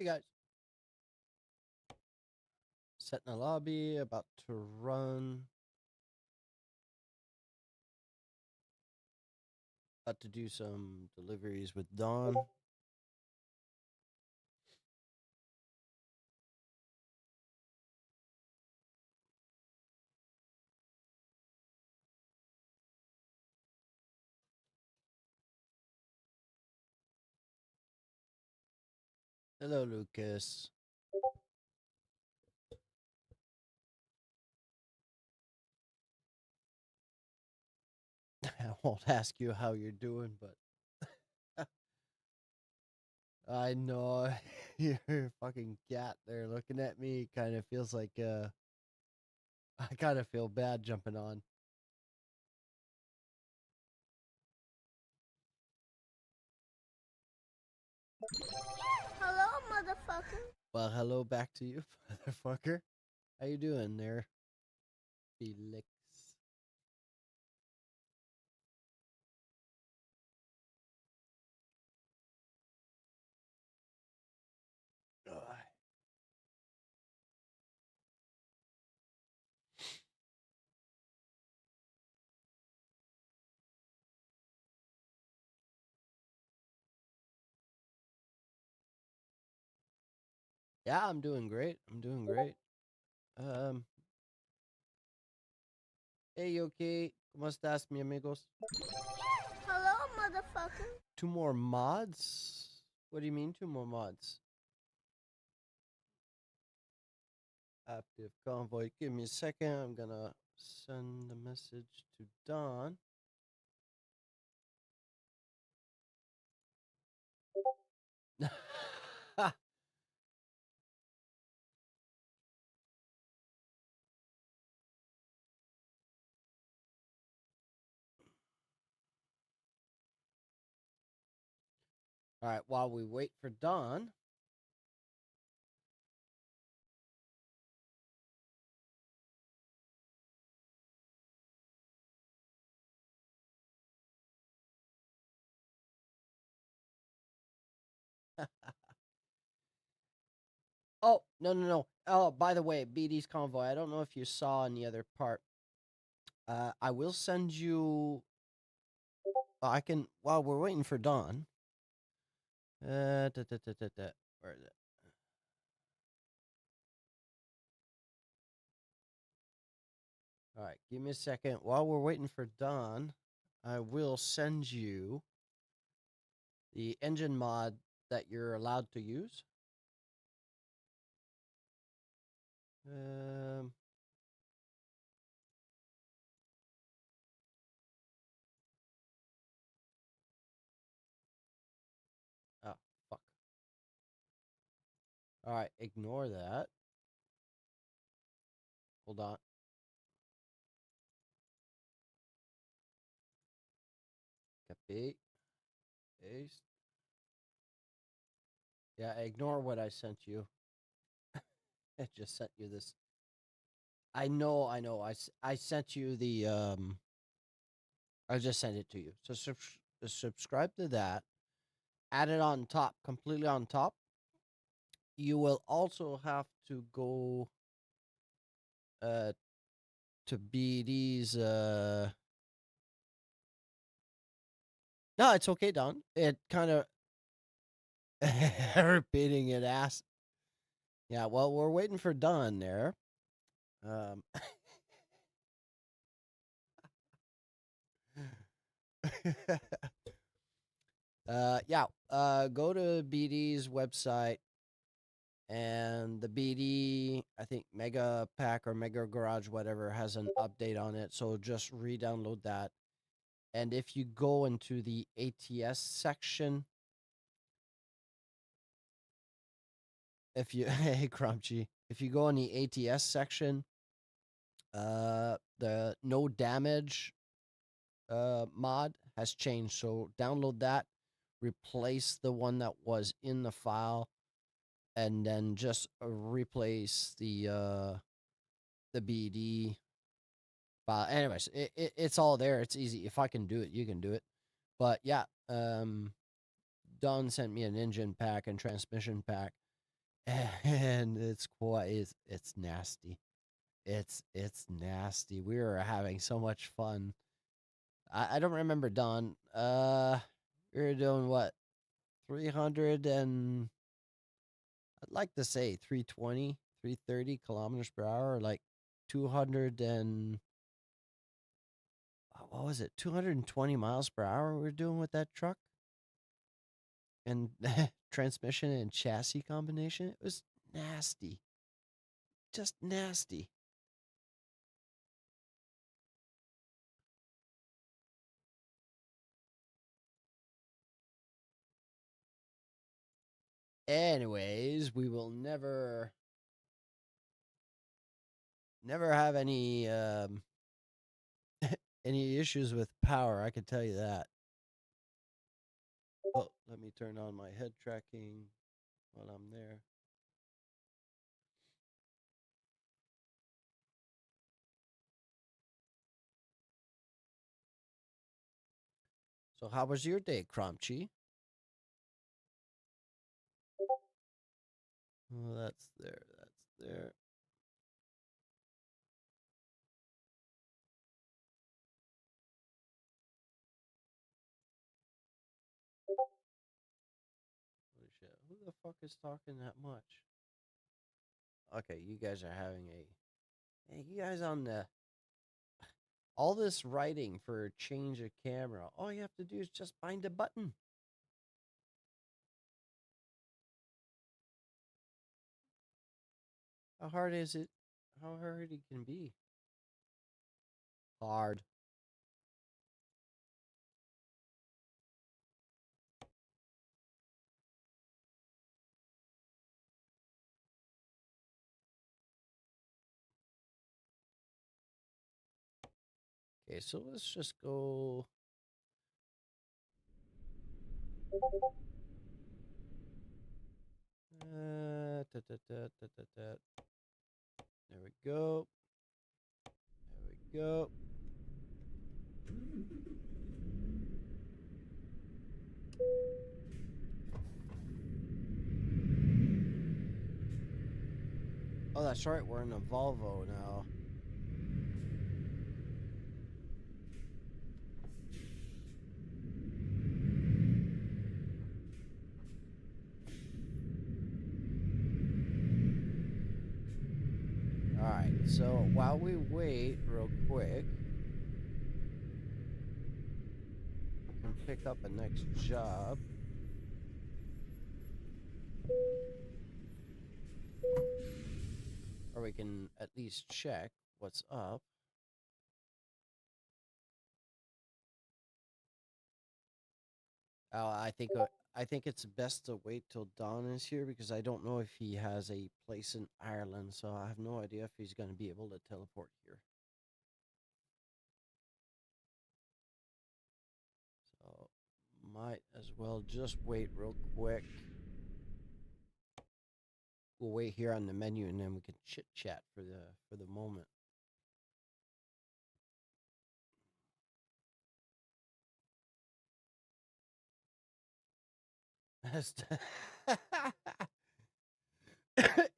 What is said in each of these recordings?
Hey guys, set in the lobby, about to run. About to do some deliveries with Dawn. Hello, Lucas. I won't ask you how you're doing, but I know your fucking cat there looking at me kind of feels like I kind of feel bad jumping on. Hello, motherfucker. Well, hello back to you, motherfucker. How you doing there, Felix? Ugh. Yeah, I'm doing great. I'm doing great. Um, hey, okay. ¿Cómo estás, mi amigos? Hello, motherfucker. 2 more mods? What do you mean 2 more mods? Active convoy. Give me a second. I'm gonna send the message to Don. All right, while we wait for Don. Oh, no, no, no. Oh, by the way, BD's convoy. I don't know if you saw in the other part. I will send you. I can. While we're waiting for Don. Where is it? All right, give me a second. While we're waiting for Don, I will send you the engine mod that you're allowed to use. Um, oh, fuck. All right, ignore that. Hold on. Copy. Paste. Yeah, ignore what I sent you. I just sent you this. I know, I know. I sent you the I just sent it to you. So subscribe to that. Add it on top, completely on top. You will also have to go uh to BD's No, it's okay, Don. It kind of repeating it ass. Yeah, well, we're waiting for Don there. Um yeah, go to BD's website and the BD, I think Mega Pack or Mega Garage, whatever, has an update on it. So just re-download that. And if you go into the ATS section, if you hey Crunchy, if you go in the ATS section, the no damage mod has changed. So download that, replace the one that was in the file, and then just replace the BD. But anyways, it's all there. It's easy. If I can do it, you can do it. But yeah, Don sent me an engine pack and transmission pack. and it's nasty. It's nasty. We were having so much fun. I don't remember Don. We were doing what 300 and I'd like to say 320, 330 kilometers per hour, like 200 and what was it? 220 miles per hour we were doing with that truck and transmission and chassis combination. It was nasty, just nasty. Anyways, we will never have any issues with power. I can tell you that. Oh, let me turn on my head tracking while I'm there. So, how was your day, Cromchi? Oh, that's there. That's there. Holy shit. Who the fuck is talking that much? Okay, you guys are having a. Hey, you guys on the. All this writing for change of camera. All you have to do is just find a button. How hard is it? How hard it can be? Hard. Okay, so let's just go. Da, da, da, da, da, da. There we go. There we go. Oh, that's right. We're in a Volvo now. All right. So while we wait, real quick, we can pick up a next job. Or we can at least check what's up. I think it's best to wait till Don is here because I don't know if he has a place in Ireland, so I have no idea if he's going to be able to teleport here. So might as well just wait real quick. We'll wait here on the menu and then we can chit chat for the moment.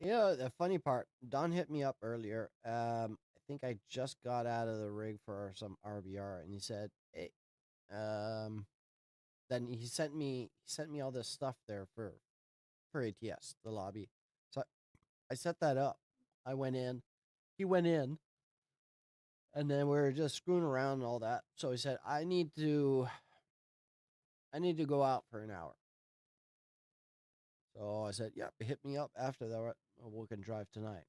You know, the funny part, Don hit me up earlier. I think I just got out of the rig for some RBR, and he said, "Hey," then he sent me all this stuff there for ATS, the lobby. So I set that up. I went in, he went in, and then we were just screwing around and all that. So he said, I need to go out for an hour. So I said, "Yep, hit me up after that. We can drive tonight."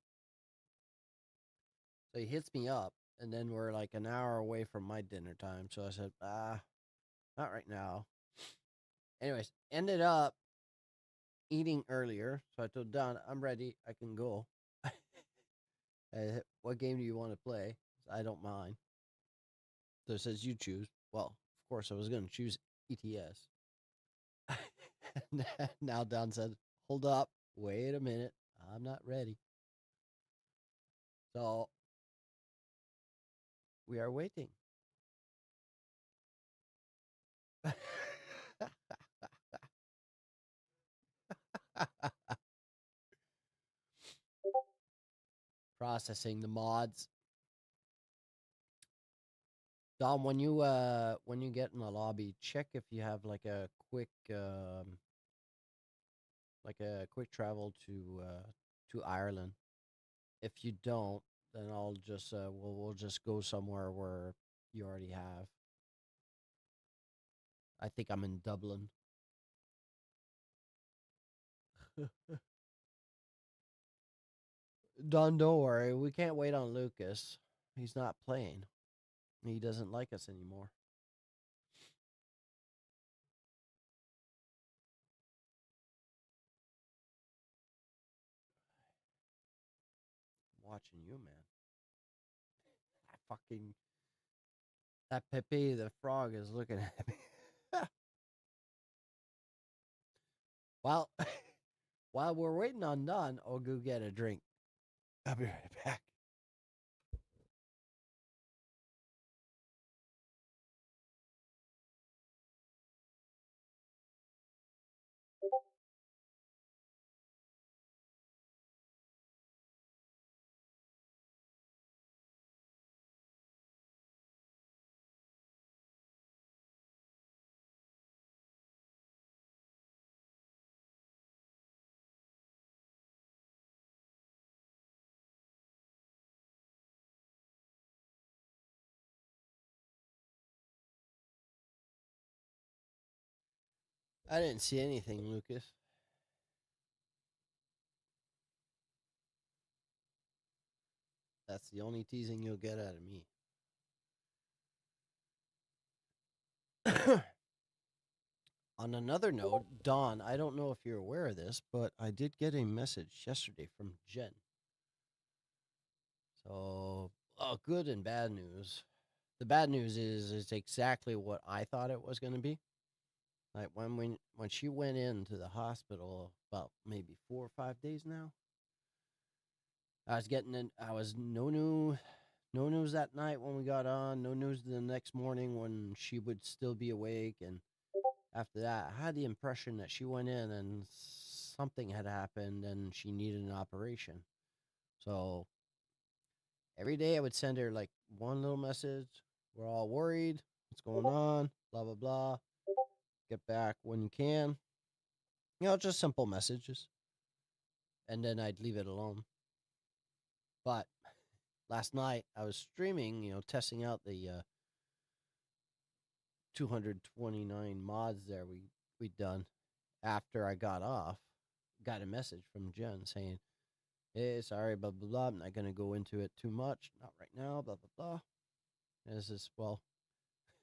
So he hits me up, and then we're like an hour away from my dinner time. So I said, not right now. Anyways, ended up eating earlier. So I told Don, I'm ready. I can go. What game do you want to play? I don't mind. So it says you choose. Well, of course, I was going to choose ETS. Now Don said, hold up. Wait a minute. I'm not ready. So we are waiting. Processing the mods. Dom, when you get in the lobby, check if you have like a quick travel to Ireland. If you don't, then I'll just we'll just go somewhere where you already have. I think I'm in Dublin. Don, don't worry. We can't wait on Lucas. He's not playing. He doesn't like us anymore. I'm watching you, man. I fucking that Pepe the frog is looking at me. Well, while we're waiting on Don, I'll go get a drink. I'll be right back. I didn't see anything, Lucas. That's the only teasing you'll get out of me. On another note, Don, I don't know if you're aware of this, but I did get a message yesterday from Jen. So, good and bad news. The bad news is it's exactly what I thought it was going to be. Like when she went into the hospital about maybe 4 or 5 days now, I was getting in. I was no news that night when we got on. No news the next morning when she would still be awake. And after that, I had the impression that she went in and something had happened and she needed an operation. So every day I would send her like one little message. We're all worried. What's going on? Blah blah blah. Get back when you can. Just simple messages. And then I'd leave it alone. But last night I was streaming, testing out the 229 mods there we'd done. After I got off, got a message from Jen saying, "Hey, sorry, blah blah blah. I'm not gonna go into it too much, not right now, blah blah blah." And it's just, well,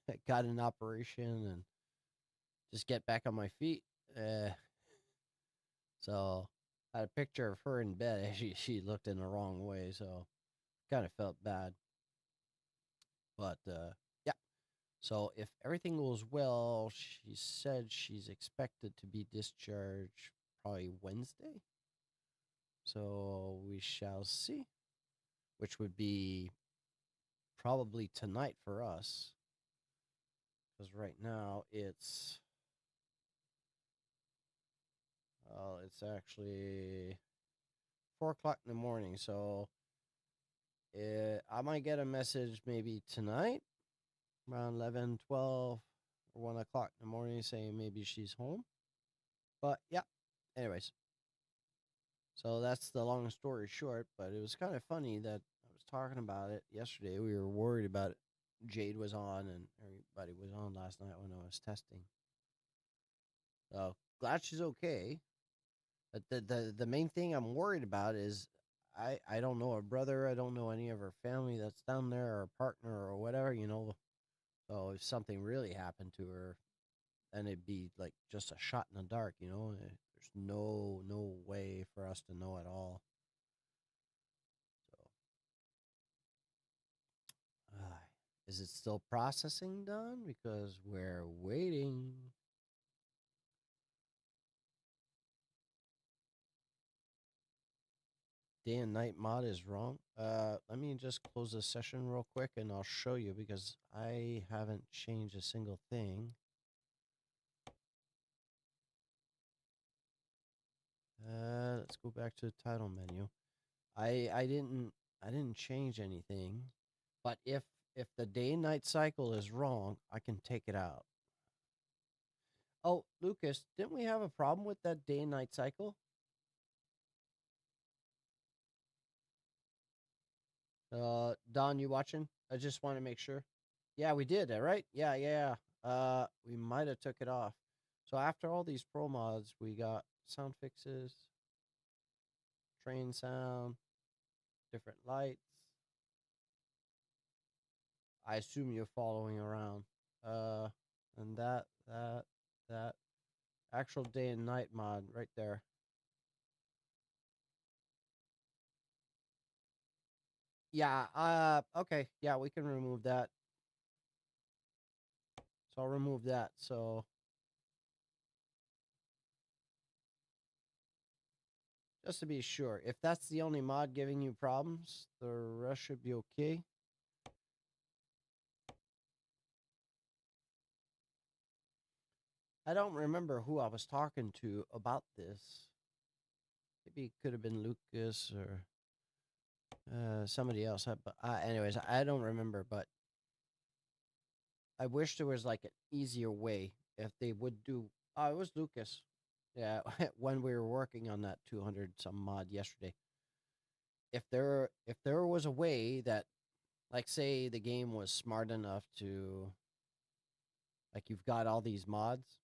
I got an operation and just get back on my feet. Uh, so I had a picture of her in bed. She looked in the wrong way, so kind of felt bad. But yeah. So if everything goes well, she said she's expected to be discharged probably Wednesday. So we shall see, which would be probably tonight for us. Because right now it's actually 4 o'clock in the morning. So I might get a message maybe tonight around 11, 12, or 1 o'clock in the morning saying maybe she's home. But yeah, anyways. So that's the long story short, but it was kind of funny that I was talking about it yesterday. We were worried about it. Jade was on and everybody was on last night when I was testing. So glad she's okay. But the main thing I'm worried about is I don't know her brother. I don't know any of her family that's down there or partner or whatever. So if something really happened to her, then it'd be like just a shot in the dark. There's no way for us to know at all. So is it still processing done? Because we're waiting. Day and night mod is wrong. Let me just close this session real quick and I'll show you because I haven't changed a single thing. Let's go back to the title menu. I didn't I didn't change anything. But if the day and night cycle is wrong, I can take it out. Oh, Lucas, didn't we have a problem with that day and night cycle? Don, you watching? I just want to make sure. Yeah, we did, right? Yeah, yeah. We might have took it off. So after all these pro mods, we got sound fixes, train sound, different lights. I assume you're following around. Uh, and that actual day and night mod right there. Yeah. Okay. Yeah, we can remove that. So I'll remove that. So just to be sure, if that's the only mod giving you problems, the rest should be okay. I don't remember who I was talking to about this. Maybe it could have been Lucas or somebody else. But anyways, I don't remember. But I wish there was like an easier way if they would do. Oh, it was Lucas. Yeah, when we were working on that 200 some mod yesterday. If there was a way that, like, say the game was smart enough to, like, you've got all these mods,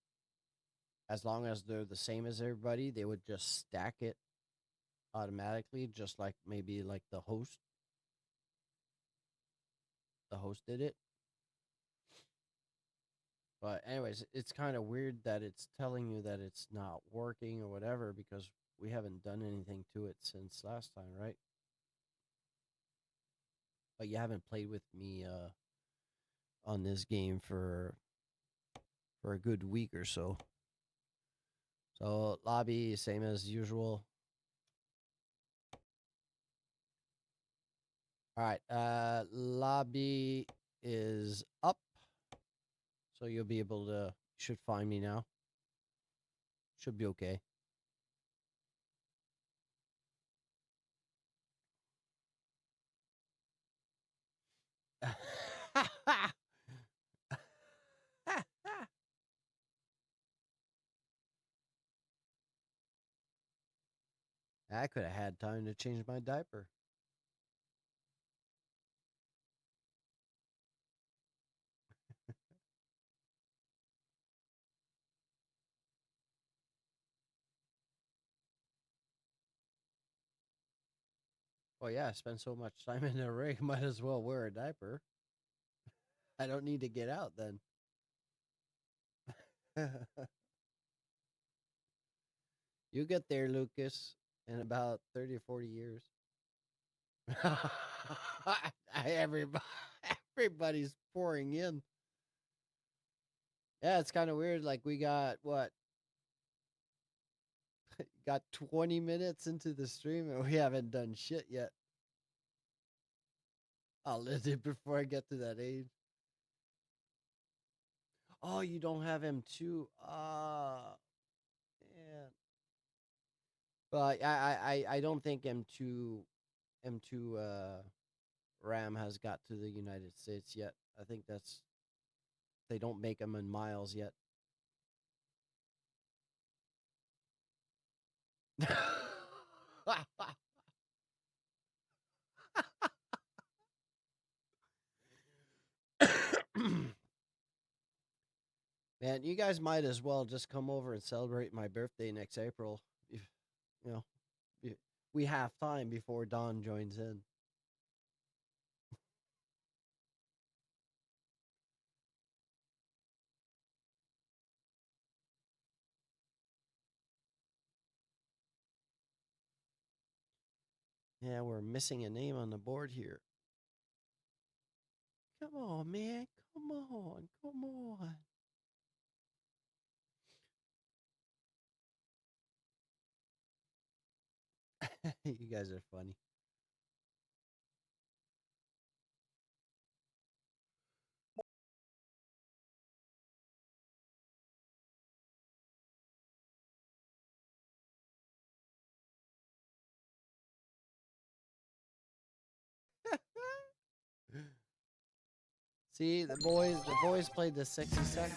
as long as they're the same as everybody, they would just stack it automatically, just like maybe like the host did it. But anyways, it's kind of weird that it's telling you that it's not working or whatever, because we haven't done anything to it since last time, right? But you haven't played with me on this game for a good week or so. So lobby, same as usual. All right. Lobby is up. So you'll be able to, should find me now. Should be okay. I could have had time to change my diaper. Well, yeah, I spent so much time in the rig, might as well wear a diaper. I don't need to get out then. You get there, Lucas, in about 30 or 40 years. Everybody, everybody's pouring in. Yeah, it's kind of weird. Like, we got what? Got 20 minutes into the stream and we haven't done shit yet. I'll live it before I get to that age. Oh, you don't have M2. Man. But I don't think M2 RAM has got to the United States yet. I think they don't make them in miles yet. Man, you guys might as well just come over and celebrate my birthday next April. If, you know, we have time before Dawn joins in. Yeah, we're missing a name on the board here. Come on, man. Come on. Come on. You guys are funny. See, the boys played the 60 seconds.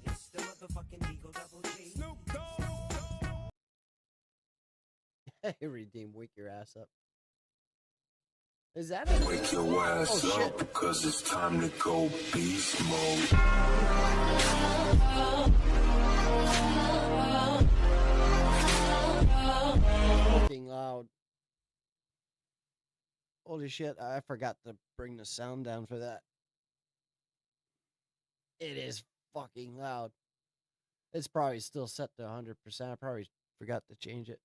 It's the motherfucking Eagle Double G. Snoop Dogg. Hey, Redeem, wake your ass up. Is that a... Wake your ass Oh, shit. up because it's time to go beast mode. Fucking loud. Holy shit, I forgot to bring the sound down for that. It is fucking loud. It's probably still set to 100%. I probably forgot to change it.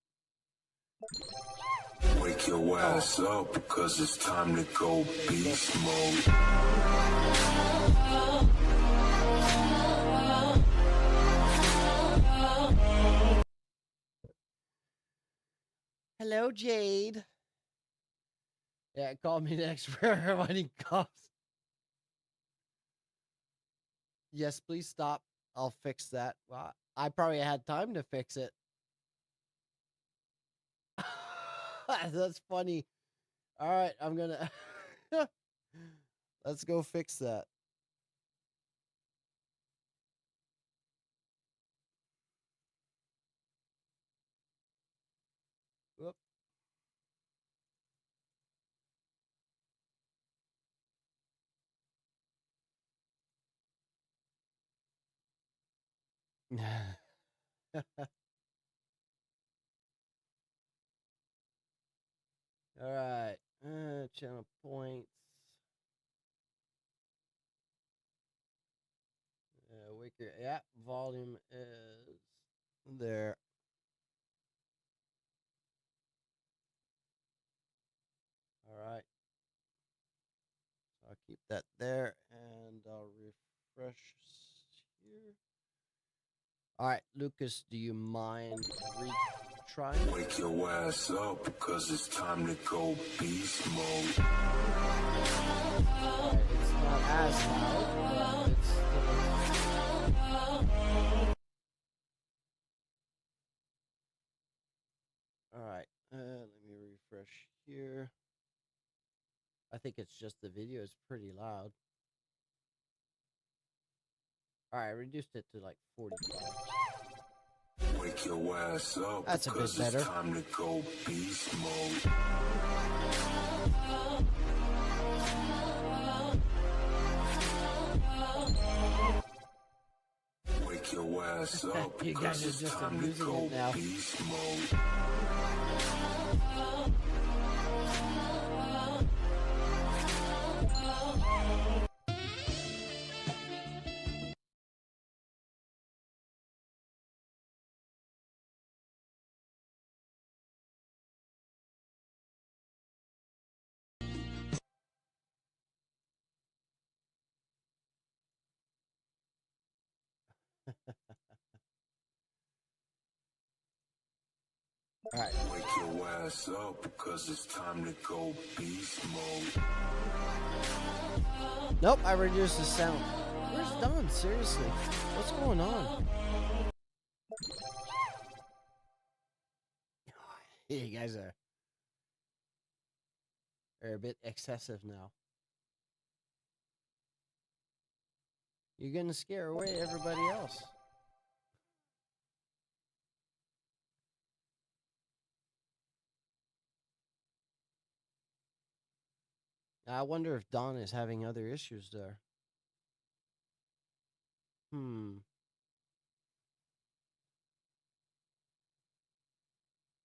Wake your ass up because it's time to go beast mode. Hello, Jade. Yeah, call me next for when he comes. Yes, please stop. I'll fix that. Well, I probably had time to fix it. That's funny. All right, I'm gonna... Let's go fix that. Whoop. All right. Channel points. Wicker. Yeah, volume is there. All right. So I'll keep that there and I'll refresh here. All right, Lucas, do you mind retrying? Wake your ass up because it's time to go beast mode. All right, it's not as loud, but it's still... All right, let me refresh here. I think it's just the video is pretty loud. All right, I reduced it to like 45. Wake your ass up That's a bit because better. it's time to go beast mode. Wake your ass up You guys because are it's just time to abusing go it now. beast mode. All right. Wake your ass up because it's time to go beast mode. Nope, I reduced the sound. Where's Don? Seriously, what's going on? You guys are a bit excessive now. You're gonna scare away everybody else. I wonder if Don is having other issues there.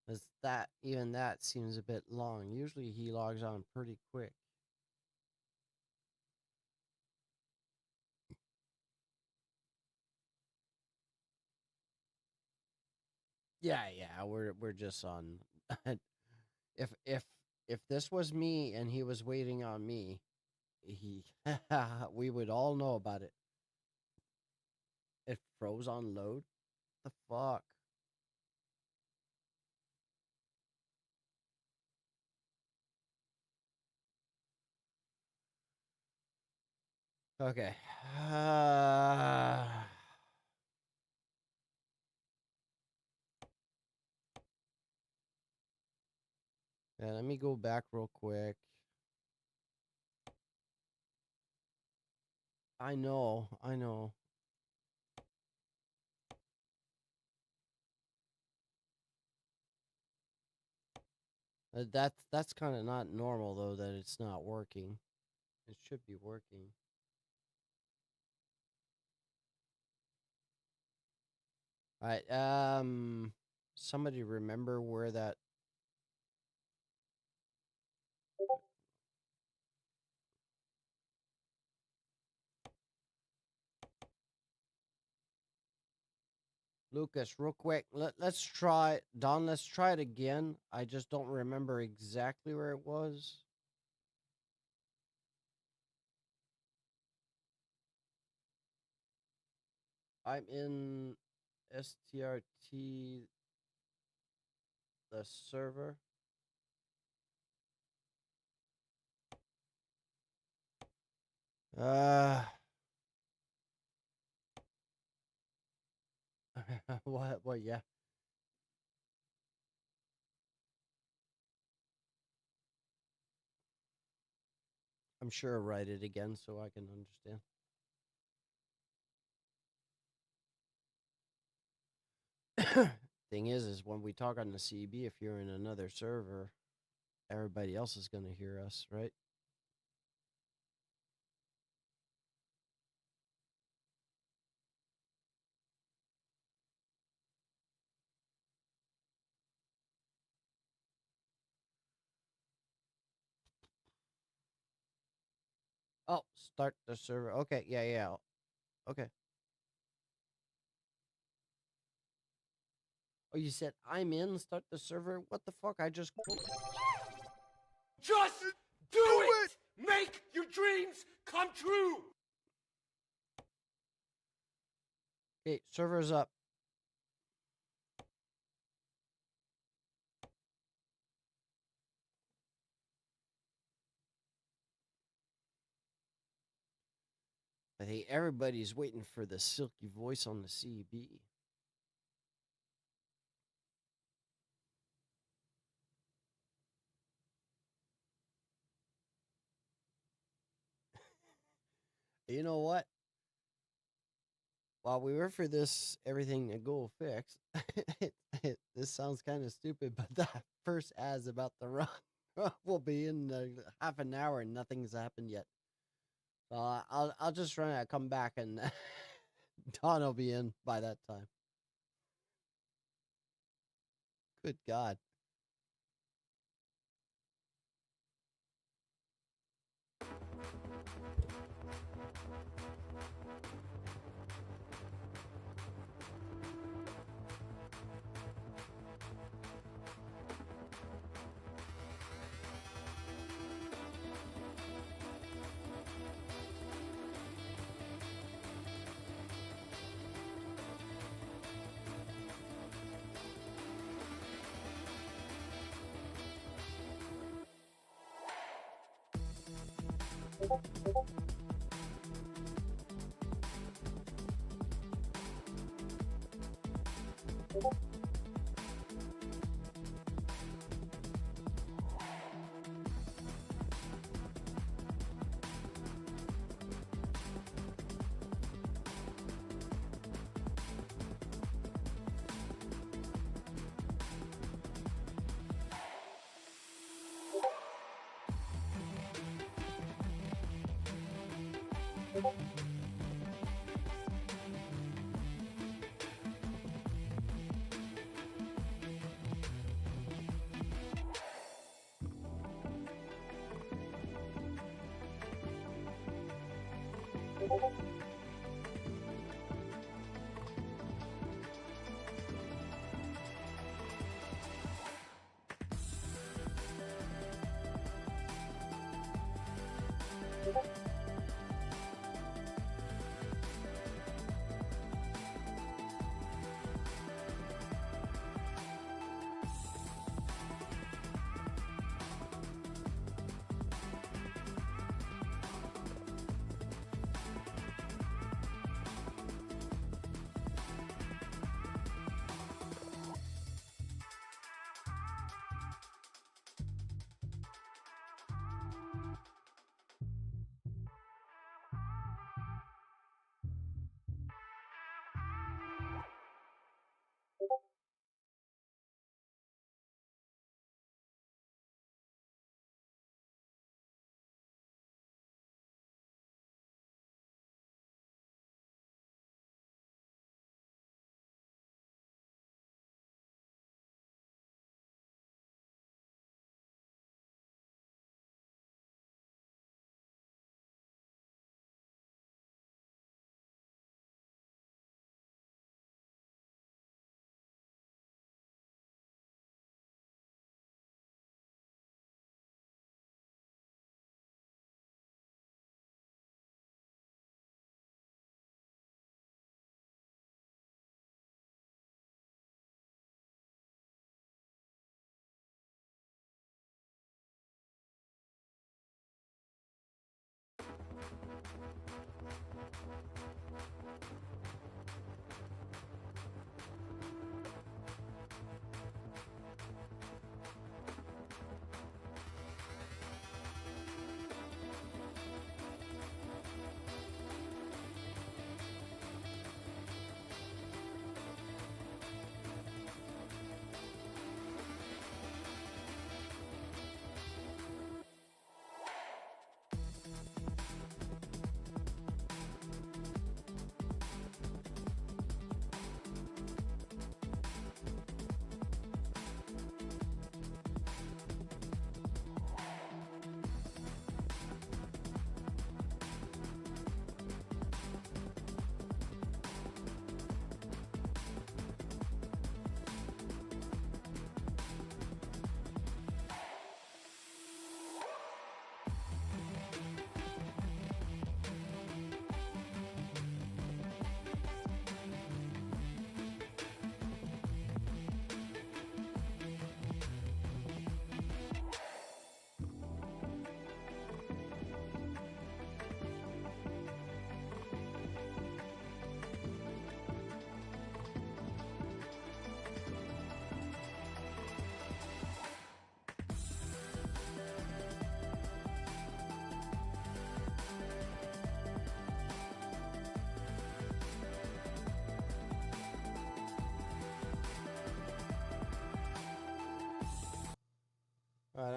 Cause even that seems a bit long. Usually he logs on pretty quick. Yeah, we're just on. If this was me and he was waiting on me, he we would all know about it. It froze on load. The fuck. Okay. Yeah, let me go back real quick. I know, I know. That's kind of not normal though that it's not working. It should be working. All right. Somebody remember where that. Lucas, real quick. Let's try Don. Let's try it again. I just don't remember exactly where it was. I'm in STRT, the server. Uh, what? What? Yeah. I'm sure I'll write it again so I can understand. Thing is when we talk on the CB, if you're in another server, everybody else is going to hear us, right? Oh, start the server. Okay, yeah, yeah. Okay. Oh, you said I'm in. Start the server. What the fuck? I just. Just do it! Make your dreams come true! Okay, server's up. I think everybody's waiting for the silky voice on the CB. You know what? While we were for this everything to go fix, this sounds kind of stupid, but that first ad's about to run. We'll be in half an hour and nothing's happened yet. So I'll just run it, come back, and Don will be in by that time. Good God.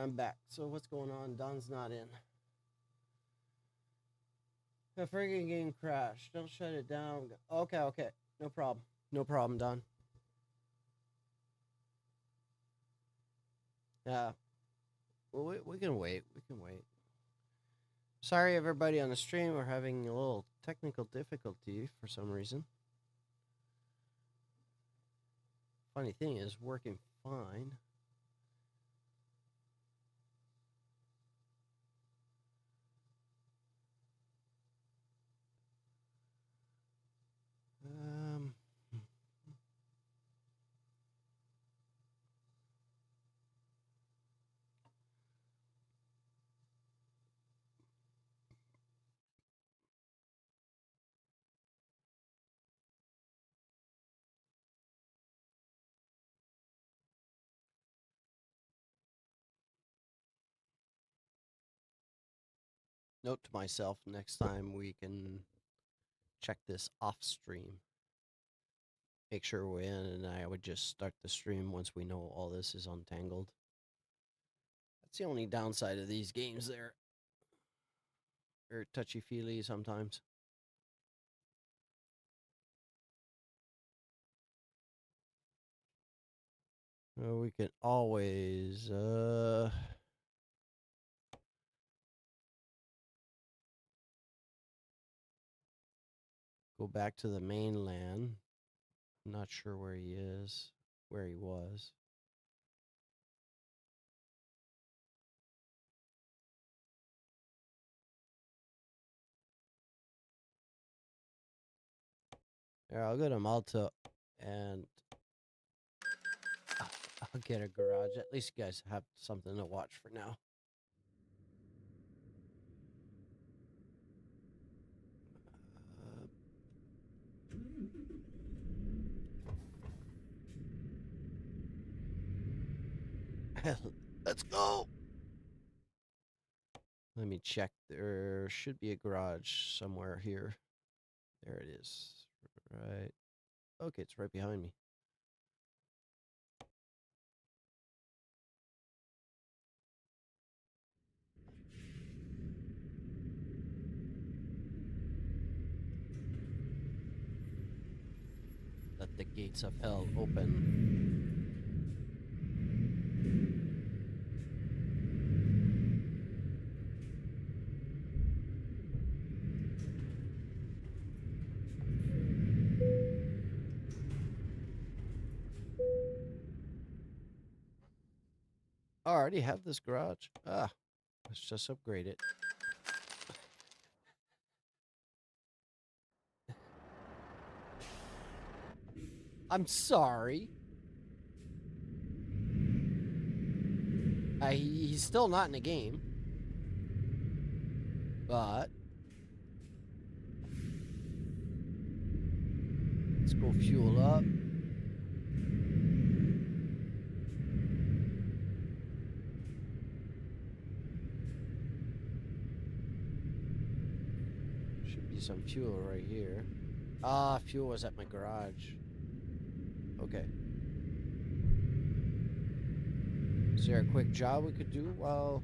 I'm back. So what's going on? Don's not in. The friggin' game crashed. Don't shut it down. Okay, okay. No problem. No problem, Don. Yeah. Well, we can wait. We can wait. Sorry, everybody on the stream. We're having a little technical difficulty for some reason. Funny thing is, working fine. Um. Note to myself: next time we can check this off stream. Make sure we're in, and I would just start the stream once we know all this is untangled. That's the only downside of these games. They're touchy-feely sometimes. We can always go back to the mainland. I'm not sure where he is, where he was. Yeah, I'll go to Malta and I'll get a garage. At least you guys have something to watch for now. Let's go. Let me check. There should be a garage somewhere here. There it is. Right. Okay, it's right behind me. Let the gates of hell open. I already have this garage. Let's just upgrade it. I'm sorry. He's still not in the game. But let's go fuel up. Should be some fuel right here. Fuel was at my garage. Okay. Is there a quick job we could do while...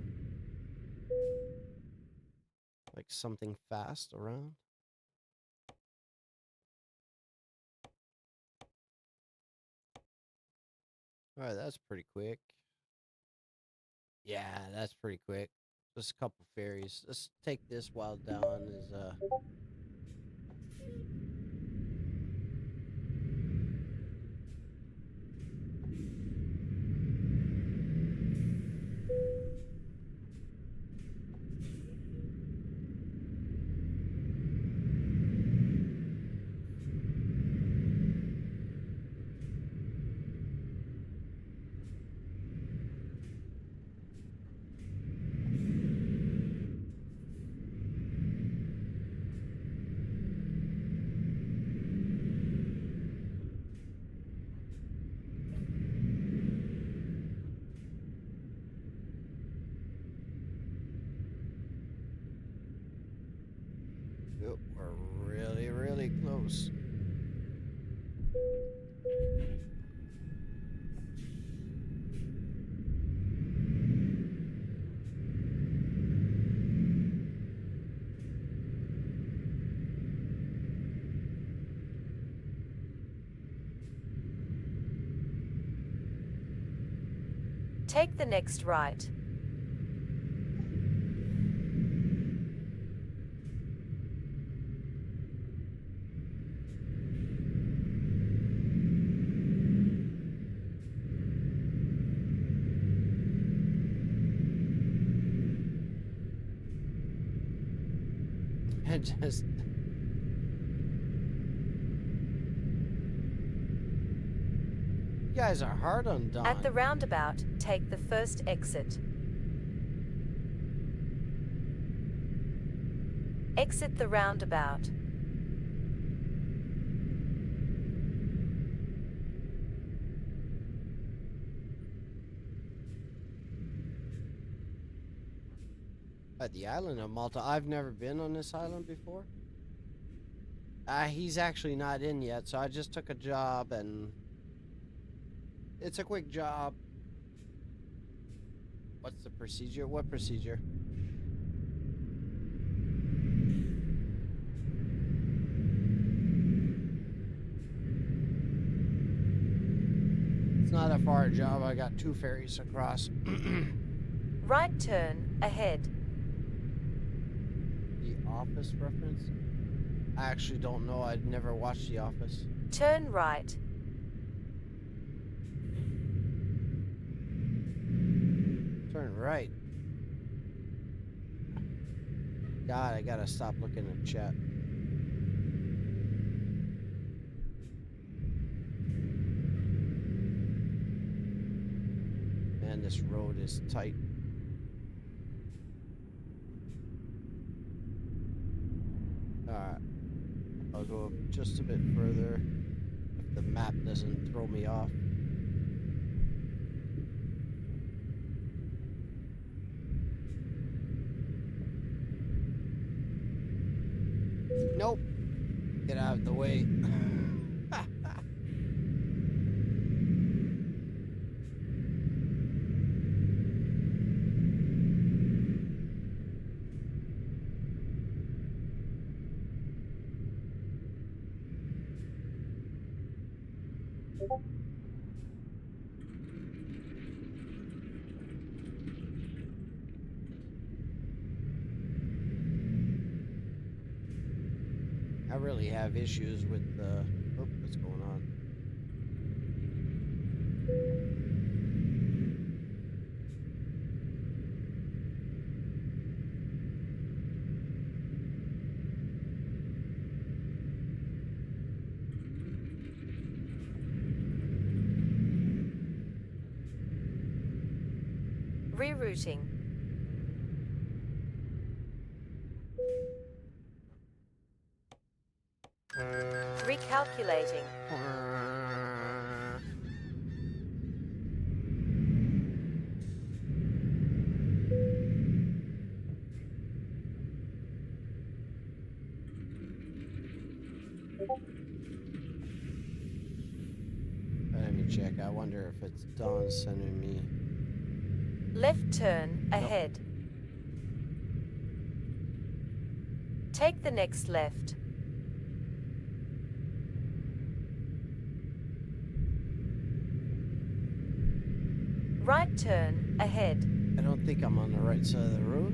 like something fast around? Alright, that's pretty quick. Yeah, that's pretty quick. Just a couple ferries. Let's take this while Don is Yep, we're really, really close. Take the next right. And just you guys are hard on Don. At the roundabout, take the first exit. Exit the roundabout. At the island of Malta. I've never been on this island before. He's actually not in yet, so I just took a job and it's a quick job. What's the procedure? What procedure? It's not a far job. I got 2 ferries across. Right turn, ahead. The Office reference? I actually don't know. I'd never watched The Office. Turn right. Turn right. God, I gotta stop looking at chat. Man, this road is tight. Alright. I'll go just a bit further if the map doesn't throw me off. Nope. Get out of the way. I really have issues with what's going on. Rerouting. Recalculating. Let me check. I wonder if it's Dawn sending me. Left turn, ahead. Take the next left. Right turn, ahead. I don't think I'm on the right side of the road.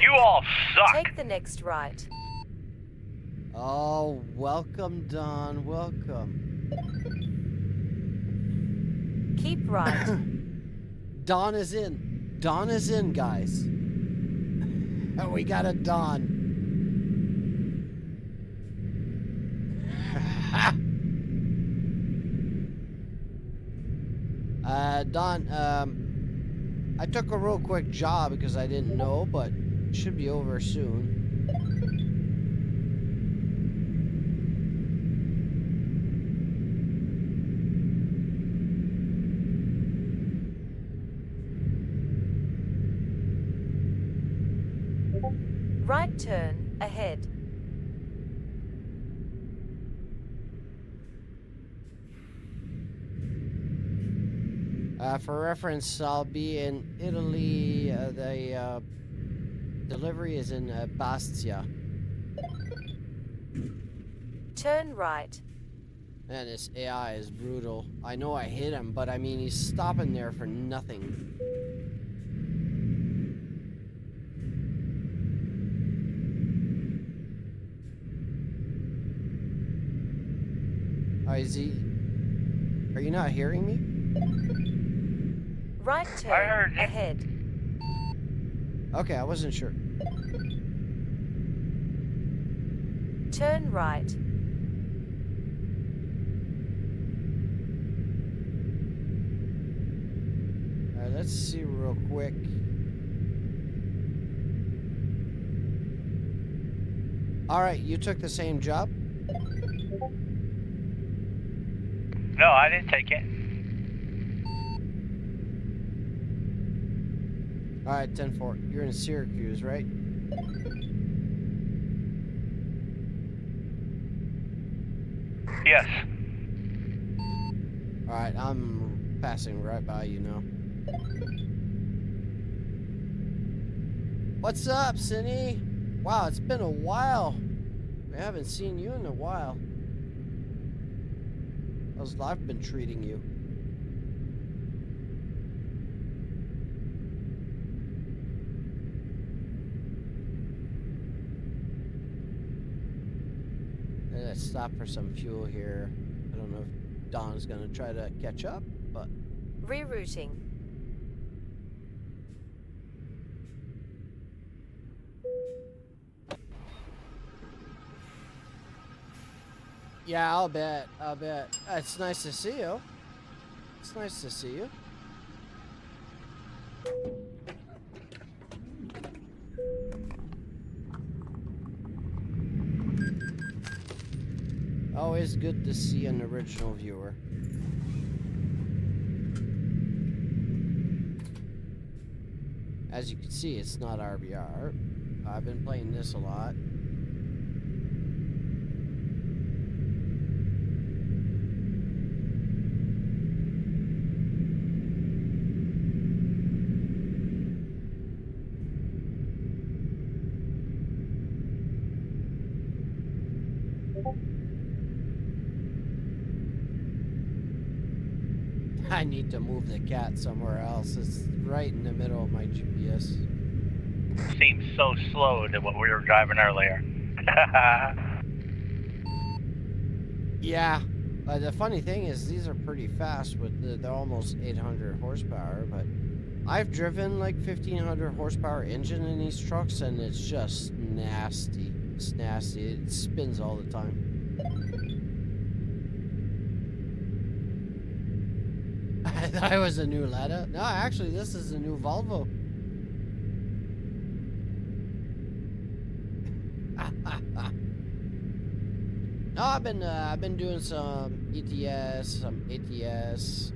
You all suck! Take the next right. Oh, welcome, Dawn. Welcome. Keep right. Dawn is in. Dawn is in, guys. And we got a Dawn. Dawn, I took a real quick job because I didn't know, but it should be over soon. Right turn, ahead. For reference, I'll be in Italy. The delivery is in Bastia. Turn right. Man, this AI is brutal. I know I hit him, but I mean, he's stopping there for nothing. Is he... Are you not hearing me? Right I turn heard you. ahead. Okay, I wasn't sure. Turn right. Alright, let's see real quick. Alright, you took the same job? No, I didn't take it. Alright, 10-4. You're in Syracuse, right? Yes. Alright, I'm passing right by you now. What's up, Cindy? Wow, it's been a while. I haven't seen you in a while. How's life been treating you? Let's stop for some fuel here. I don't know if Don's gonna try to catch up, but Rerouting. yeah, I'll bet. I'll bet. It's nice to see you. It's nice to see you. Always good to see an original viewer. As you can see, it's not RBR. I've been playing this a lot. I need to move the cat somewhere else. It's right in the middle of my GPS. Seems so slow to what we were driving earlier. Yeah, the funny thing is these are pretty fast with they're almost 800 horsepower, but I've driven like 1500 horsepower engine in these trucks and it's just nasty. It's nasty. It spins all the time. I thought it was a new Lada. No, actually, this is a new Volvo. No, I've been doing some ETS, some ATS.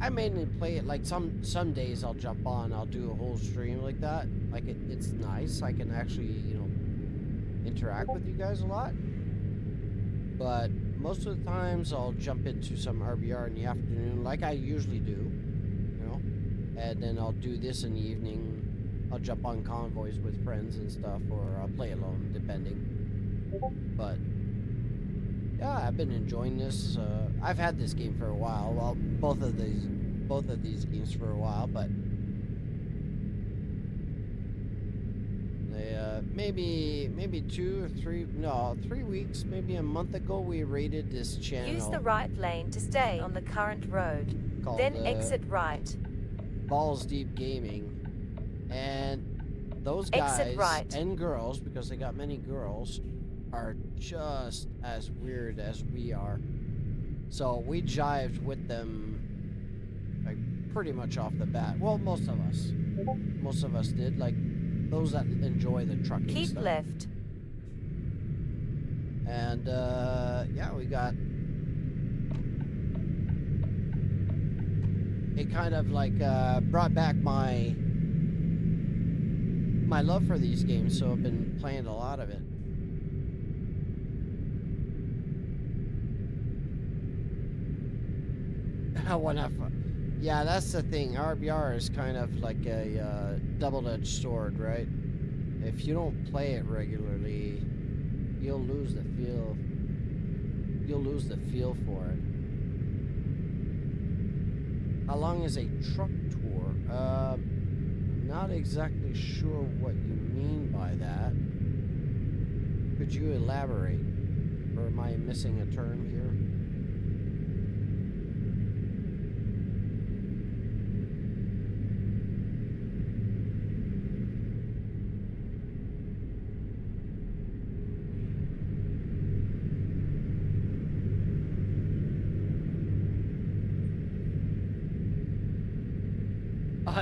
I mainly play it like some days I'll jump on, I'll do a whole stream like that. Like it's nice. I can actually, you know, interact with you guys a lot. But most of the times I'll jump into some RBR in the afternoon like I usually do, you know. And then I'll do this in the evening. I'll jump on convoys with friends and stuff, or I'll play alone depending. But yeah, I've been enjoying this. I've had this game for a while. Well, both of these games for a while, but they maybe 2 or 3, no, 3 weeks, maybe a month ago, we raided this channel. Use the right lane to stay on the current road. Called, Then exit right. Balls Deep Gaming, and those guys Exit right. and girls, because they got many girls, are just as weird as we are. So we jived with them like pretty much off the bat. Well, most of us did. Like those that enjoy the trucking Keep stuff. left. And yeah, we got it. Kind of like brought back my love for these games. So I've been playing a lot of it. Yeah, that's the thing. RBR is kind of like a double-edged sword, right? If you don't play it regularly, you'll lose the feel. you'll lose the feel for it. How long is a truck tour? Not exactly sure what you mean by that. Could you elaborate? Or am I missing a term here?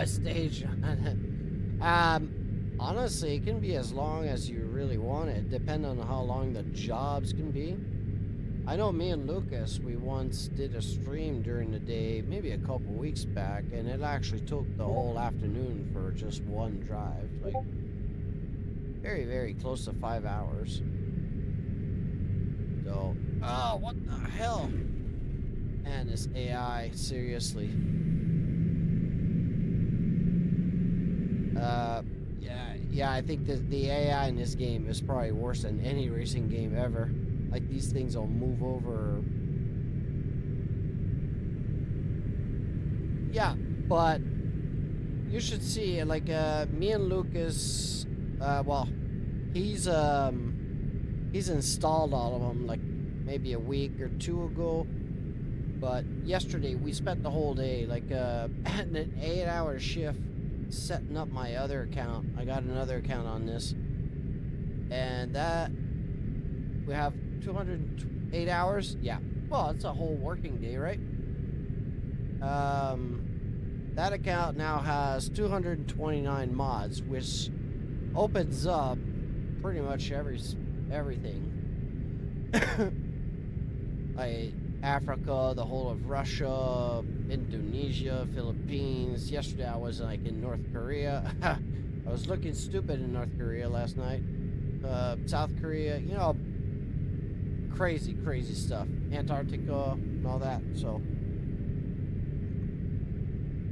Stage. Honestly, it can be as long as you really want it, depending on how long the jobs can be. I know me and Lucas, we once did a stream during the day, maybe a couple weeks back, and it actually took the whole afternoon for just one drive. Like, very, very close to 5 hours. So, oh, what the hell? Man, this AI, seriously. Yeah, I think that the AI in this game is probably worse than any racing game ever. Like, these things will move over. Yeah, but you should see, like, me and Lucas, well, he's installed all of them, like, maybe a week or two ago. But yesterday, we spent the whole day, like, an 8-hour shift setting up my other account. I got another account on this, and that we have 208 hours. Yeah, well, it's a whole working day, right? That account now has 229 mods, which opens up pretty much everything. Like Africa, the whole of Russia, Indonesia, Philippines. Yesterday I was like in North Korea. I was looking stupid in North Korea last night. South Korea, you know, crazy stuff. Antarctica and all that. So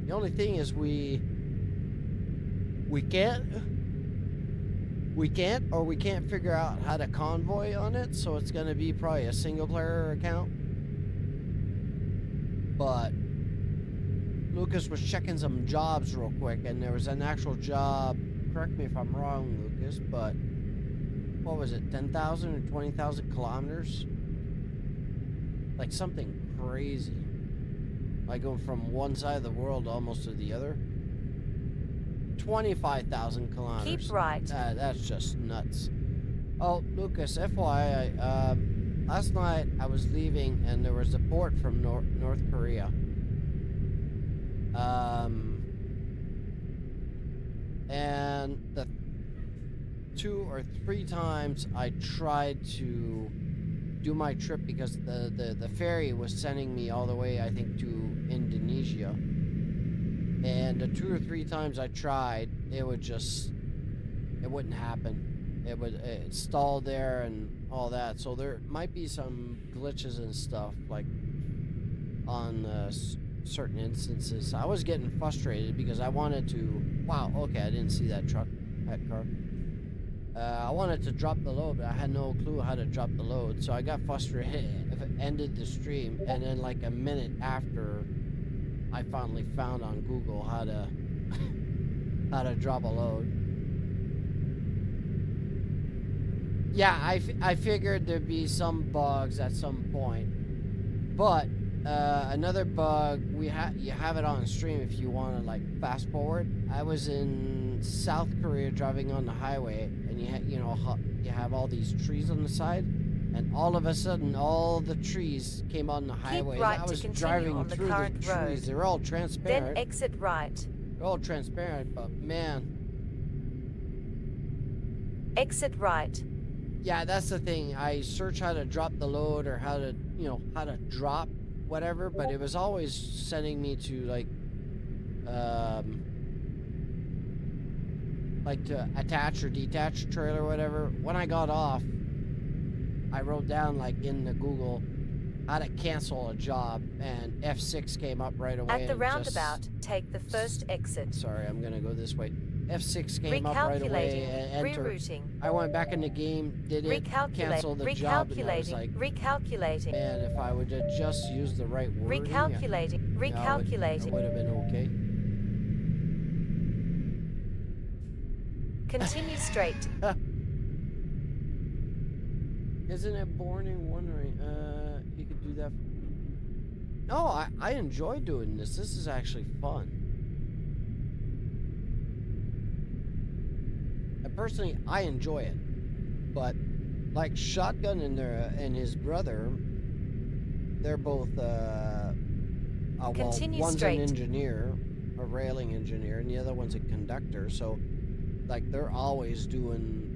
the only thing is we can't figure out how to convoy on it, so it's gonna be probably a single player account. But Lucas was checking some jobs real quick, and there was an actual job, correct me if I'm wrong, Lucas, but what was it, 10,000 or 20,000 kilometers? Like something crazy. Like going from one side of the world almost to the other. 25,000 kilometers. Keep right. That's just nuts. Oh, Lucas, FYI, last night I was leaving and there was a port from North Korea. And the 2 or 3 times I tried to do my trip because the ferry was sending me all the way, I think, to Indonesia. And the 2 or 3 times I tried, it wouldn't happen. It stalled there and all that. So there might be some glitches and stuff, like on certain instances. I was getting frustrated because I wanted to. Wow. Okay, I didn't see that car. I wanted to drop the load, but I had no clue how to drop the load. So I got frustrated. Ended the stream, and then like a minute after, I finally found on Google how to drop a load. Yeah, I figured there'd be some bugs at some point, but another bug you have it on stream if you want to like fast forward. I was in South Korea driving on the highway, and you have all these trees on the side, and all of a sudden all the trees came on the highway. Keep right I was to continue driving on the through current the trees. road. They're all transparent. Then exit right. They're all transparent, but man. Exit right. Yeah, that's the thing. I searched how to drop the load or how to drop whatever, but it was always sending me to like to attach or detach a trailer or whatever. When I got off, I wrote down like in the Google how to cancel a job, and F6 came up right away. At the roundabout, take the first exit. Sorry, I'm gonna go this way. F6 came up right away and enter. Rerouting. I went back in the game, did it, cancel the job, and I was like, Recalculating. man, if I would have just used the right wording, Recalculating. it Recalculating. would have been okay. Continue straight. Isn't it boring wondering? You could do that. No, I enjoy doing this. This is actually fun. And personally, I enjoy it. But like Shotgun and his brother, they're both well, one's straight. an engineer, a railing engineer, and the other one's a conductor. So like they're always doing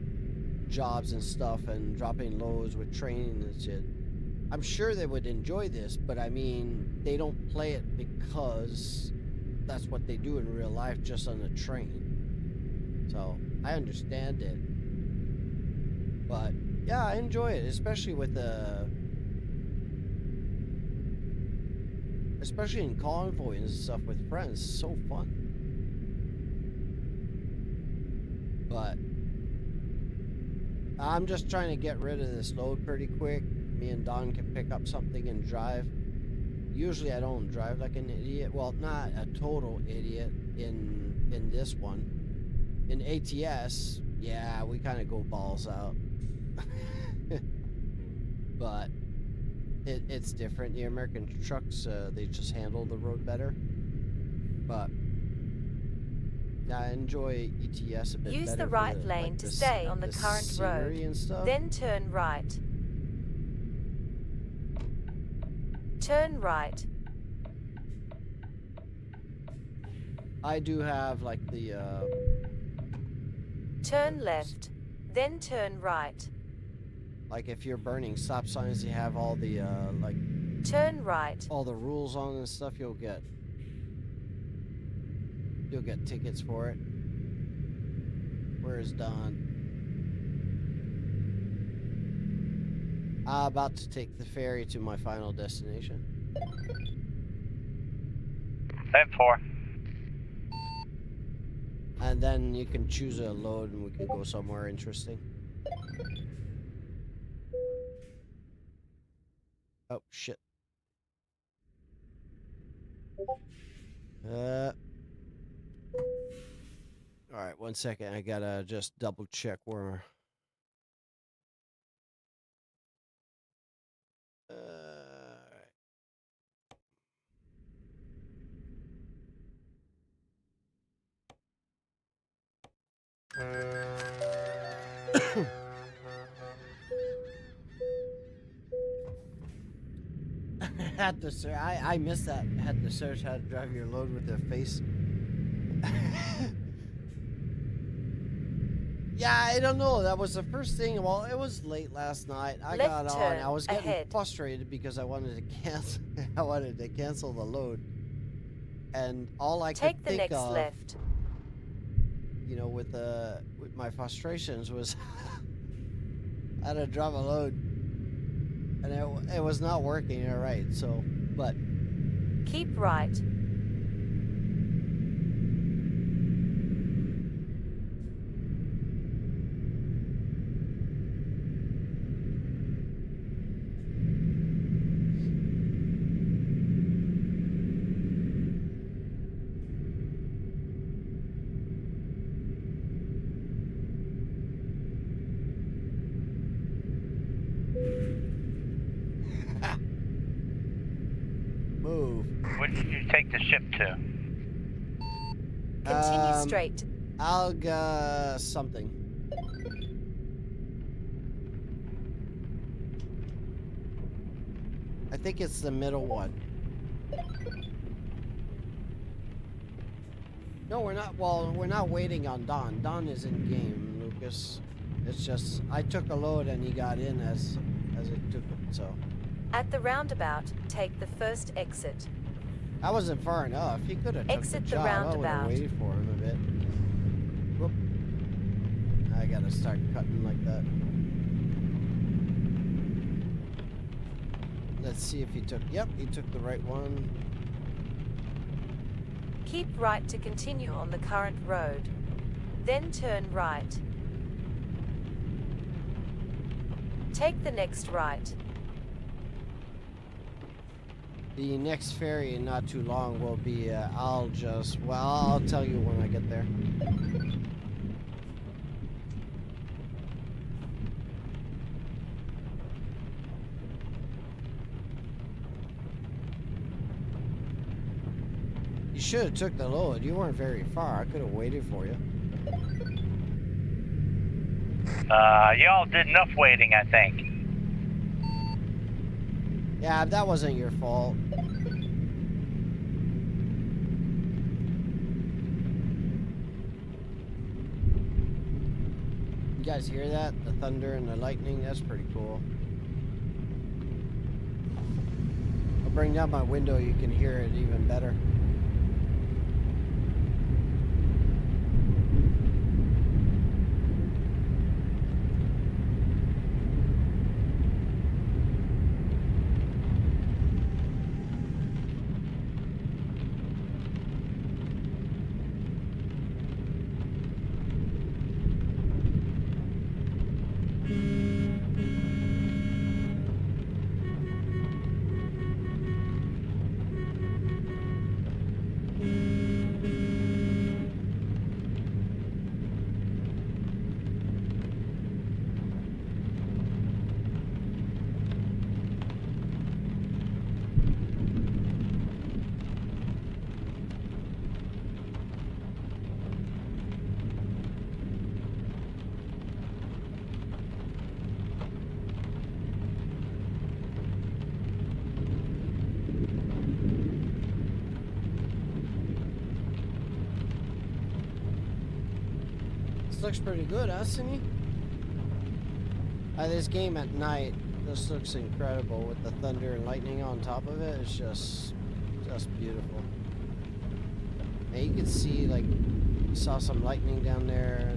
jobs and stuff and dropping loads with training and shit. I'm sure they would enjoy this, but I mean, they don't play it because that's what they do in real life, just on the train. So I understand it, but yeah, I enjoy it, especially with especially in convoy and stuff with friends. It's so fun. But I'm just trying to get rid of this load pretty quick. Me and Don can pick up something and drive. Usually I don't drive like an idiot. Well, not a total idiot in this one. In ATS, yeah, we kind of go balls out. But it's different. The American trucks, they just handle the road better. But yeah, I enjoy ETS a bit better. Use the right lane to stay on the current road. Then turn right. Turn right. I do have like the turn left, then turn right. Like if you're burning stop signs, you have all the like turn right. All the rules on and stuff. You'll get tickets for it. Where's Don? I'm about to take the ferry to my final destination. 10-4. And then you can choose a load and we can go somewhere interesting. Oh, shit. Alright, 1 second. I gotta just double check where... Had to search. I missed that. Had to search how to drive your load with the face. Yeah, I don't know. That was the first thing. Well, it was late last night. I got on. I was getting frustrated because I wanted to cancel. I wanted to cancel the load, and all I could think of, left. You know, with my frustrations was how to drive a load, and it was not working. All right, so but keep right. Where did you take the ship to? Continue straight. Alga something. I think it's the middle one. No, we're not. Well, we're not waiting on Don. Don is in game, Lucas. It's just I took a load and he got in as it took it. So. At the roundabout, take the first exit. That wasn't far enough. He could have took the job. I would have waited for him a bit. Whoop. I gotta start cutting like that. Let's see if he took... Yep, he took the right one. Keep right to continue on the current road. then turn right. Take the next right. The next ferry, not too long, will be, I'll tell you when I get there. You should have took the load. You weren't very far. I could have waited for you. Y'all did enough waiting, I think. Yeah, that wasn't your fault. You guys hear that? The thunder and the lightning? That's pretty cool. I'll bring down my window. You can hear it even better. This looks pretty good, huh, Cindy? This game at night, this looks incredible with the thunder and lightning on top of it. It's just beautiful. And you can see, like, you saw some lightning down there.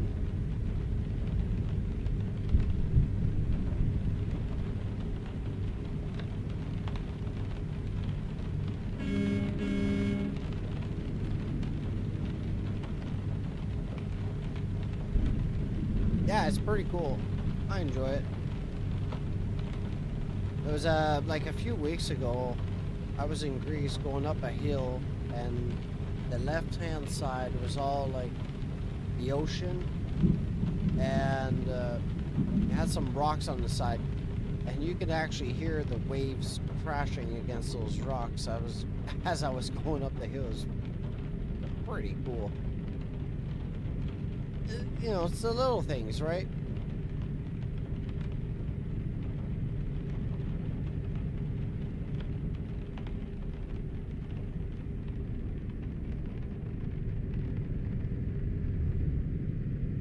Yeah, it's pretty cool. I enjoy it. It was like a few weeks ago, I was in Greece going up a hill, and the left-hand side was all like the ocean, and it had some rocks on the side, and you could actually hear the waves crashing against those rocks. As I was going up the hill. It was pretty cool. You know, it's the little things, right?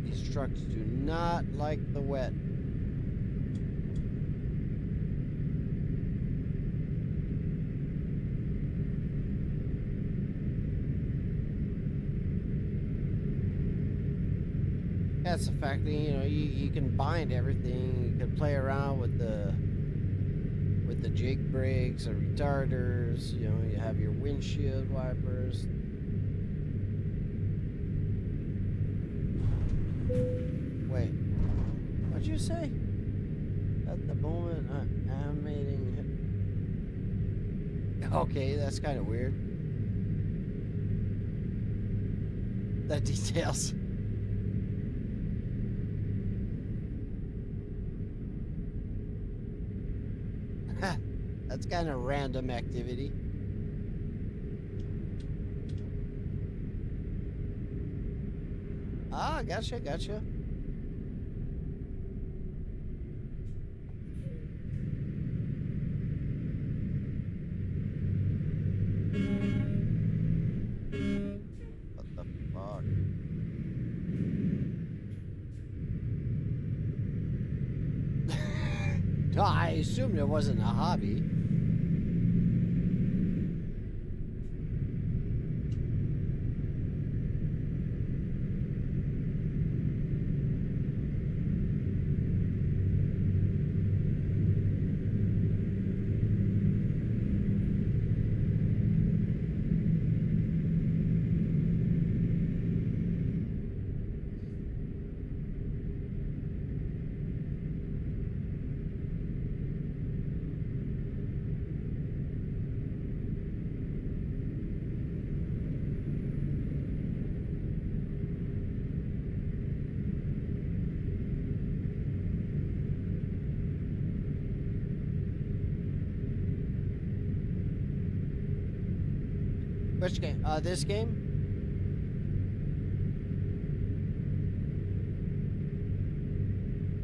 These trucks do not like the wet. That's the fact that, you know, you can bind everything. You can play around with the jig brakes or retarders. You know, you have your windshield wipers. Wait, what'd you say? At the moment, animating. Okay, that's kind of weird. The details. That's kind of random activity. Ah, gotcha. What the fuck? No, I assumed it wasn't a hobby. Which game? This game?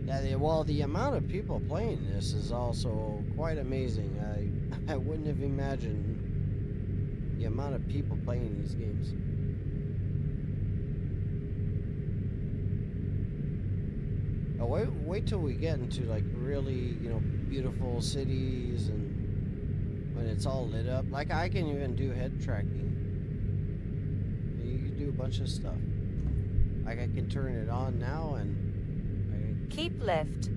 Yeah, well, the amount of people playing this is also quite amazing. I wouldn't have imagined the amount of people playing these games. Oh, wait till we get into like really, beautiful cities and when it's all lit up. Like I can even do head tracking. You can do a bunch of stuff. Like I can turn it on now and keep left.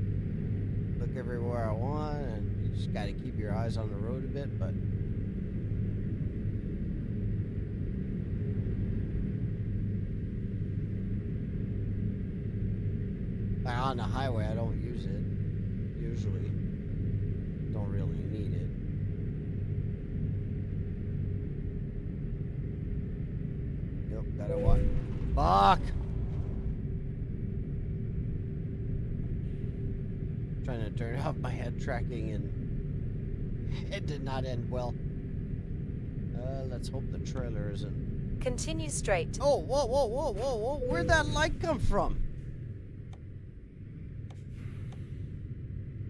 Look everywhere I want, and you just got to keep your eyes on the road a bit, but on the highway I don't use it usually. Don't really need it. Yep, gotta watch. Fuck! Trying to turn off my head tracking and it did not end well. Let's hope the trailer isn't. Continue straight. Oh, whoa. Where'd that light come from?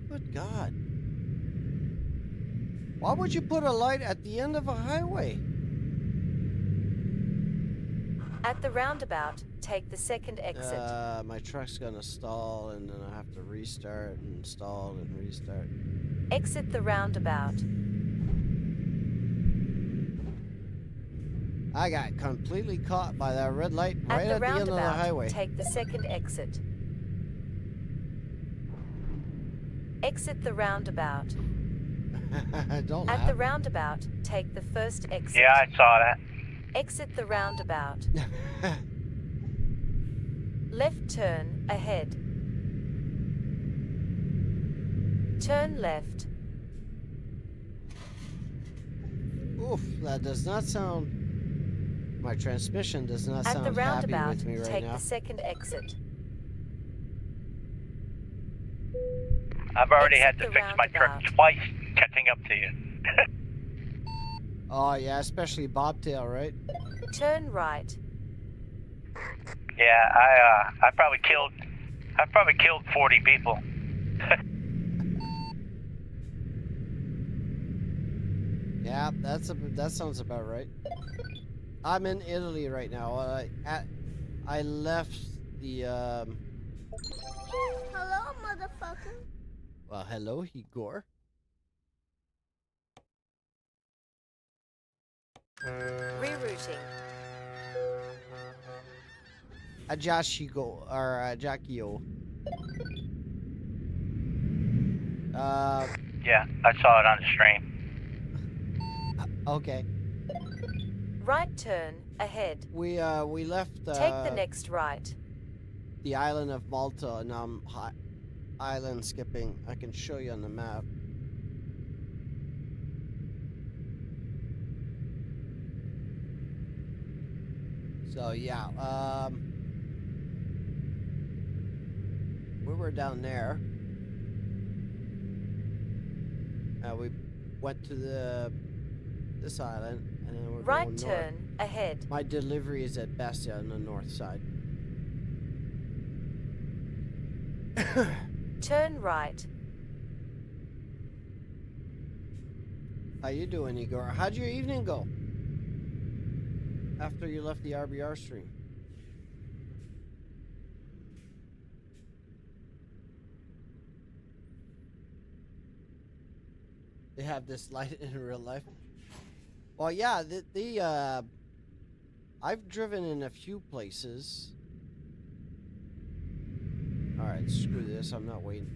Good God. Why would you put a light at the end of a highway? At the roundabout, take the second exit. My truck's gonna stall and then I have to restart and stall and restart. Exit the roundabout. I got completely caught by that red light right at the end of the highway. Take the second exit. Exit the roundabout. Don't laugh. At the roundabout, take the first exit. Yeah, I saw that. Exit the roundabout. Left turn ahead. Turn left. Oof, that does not sound... My transmission does not sound happy with me right now. At the roundabout, take the second exit. I've already Exit had to the fix my truck roundabout. twice catching up to you. Oh yeah, especially bobtail, right? Turn right. Yeah, I probably killed 40 people. Yeah, that sounds about right. I'm in Italy right now. I left the Hello, motherfucker. Well, hello, Igor. Rerouting. Ajashigo or Ajakio. Yeah, I saw it on the stream. Okay. Right turn ahead. We left Take the next right. the island of Malta, and I'm island skipping. I can show you on the map. So yeah, we were down there. We went to this island, and then we're Right going turn north. ahead. My delivery is at Bastia on the north side. Turn right. How you doing, Igor? How'd your evening go? After you left the RBR stream. They have this light in real life. Well, yeah, I've driven in a few places. All right, screw this. I'm not waiting.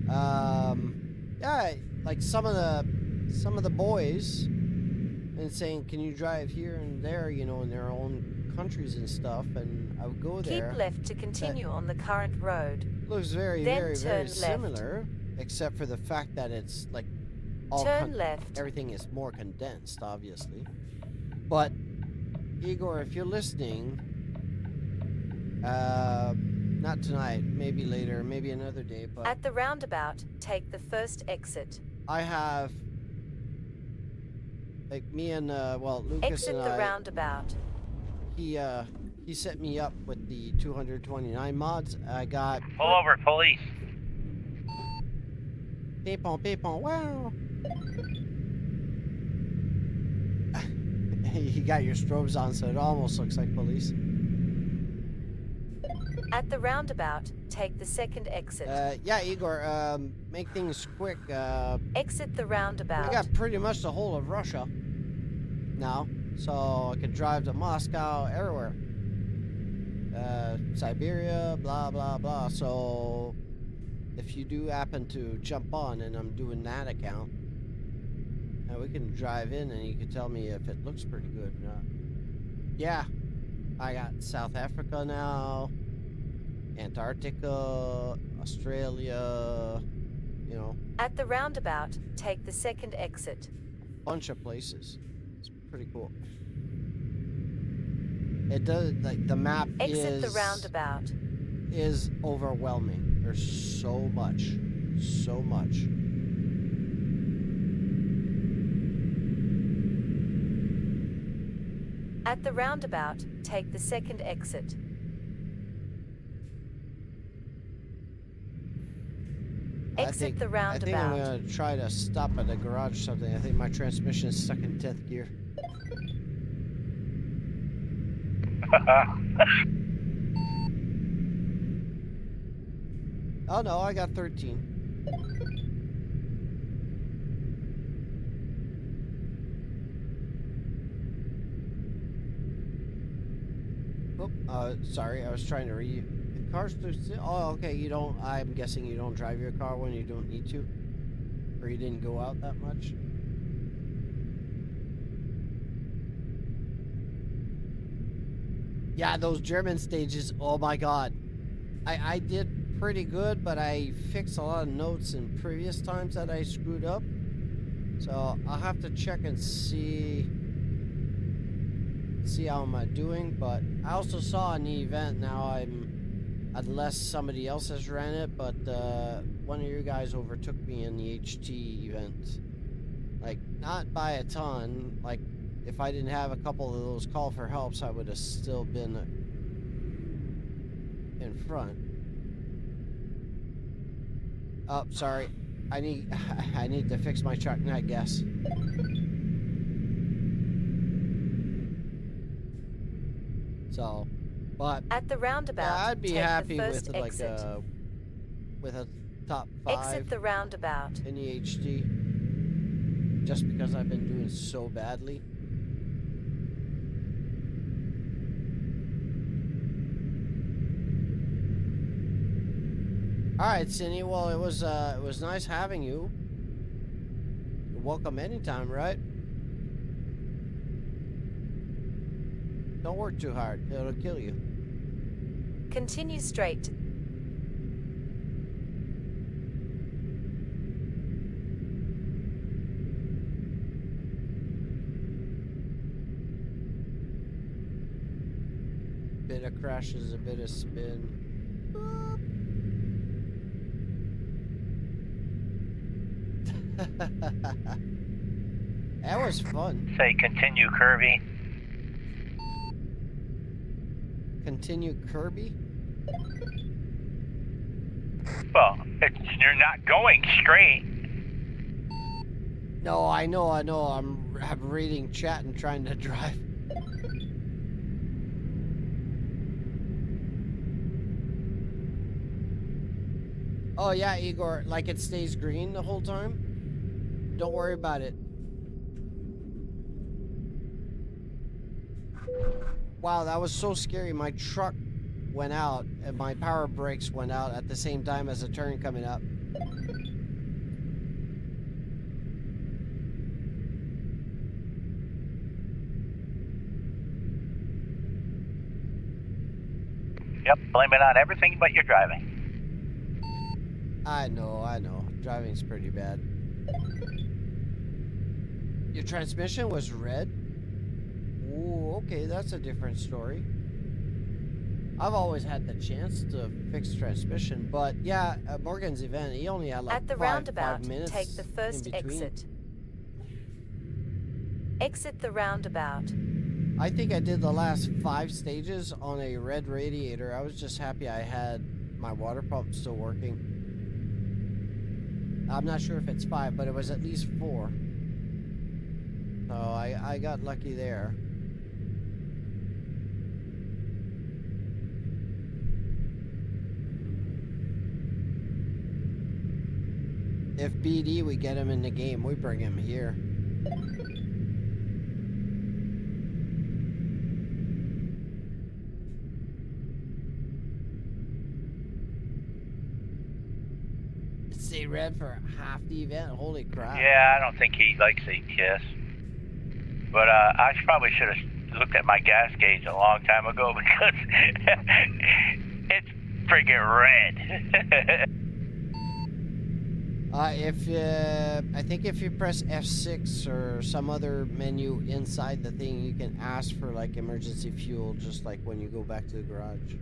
Yeah, like some of the boys, and saying, "Can you drive here and there?" You know, in their own countries and stuff. And I would go there. Keep left to continue on the current road. Looks very, Then very, turn very left. similar, except for the fact that it's like all Turn left. everything is more condensed, obviously. But Igor, if you're listening, not tonight, maybe later, maybe another day, but At the roundabout, take the first exit. I have like me and well, Lucas Exit and the I, roundabout. he set me up with the 229 mods. I got Pull over, police. Ping-pong, wow. You got your strobes on, so it almost looks like police. At the roundabout, take the second exit. Yeah, Igor, make things quick. Exit the roundabout. I got pretty much the whole of Russia now, so I can drive to Moscow, everywhere. Siberia, blah, blah, blah. So if you do happen to jump on and I'm doing that account, we can drive in and you can tell me if it looks pretty good or not. Yeah, I got South Africa now, Antarctica, Australia, you know. At the roundabout, take the second exit. Bunch of places. It's pretty cool. It does, like, the map Exit the roundabout. is overwhelming. There's so much. So much. At the roundabout, take the second exit. Exit the I think I'm roundabout. gonna try to stop at a garage or something. I think my transmission is stuck in 10th gear. Oh no, I got 13. Oh, sorry, I was trying to read. The car's through. Oh, okay. You don't. I'm guessing you don't drive your car when you don't need to, or you didn't go out that much. Yeah, those German stages. Oh my God, I did pretty good, but I fixed a lot of notes in previous times that I screwed up. So I'll have to check and see how am I doing. But I also saw in the event, now I'm, unless somebody else has ran it, but one of you guys overtook me in the HT event. Like, not by a ton. Like, if I didn't have a couple of those call for helps, I would have still been in front. Oh, sorry. I need to fix my truck, I guess. So, but At the roundabout, yeah, I'd be take happy the first with like exit. with a top 5 Exit the roundabout. in the HD, just because I've been doing so badly. All right, Cindy. Well, it was nice having you. You're welcome anytime, right? Don't work too hard; it'll kill you. Continue straight. Bit of crashes, a bit of spin. That was fun. Say continue, Kirby. Continue, Kirby. Well, you're not going straight. No, I know. I'm reading chat and trying to drive. Oh yeah, Igor, like it stays green the whole time? Don't worry about it. Wow, that was so scary. My truck went out and my power brakes went out at the same time as a turn coming up. Yep, blame it on everything but your driving. I know. Driving's pretty bad. Your transmission was red? Ooh, okay, that's a different story. I've always had the chance to fix transmission, but yeah, at Morgan's event, he only had like At the five roundabout, minutes take the first in between. exit. Exit the roundabout. I think I did the last 5 stages on a red radiator. I was just happy I had my water pump still working. I'm not sure if it's 5, but it was at least 4. So I got lucky there. If BD, we get him in the game, we bring him here. Stay red for half the event. Holy crap. Yeah, I don't think he likes ETS. But I probably should have looked at my gas gauge a long time ago because it's friggin' red. I think if you press F6 or some other menu inside the thing, you can ask for like emergency fuel, just like when you go back to the garage.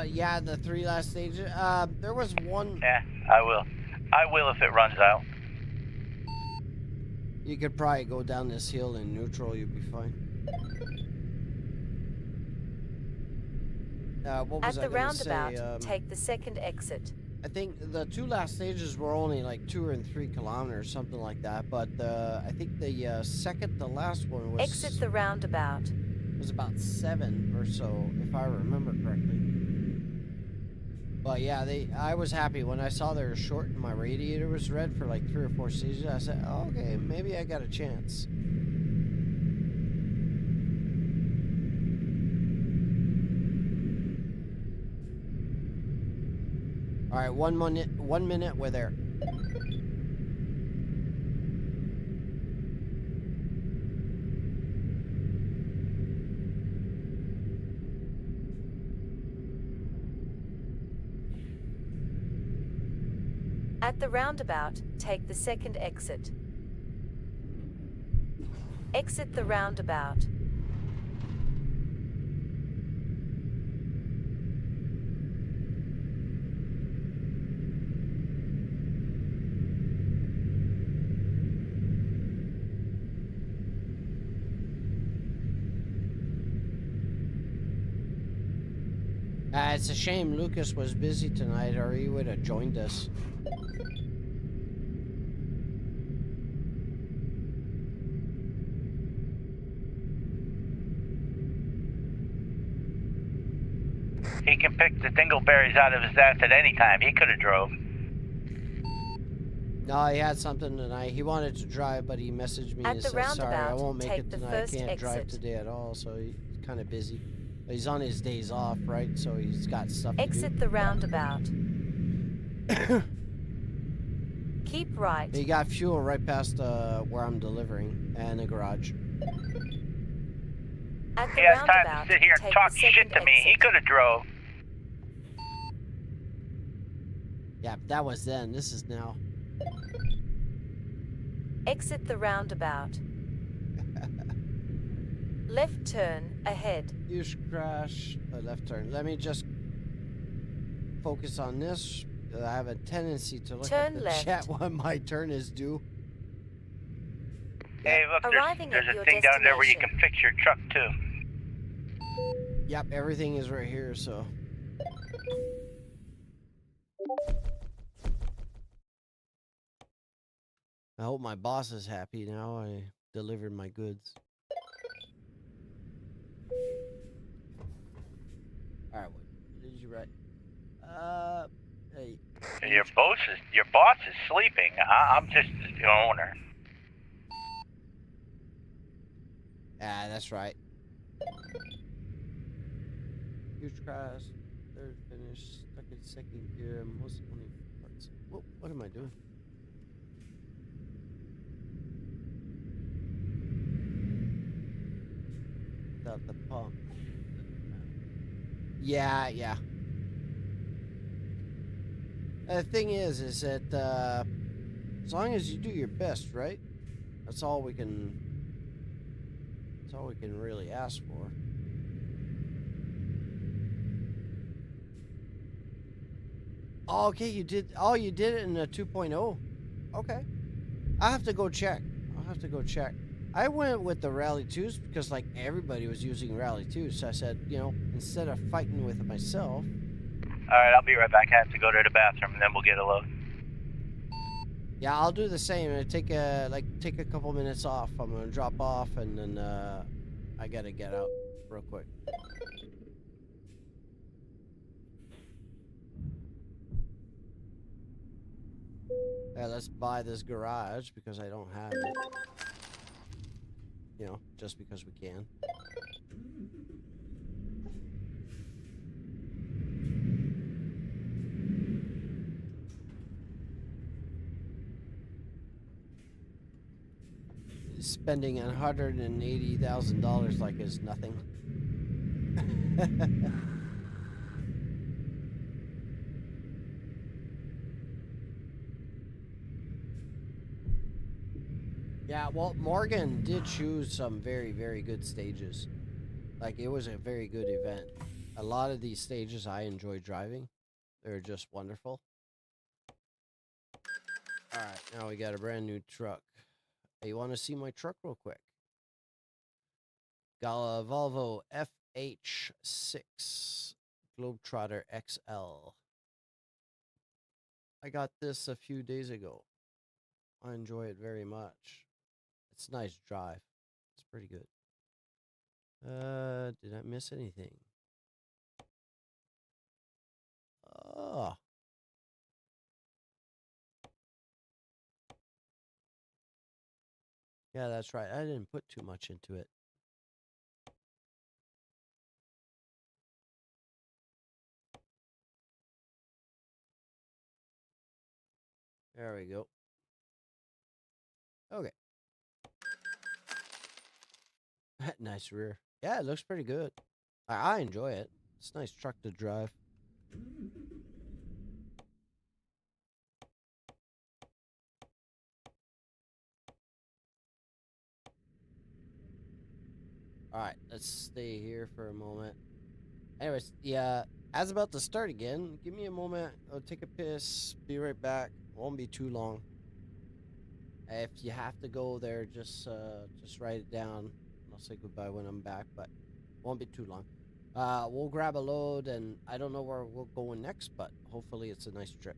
Yeah, the 3 last stages. There was one. Yeah, I will. I will if it runs out. You could probably go down this hill in neutral, you'd be fine. What was At I the gonna say? roundabout, take the second exit. I think the 2 last stages were only like 2 and 3 kilometers, something like that. But I think the second to last one was Exit the roundabout. was about 7 or so, if I remember correctly. But yeah, I was happy when I saw they were short and my radiator was red for like 3 or 4 stages. I said, oh, okay, maybe I got a chance. All right, 1 minute, we're there. At the roundabout, take the second exit. Exit the roundabout. It's a shame Lucas was busy tonight, or he would have joined us. He can pick the dingleberries out of his ass at any time. He could have drove. No, he had something tonight. He wanted to drive, but he messaged me and said, sorry, I won't make it tonight. I can't drive today at all, so he's kind of busy. He's on his days off, right? So he's got stuff to do. Exit the roundabout. Keep right. He got fuel right past where I'm delivering and the garage. At the He has roundabout, time to sit here and take talk the shit second to me. He exit. could have drove. Yeah, that was then. This is now. Exit the roundabout. Left turn ahead. Use crash. Left turn. Let me just focus on this. I have a tendency to look Turn at the left. chat when my turn is due. Hey, look, Arriving there's at a your thing down there where you destination. can fix your truck, too. Yep, everything is right here, so. I hope my boss is happy now. I delivered my goods. Alright, what did you write? Hey. Your boss is sleeping. I'm just the owner. Ah, that's right. Huge crash. Third finish. Stuck in second gear. Most only parts. What am I doing? Without the pump. Yeah. The thing is that as long as you do your best, right? That's all we can really ask for. Oh, okay, you did. Oh, you did it in a 2.0. Okay. I have to go check. I'll have to go check. I went with the Rally 2s because like everybody was using Rally 2s. So I said, you know, instead of fighting with it myself. All right, I'll be right back. I have to go to the bathroom, and then we'll get a load. Yeah, I'll do the same. I take a couple minutes off. I'm gonna drop off, and then I gotta get out real quick. Yeah, let's buy this garage because I don't have it. You know, just because we can. Spending $180,000 like is nothing. Yeah, well, Morgan did choose some very, very good stages. Like, it was a very good event. A lot of these stages I enjoy driving. They're just wonderful. Alright, now we got a brand new truck. Hey, you want to see my truck real quick? Got a Volvo FH6 Globetrotter XL. I got this a few days ago. I enjoy it very much. It's a nice drive. It's pretty good. Did I miss anything? Oh. Yeah, that's right. I didn't put too much into it. There we go. Okay. Nice rear. Yeah, it looks pretty good. I enjoy it. It's a nice truck to drive. Alright, let's stay here for a moment. Anyways, yeah, as about to start again. Give me a moment. I'll take a piss. Be right back. Won't be too long. If you have to go there, just write it down. I'll say goodbye when I'm back, but won't be too long. We'll grab a load, and I don't know where we'll go next, but hopefully it's a nice trip.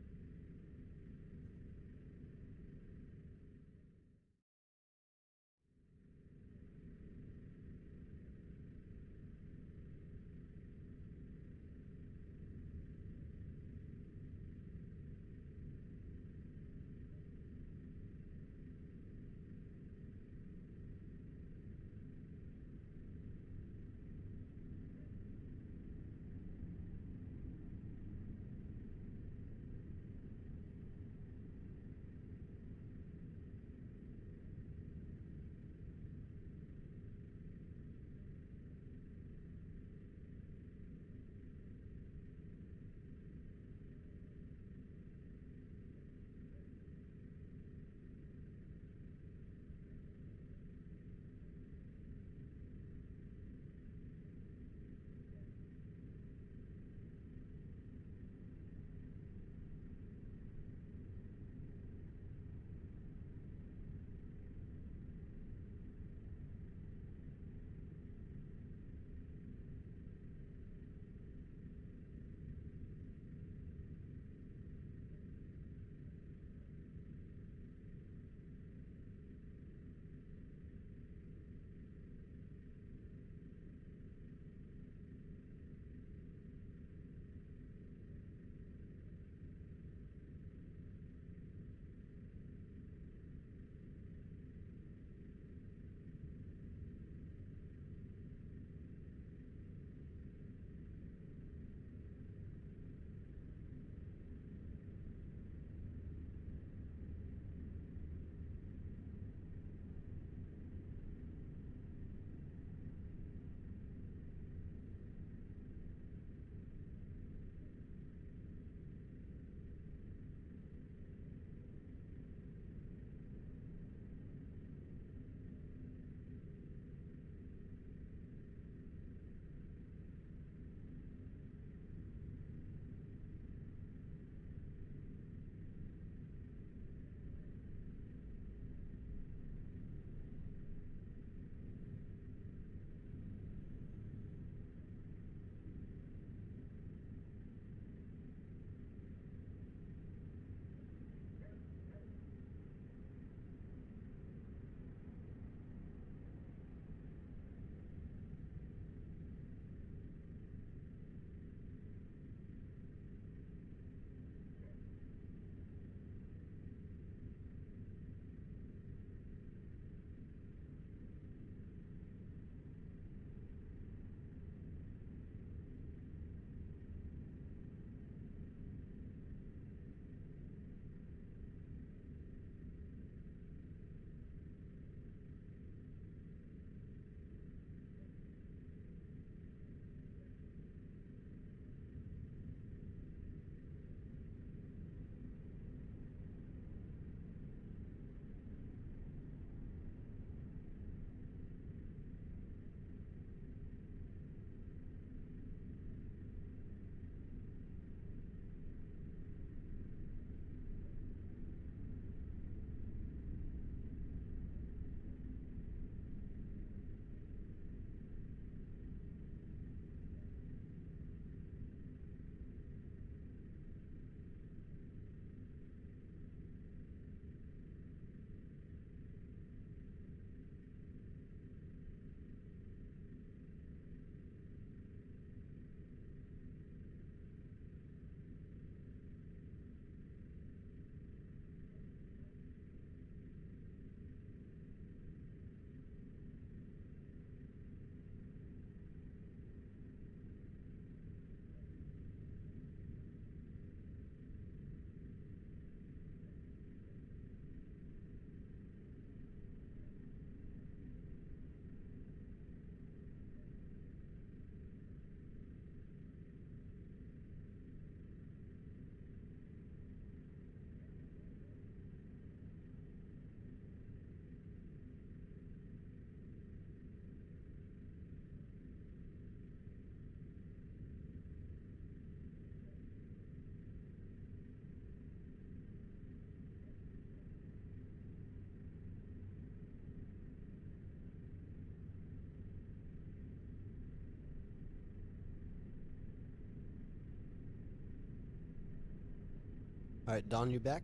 All right, Don, you back?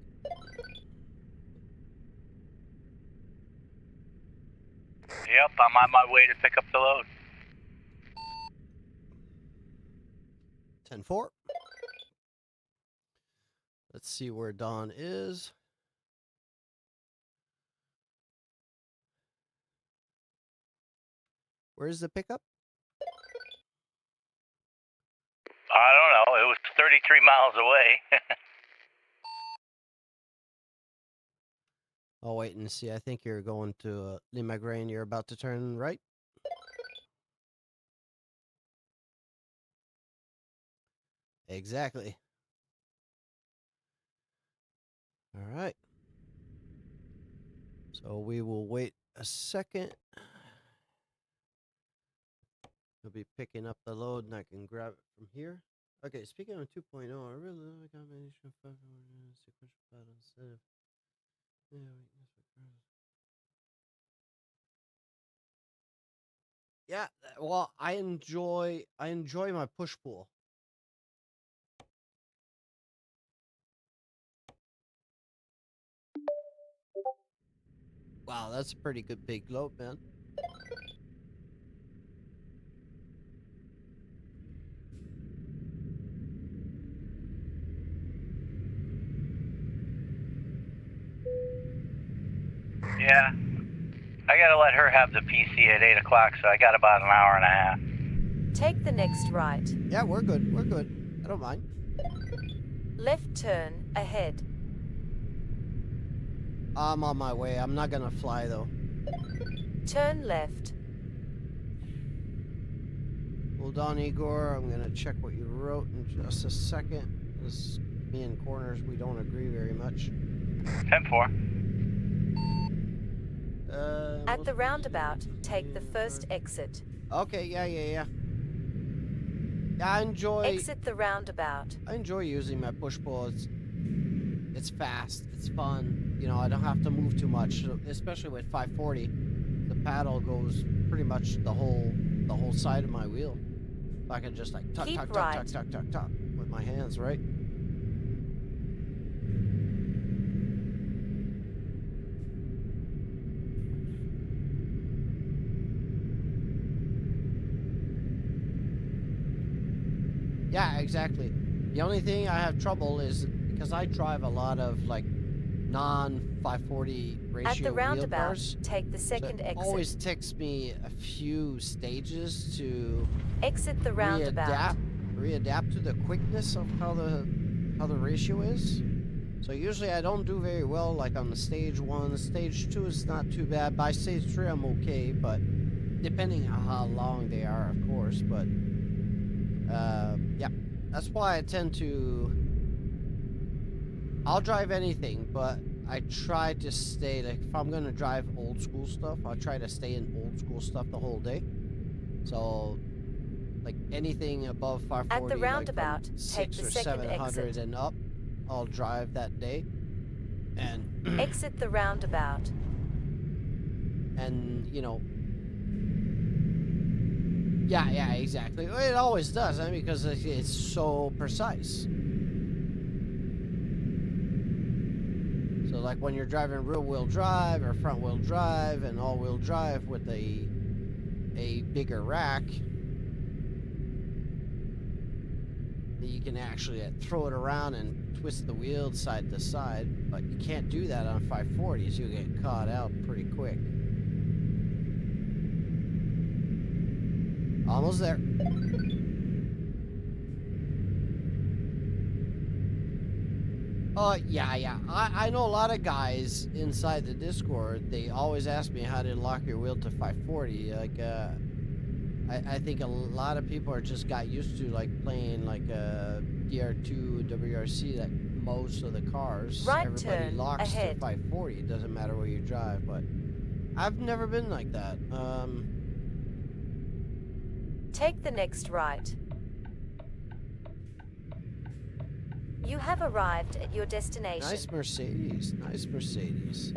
Yep, I'm on my way to pick up the load. 10-4. Let's see where Don is. Where's the pickup? I don't know. It was 33 miles away. I'll wait and see. I think you're going to Lima Grain. You're about to turn right. Exactly. All right. So we will wait a second. He'll be picking up the load and I can grab it from here. Okay, speaking of 2.0, I really like a combination of sequential pattern instead of yeah, well, I enjoy my push pull. Wow, that's a pretty good big load, man. Yeah. I gotta let her have the PC at 8 o'clock, so I got about an hour and a half. Take the next right. Yeah, we're good. We're good. I don't mind. Left turn ahead. I'm on my way. I'm not gonna fly though. Turn left. Hold on, Igor. I'm gonna check what you wrote in just a second. This me and Corners, we don't agree very much. 10-4. At the roundabout, take the first exit. Okay, yeah. Yeah, I enjoy. Exit the roundabout. I enjoy using my push pull. It's fast. It's fun. You know, I don't have to move too much, especially with 540. The paddle goes pretty much the whole side of my wheel. I can just like tuck with my hands, right? Yeah, exactly. The only thing I have trouble is because I drive a lot of like non-540 ratio At the roundabout, wheel cars. take the second So it exit. always takes me a few stages to Exit the roundabout. readapt to the quickness of how the ratio is. So usually I don't do very well like on the stage 1. Stage 2 is not too bad. By stage 3 I'm okay, but depending on how long they are, of course. But yeah, that's why I tend to. I'll drive anything, but I try to stay, like, if I'm gonna drive old school stuff, I'll try to stay in old school stuff the whole day. So, like, anything above 540, At the roundabout, like from take 6 the or second 700 exit. and up, I'll drive that day. And Exit the roundabout. and you know, yeah, exactly. It always does, I mean, because it's so precise. So like when you're driving rear-wheel drive or front-wheel drive and all-wheel drive with a bigger rack, you can actually throw it around and twist the wheel side to side, but you can't do that on 540s. You'll get caught out pretty quick. Almost there. Yeah. I know a lot of guys inside the Discord. They always ask me how to lock your wheel to 540. Like, I think a lot of people are just got used to like playing like DR2 WRC. That most of the cars, Right everybody turn locks ahead. to 540. It doesn't matter where you drive, but I've never been like that. Take the next right. You have arrived at your destination. Nice Mercedes. Nice Mercedes.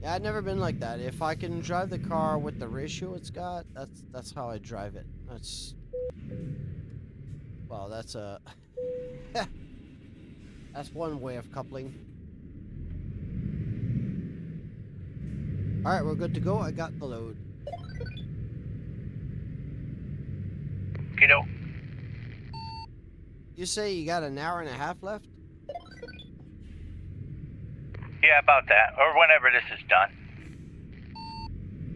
Yeah, I've never been like that. If I can drive the car with the ratio it's got, that's how I drive it. That's well, that's a that's one way of coupling. All right, we're good to go. I got the load. Kiddo. You say you got an hour and a half left? Yeah, about that. Or whenever this is done.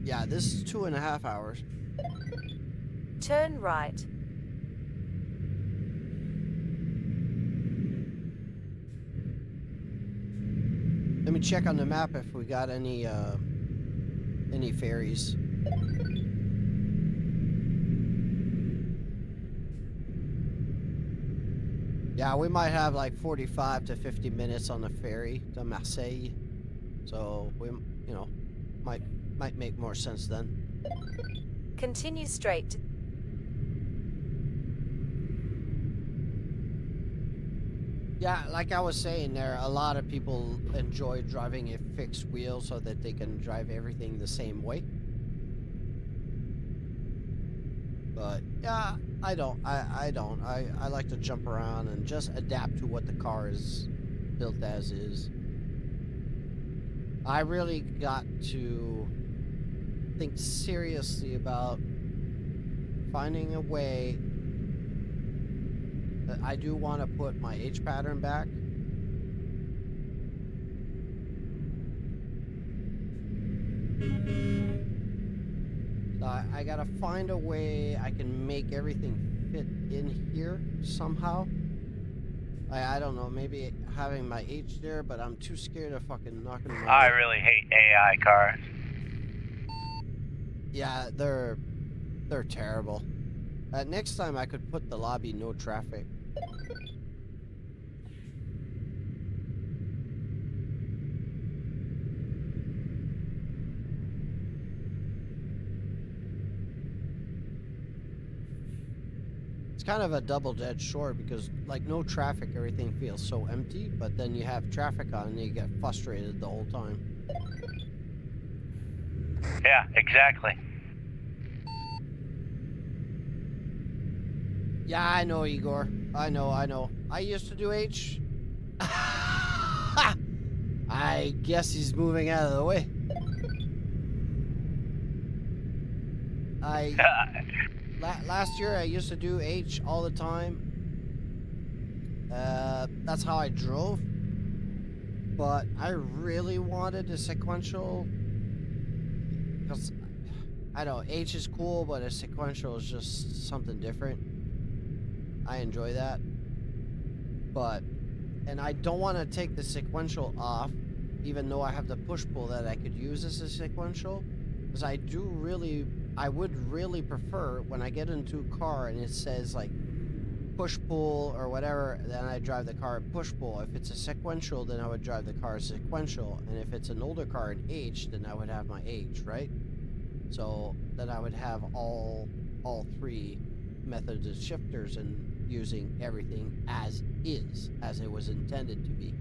Yeah, this is 2.5 hours. Turn right. Let me check on the map if we got any ferries. Yeah, we might have like 45 to 50 minutes on the ferry to Marseille. So we, you know, might make more sense then. Continue straight. Yeah, like I was saying there, a lot of people enjoy driving a fixed wheel so that they can drive everything the same way. But yeah, I don't. I like to jump around and just adapt to what the car is built as is. I really got to think seriously about finding a way that I do want to put my H pattern back. So I gotta find a way I can make everything fit in here somehow. I don't know, maybe having my H there, but I'm too scared of fucking knocking my... I really hate AI cars. Yeah, they're terrible. Next time I could put the lobby no traffic. It's kind of a double-edged sword because, like, no traffic, everything feels so empty, but then you have traffic on and you get frustrated the whole time. Yeah, exactly. Yeah, I know, Igor. I know. I used to do H. I guess he's moving out of the way. Last year I used to do H all the time. That's how I drove. But I really wanted a sequential. Because, I don't know, H is cool, but a sequential is just something different. I enjoy that. But, and I don't want to take the sequential off, even though I have the push-pull that I could use as a sequential. Because I would really prefer when I get into a car and it says like push-pull or whatever, then I drive the car push-pull. If it's a sequential, then I would drive the car sequential. And if it's an older car in H, then I would have my H, right? So then I would have all three methods of shifters and using everything as is, as it was intended to be.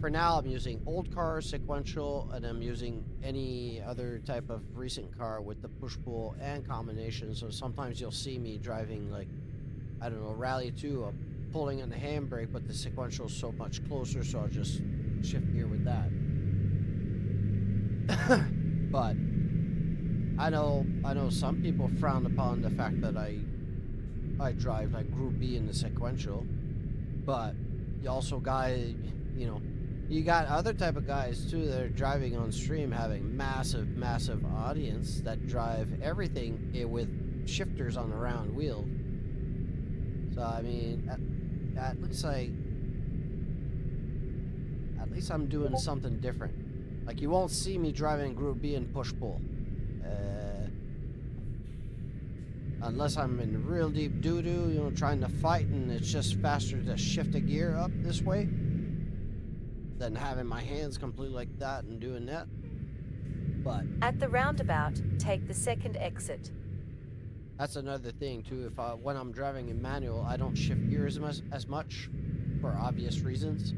For now, I'm using old car sequential, and I'm using any other type of recent car with the push-pull and combination. So sometimes you'll see me driving, like, I don't know, Rally 2, I'm pulling on the handbrake, but the sequential is so much closer, so I'll just shift gear with that. But I know some people frown upon the fact that I drive like Group B in the sequential, but you also you got other type of guys too that are driving on stream having massive audience that drive everything with shifters on the round wheel. So I mean, at least I'm doing something different. Like, you won't see me driving Group B and push-pull. Unless I'm in real deep doo-doo, trying to fight, and it's just faster to shift a gear up this way than having my hands completely like that and doing that. But at the roundabout, take the second exit. That's another thing too. When I'm driving in manual, I don't shift gears as much for obvious reasons.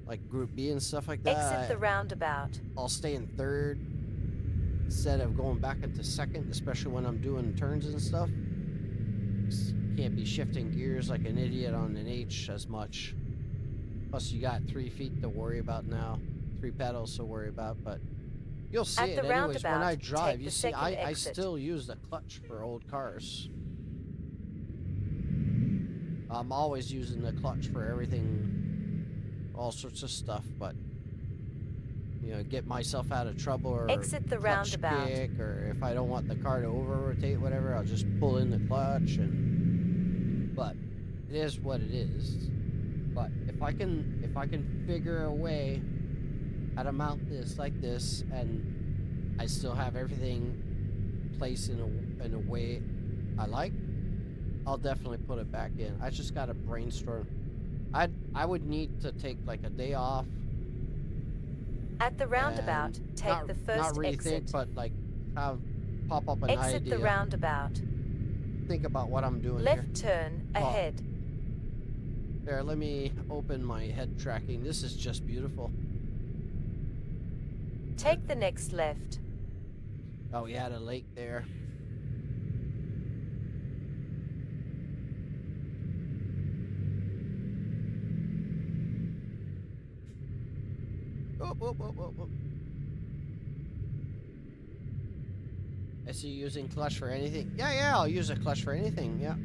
like Group B and stuff like that, Exit the roundabout. I'll stay in third instead of going back into second, especially when I'm doing turns and stuff. Can't be shifting gears like an idiot on an H as much. Plus, you got 3 feet to worry about now, 3 pedals to worry about, but you'll see At it the anyways when I roundabout, drive. take You the see, second I exit. still use the clutch for old cars. I'm always using the clutch for everything, all sorts of stuff, but you know, get myself out of trouble or Exit the clutch roundabout. kick, or if I don't want the car to over rotate, whatever, I'll just pull in the clutch. And but it is what it is. But if I can figure a way how to mount this like this, and I still have everything placed in a way I like, I'll definitely put it back in. I just gotta brainstorm. I would need to take like a day off. At the roundabout, and take the first not rethink, exit. but like pop up an Exit idea. the roundabout. Think about what I'm doing Left turn Oh. ahead. here. There, let me open my head tracking. This is just beautiful. Take the next left. Oh, we had a lake there. Oh, oh, oh, oh, oh. I see you using clutch for anything. Yeah, I'll use a clutch for anything, yeah.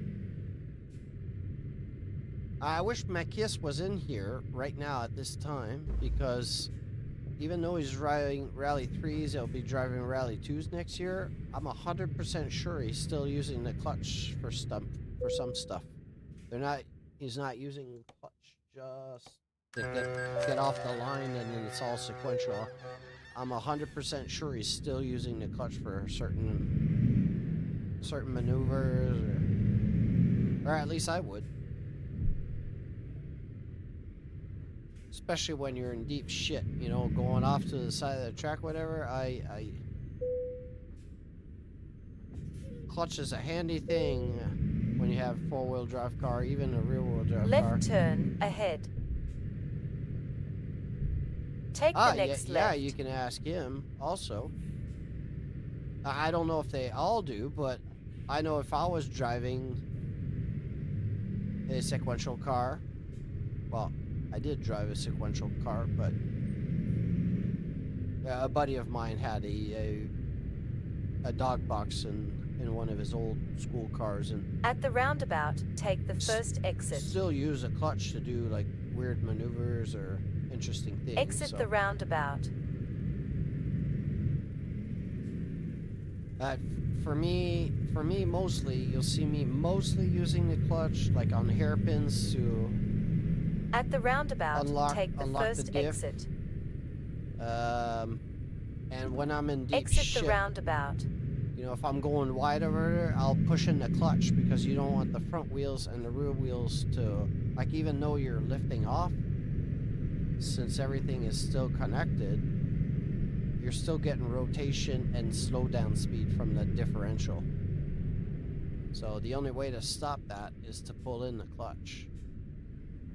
I wish Macias was in here right now at this time, because even though he's driving Rally 3s, he'll be driving Rally 2s next year. I'm 100% sure he's still using the clutch for some stuff. He's not using the clutch just to get off the line and then it's all sequential. I'm 100% sure he's still using the clutch for certain maneuvers, or at least I would. Especially when you're in deep shit, you know, going off to the side of the track, whatever. Clutch is a handy thing when you have 4-wheel drive car, even a rear-wheel drive car. Left turn ahead. Take the next yeah, left. you can ask him also. I don't know if they all do, but I know if I was driving a sequential car, well, I did drive a sequential car, but a buddy of mine had a dog box in one of his old school cars, and At the roundabout, take the first exit. still use a clutch to do like weird maneuvers or interesting things. Exit so. the roundabout. For me, mostly, you'll see me mostly using the clutch, like on hairpins to At the roundabout, take the unlock the first diff. exit. And when I'm in deep Exit shit, the roundabout. you know, if I'm going wide over there, I'll push in the clutch because you don't want the front wheels and the rear wheels to, like, even though you're lifting off, since everything is still connected, you're still getting rotation and slow down speed from the differential. So the only way to stop that is to pull in the clutch.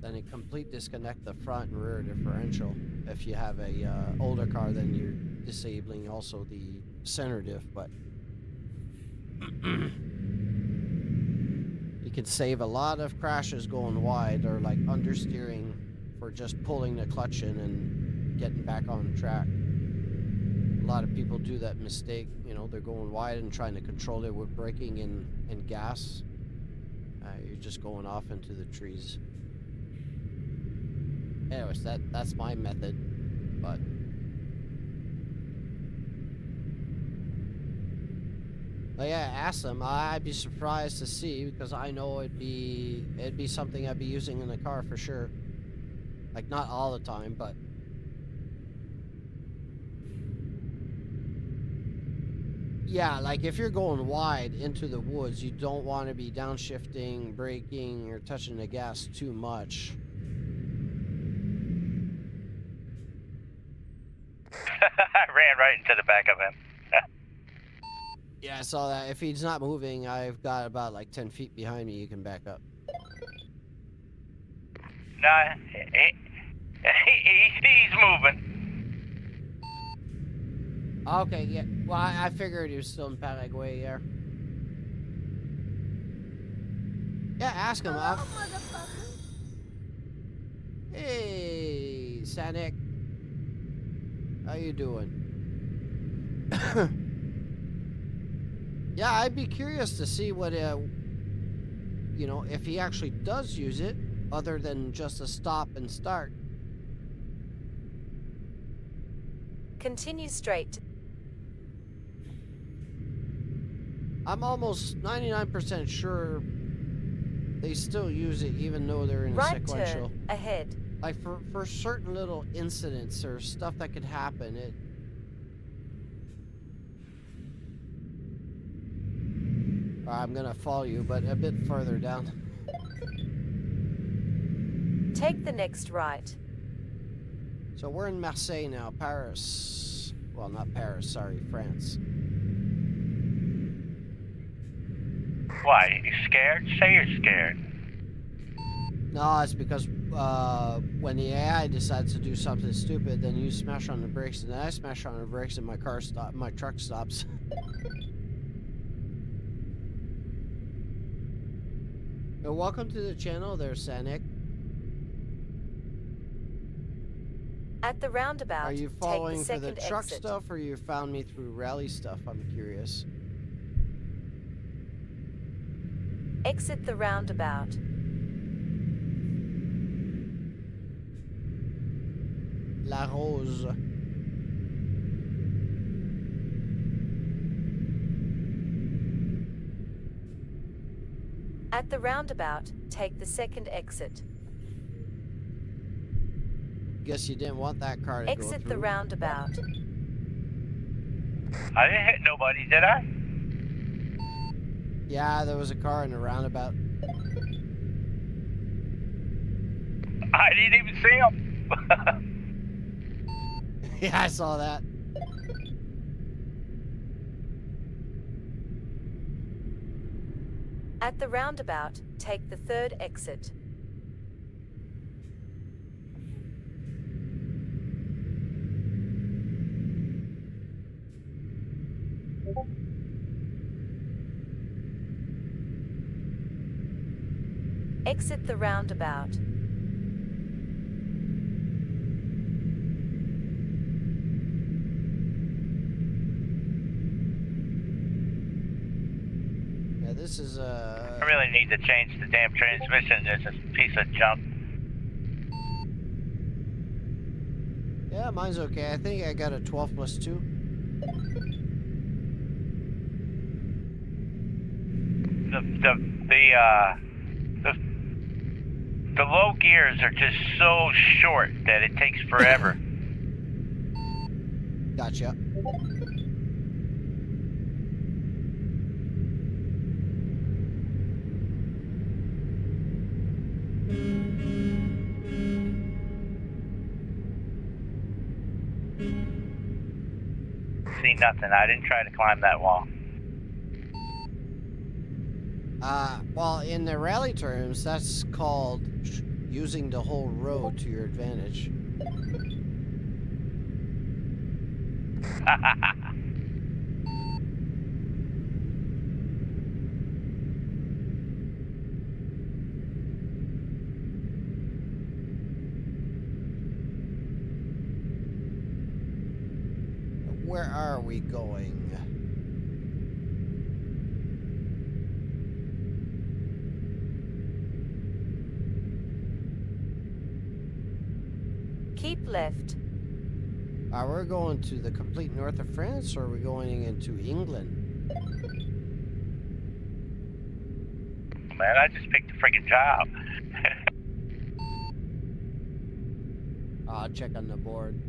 Then it complete disconnect the front and rear differential. If you have a older car, then you're disabling also the center diff, but you can save a lot of crashes going wide or like understeering for just pulling the clutch in and getting back on track. A lot of people do that mistake, you know, they're going wide and trying to control it with braking and gas. You're just going off into the trees. Anyways, that's my method, but yeah, ask them. I'd be surprised to see, because I know it'd be something I'd be using in the car for sure. Like, not all the time, but yeah, like if you're going wide into the woods, you don't want to be downshifting, braking, or touching the gas too much. I ran right into the back of him. Yeah, I saw that. If he's not moving, I've got about like 10 feet behind me. You can back up. No, He's moving. Okay, yeah. Well, I figured he was still in Paraguay, yeah. Yeah, ask him. Hello, motherfucker. Hey, Sanic. How you doing? Yeah, I'd be curious to see what, you know, if he actually does use it, other than just a stop and start. Continue straight. I'm almost 99% sure they still use it, even though they're in a Right sequential. turn ahead. Like for certain little incidents or stuff that could happen, it. I'm gonna follow you, but a bit further down. Take the next right. So we're in Marseille now, Paris. Well, not Paris, sorry, France. Why? You scared? Say you're scared. No, it's because when the AI decides to do something stupid, then you smash on the brakes, and then I smash on the brakes, and my truck stops. Well, welcome to the channel there, Sanic. At the roundabout, Are you take following the for the second truck exit. stuff, or you found me through rally stuff? I'm curious. Exit the roundabout. La Rose. At the roundabout, take the second exit. Guess you didn't want that car to go Exit through. the roundabout. I didn't hit nobody, did I? Yeah, there was a car in the roundabout. I didn't even see him. Yeah, I saw that. At the roundabout, take the third exit. Exit the roundabout. Yeah, this is I really need to change the damn transmission. It's a piece of junk. Yeah, mine's okay. I think I got a 12+2. The low gears are just so short that it takes forever. Gotcha. See nothing. I didn't try to climb that wall. Well, in the rally terms, that's called using the whole road to your advantage. Where are we going? Keep left. We're going to the complete north of France, or are we going into England? Man, I just picked a freaking job. I'll check on the board.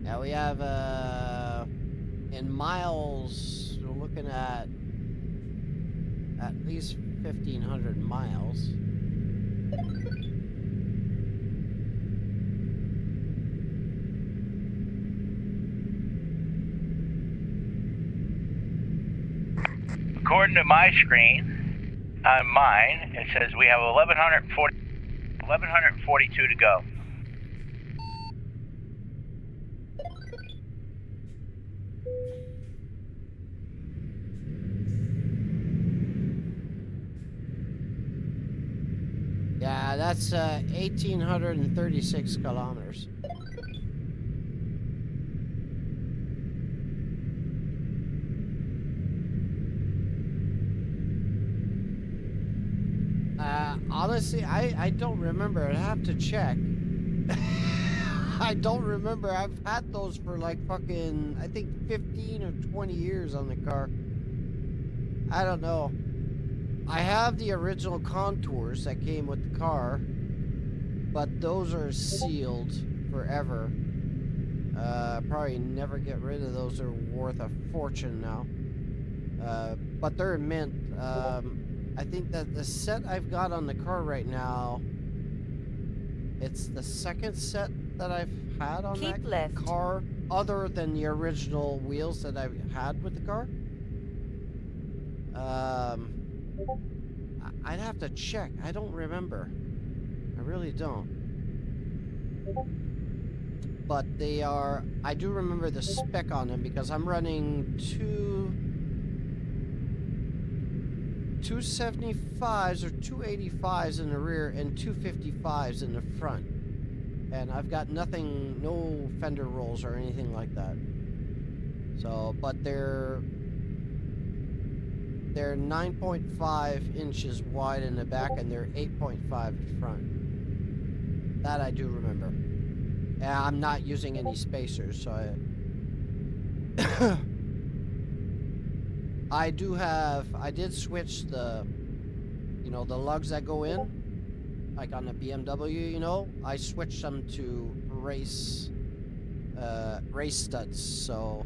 Now we have, in miles, we're looking at least 1,500 miles. according to my screen, on mine, it says we have 1142 to go. Yeah, that's 1,836 kilometers. Honestly, I don't remember. I'd have to check. I don't remember. I've had those for like fucking, I think 15 or 20 years on the car. I don't know. I have the original contours that came with the car, but those are sealed forever. Probably never get rid of those. They're worth a fortune now. But they're mint. I think that the set I've got on the car right now, it's the second set that I've had on that car, other than the original wheels that I've had with the car. I'd have to check. I don't remember. I really don't. But they are, I do remember the spec on them because I'm running 275s or 285s in the rear and 255s in the front. And I've got nothing, no fender rolls or anything like that. So, but they're 9.5 inches wide in the back and they're 8.5 in front. That I do remember. And I'm not using any spacers, so I did switch the, you know, the lugs that go in, like on the BMW, you know, I switched them to race studs. So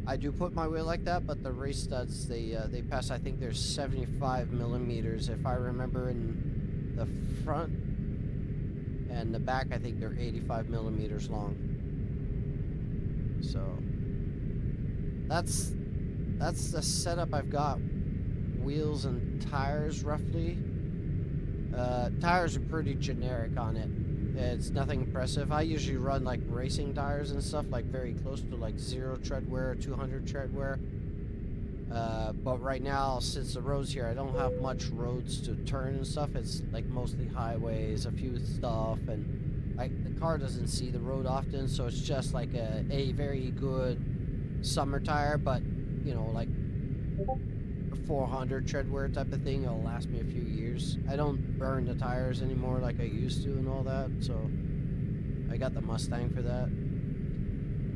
I do put my wheel like that, but the race studs, they pass, I think they're 75 millimeters, if I remember, in the front, and the back, I think they're 85 millimeters long. So that's the setup I've got. Wheels and tires, roughly. Tires are pretty generic on it. It's nothing impressive. I usually run like racing tires and stuff, like very close to like 0 tread wear, 200 tread wear. But right now, since the roads here, I don't have much roads to turn and stuff. It's like mostly highways, a few stuff, and like the car doesn't see the road often, so it's just like a very good summer tire, but you know, like a 400 tread wear type of thing. It'll last me a few years. I don't burn the tires anymore like I used to and all that, so I got the Mustang for that.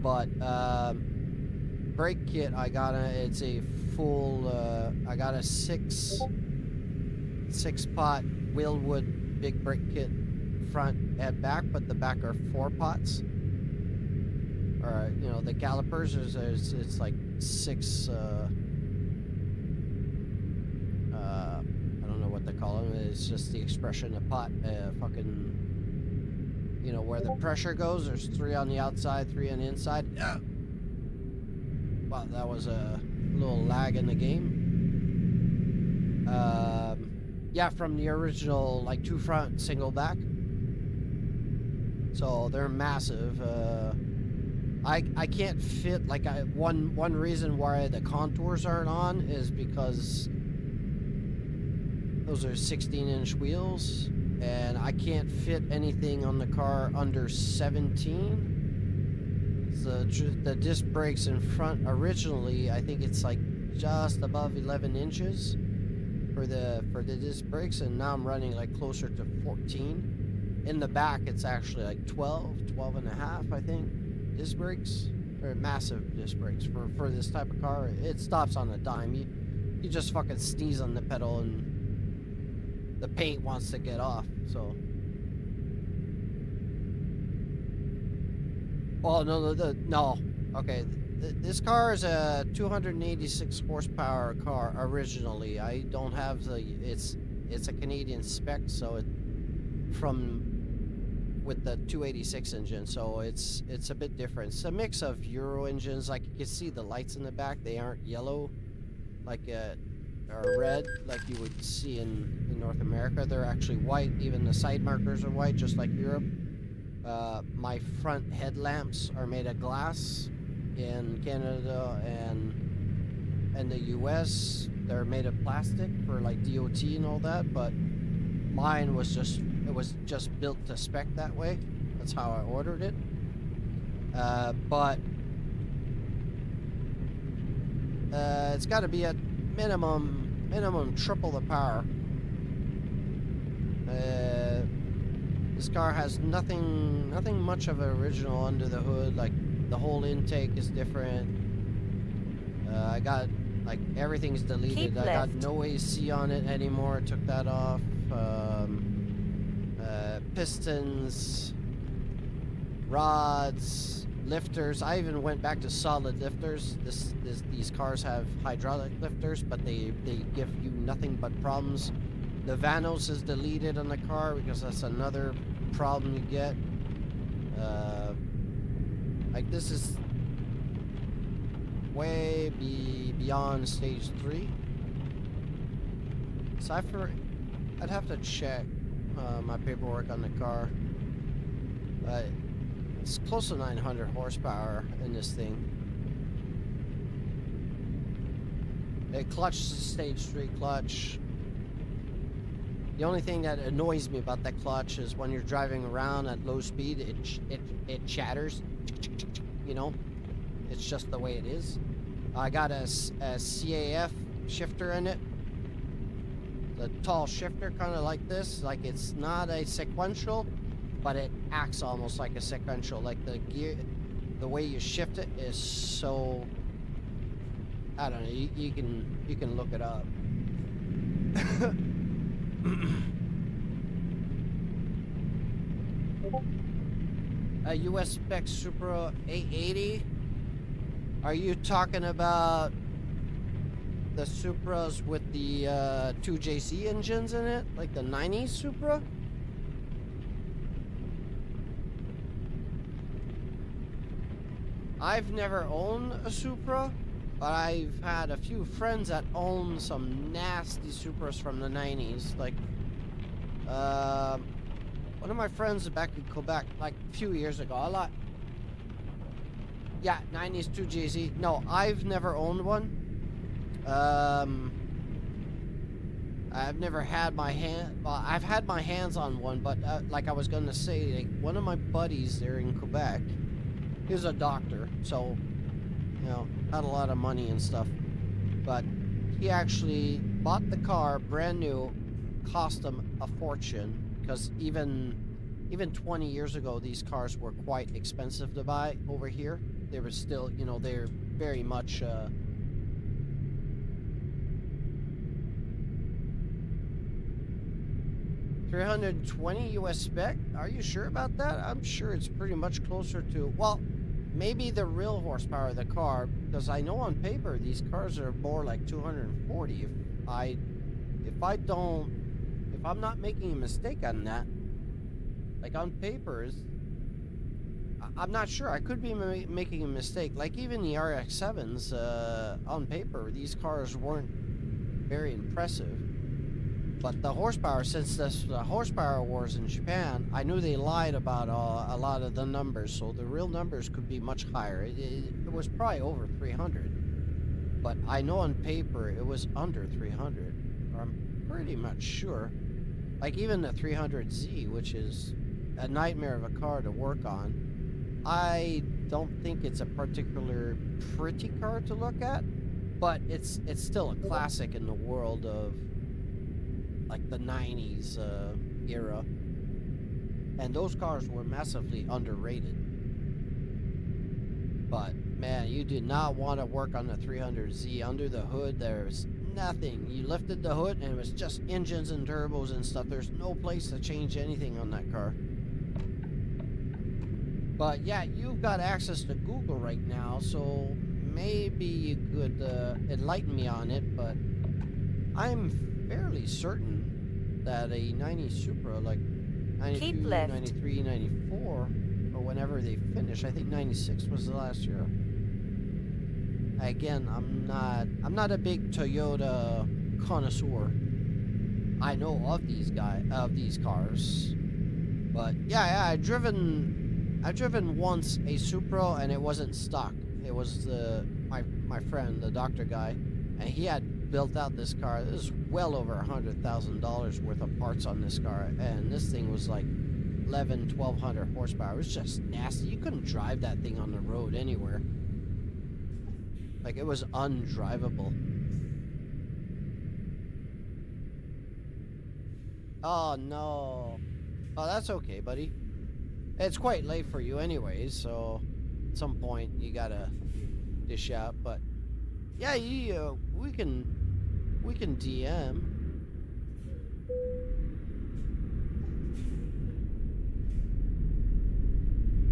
But brake kit, it's a full, I got a six pot Wheelwood big brake kit, front and back, but the back are 4 pots. Or, you know, the calipers, it's like 6, I don't know what they call them. It's just the expression of pot, fucking, you know, where the pressure goes. There's 3 on the outside, 3 on the inside. Yeah. Wow, that was a little lag in the game. Yeah, from the original, like 2 front, single back. So they're massive. I can't fit, like, one reason why the contours aren't on is because those are 16-inch wheels, and I can't fit anything on the car under 17. The disc brakes in front originally, I think it's like just above 11 inches for the disc brakes, and now I'm running like closer to 14. In the back, it's actually like 12 and a half, I think. Disc brakes, or massive disc brakes for this type of car. It stops on a dime. You just fucking sneeze on the pedal and the paint wants to get off. So, oh no. Okay, this car is a 286 horsepower car originally. I don't have it's a Canadian spec, so it with the 286 engine, so it's a bit different. It's a mix of Euro engines. Like, you can see the lights in the back, they aren't yellow like are red, like you would see in North America. They're actually white. Even the side markers are white, just like Europe. My front headlamps are made of glass. In Canada and the US, they're made of plastic for like DOT and all that, but mine was just built to spec that way. That's how I ordered it. But it's got to be at minimum triple the power. This car has nothing much of an original under the hood. Like the whole intake is different. I got like everything's deleted. Keep I got left. no AC on it anymore. I took that off. Pistons, rods, lifters. I even went back to solid lifters. These cars have hydraulic lifters, but they give you nothing but problems. The Vanos is deleted on the car because that's another problem you get. Like this is way beyond stage 3. So I'd have to check my paperwork on the car. It's close to 900 horsepower in this thing. It clutches stage 3 clutch. The only thing that annoys me about that clutch is when you're driving around at low speed, it chatters. You know, it's just the way it is. I got a CAF shifter in it. The tall shifter, kind of like this. Like it's not a sequential, but it acts almost like a sequential. Like the gear, the way you shift it is so. I don't know. You can look it up. A US spec Supra 880. Are you talking about the Supras with the 2JZ engines in it, like the 90s Supra? I've never owned a Supra, but I've had a few friends that own some nasty Supras from the 90s. Like, one of my friends back in Quebec, like a few years ago, yeah, 90s 2JZ. No, I've never owned one. I've never had my well, I've had my hands on one, but like I was gonna say, like one of my buddies there in Quebec, he was a doctor, so you know, had a lot of money and stuff. But he actually bought the car brand new, cost him a fortune, because even 20 years ago, these cars were quite expensive to buy over here. They were still, you know, they're very much 320 US spec? Are you sure about that? I'm sure it's pretty much closer to, well, maybe the real horsepower of the car, because I know on paper these cars are more like 240. If I'm not making a mistake on that, like on papers, I'm not sure. I could be making a mistake. Like even the RX-7s, on paper, these cars weren't very impressive. But the horsepower, since the horsepower wars in Japan, I knew they lied about a lot of the numbers, so the real numbers could be much higher. It was probably over 300, but I know on paper it was under 300. I'm pretty much sure. Like even the 300Z, which is a nightmare of a car to work on, I don't think it's a particular pretty car to look at, but it's still a classic in the world of like the 90s era, and those cars were massively underrated. But man, you did not want to work on the 300Z. Under the hood there's nothing. You lifted the hood and it was just engines and turbos and stuff. There's no place to change anything on that car. But yeah, you've got access to Google right now, so maybe you could enlighten me on it, but I'm fairly certain that a 90 Supra, like 92, 93, 94, or whenever they finish, I think 96 was the last year. Again, I'm not a big Toyota connoisseur. I know of these cars, but yeah, I've driven once a Supra, and it wasn't stock. It was my friend, the doctor guy, and he had built out this car. There's well over $100,000 worth of parts on this car, and this thing was like 1,200 horsepower. It was just nasty. You couldn't drive that thing on the road anywhere. Like, it was undrivable. Oh no. Oh, that's okay, buddy. It's quite late for you anyways, so at some point you gotta dish out. But yeah, we can DM.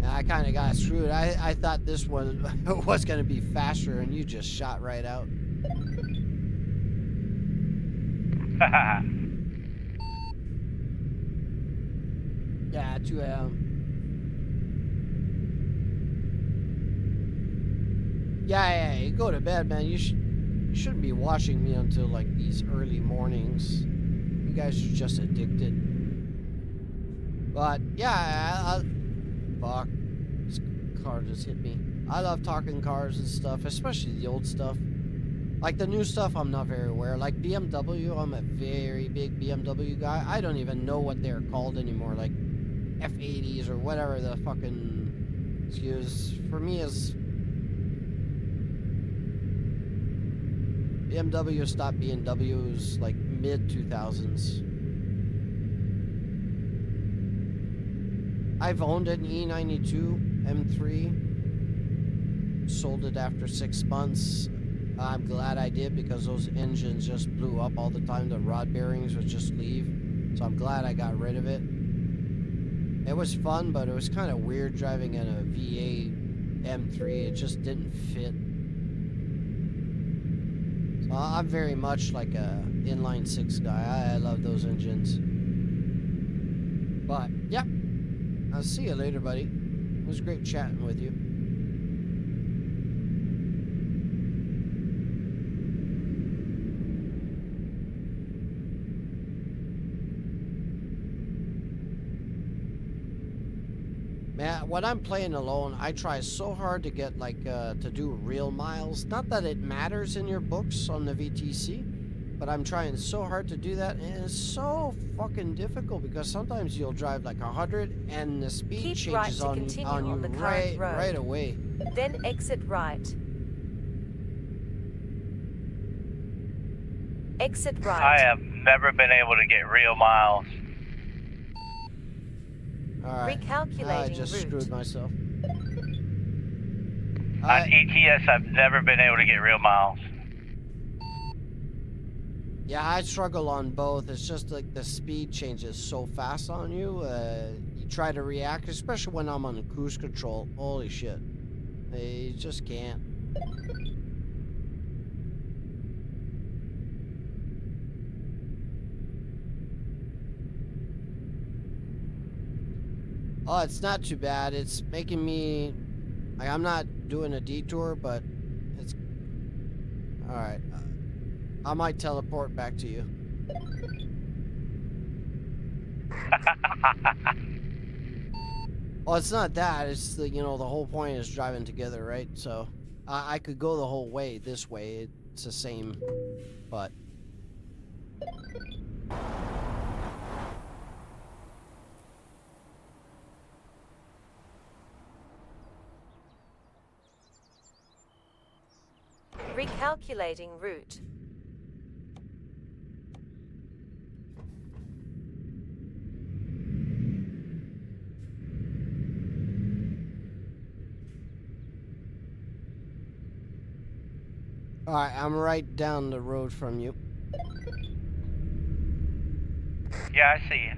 I kind of got screwed. I thought this one was going to be faster, and you just shot right out. Yeah, 2 a.m. Yeah, you go to bed, man. You shouldn't be watching me until like these early mornings. You guys are just addicted. But yeah, fuck. This car just hit me. I love talking cars and stuff, especially the old stuff. Like the new stuff, I'm not very aware. Like BMW, I'm a very big BMW guy. I don't even know what they're called anymore. Like F80s or whatever the fucking excuse for me is. BMW stopped being W's like mid 2000s. I've owned an E92 M3. Sold it after 6 months. I'm glad I did because those engines just blew up all the time. The rod bearings would just leave. So I'm glad I got rid of it. It was fun, but it was kind of weird driving in a V8 M3. It just didn't fit. So I'm very much like a inline 6 guy. I love those engines. But, yep. I'll see you later, buddy. It was great chatting with you. Man, when I'm playing alone, I try so hard to get, like, to do real miles. Not that it matters in your books on the VTC, but I'm trying so hard to do that, and it's so fucking difficult because sometimes you'll drive like 100 and the speed Keep right changes to on continue you on the current road. right away. Then exit right. Exit right. I have never been able to get real miles. Alright, Recalculating I just route. screwed myself. On ETS, I've never been able to get real miles. Yeah, I struggle on both. It's just like the speed changes so fast on you. You try to react, especially when I'm on cruise control. Holy shit. You just can't. Oh, it's not too bad. It's making me... Like, I'm not doing a detour, but it's... Alright. I might teleport back to you. Well, it's not that. It's the, you know, the whole point is driving together, right? So I could go the whole way this way. It's the same, but... Recalculating route. Alright, I'm right down the road from you. Yeah, I see you.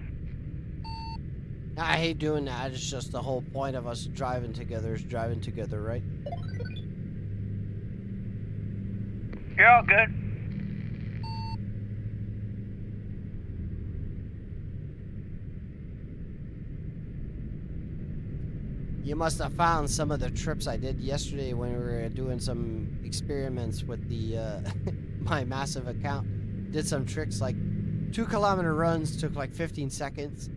I hate doing that. It's just the whole point of us driving together is driving together, right? You're all good. You must have found some of the trips I did yesterday when we were doing some experiments with the my massive account. did some tricks like 2-kilometer runs took like 15 seconds.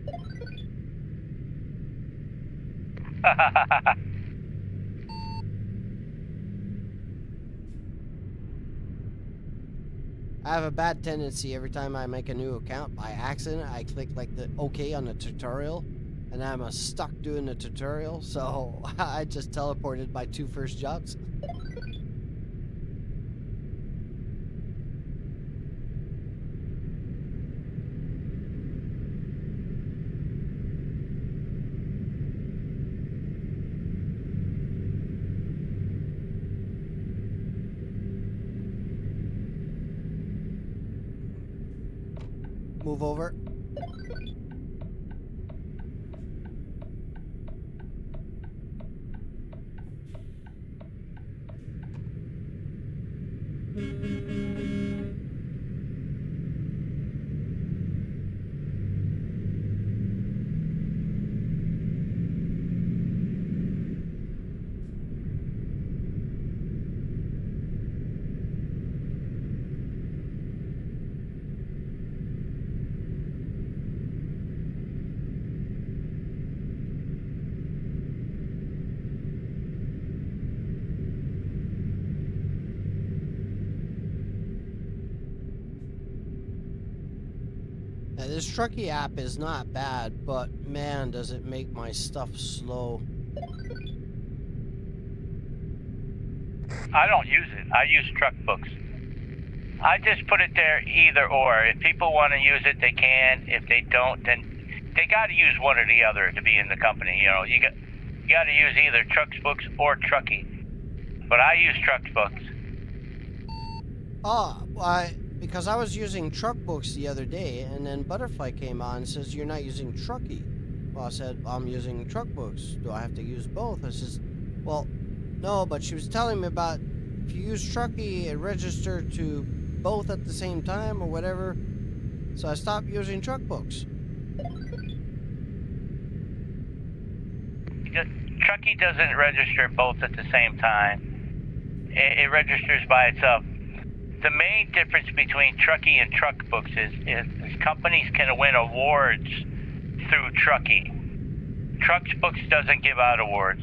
I have a bad tendency every time I make a new account by accident. I click like the OK on the tutorial, and I'm stuck doing the tutorial. So I just teleported my 2 first jobs. Move over. Now, this Truckee app is not bad, but man, does it make my stuff slow. I don't use it. I use truck books. I just put it there either or. If people want to use it, they can. If they don't, then they got to use one or the other to be in the company. You know, you got to use either trucks books or Truckee. But I use trucks books. Oh, because I was using truck books the other day, and then Butterfly came on and says, you're not using Truckee. Well, I said, I'm using truck books. Do I have to use both? I says, well, no, but she was telling me about if you use Truckee, it registers to both at the same time or whatever. So I stopped using truck books. Truckee doesn't register both at the same time. It registers by itself. The main difference between Truckee and truck books is companies can win awards through Truckee. Trucks books doesn't give out awards.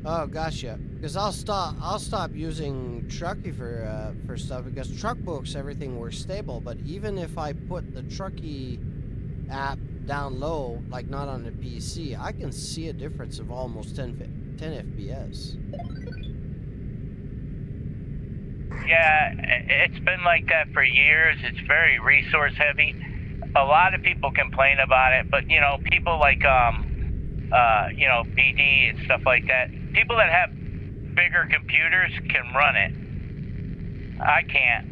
Oh, gotcha. Because I'll stop using Truckee for stuff, because truck books everything works stable. But even if I put the Truckee app down low, like not on the PC, I can see a difference of almost 10 FPS. Yeah, it's been like that for years. It's very resource heavy. A lot of people complain about it, but you know, people like you know, BD and stuff like that, people that have bigger computers can run it. I can't.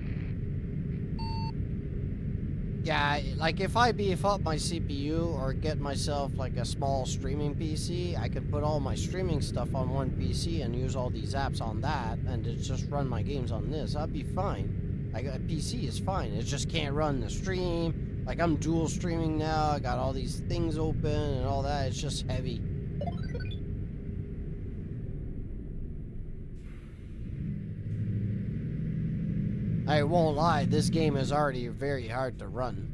Yeah, like if I beef up my CPU or get myself like a small streaming PC, I could put all my streaming stuff on one PC and use all these apps on that, and just run my games on this. I'd be fine. Like a PC is fine. It just can't run the stream. Like I'm dual streaming now. I got all these things open and all that. It's just heavy. I won't lie, this game is already very hard to run.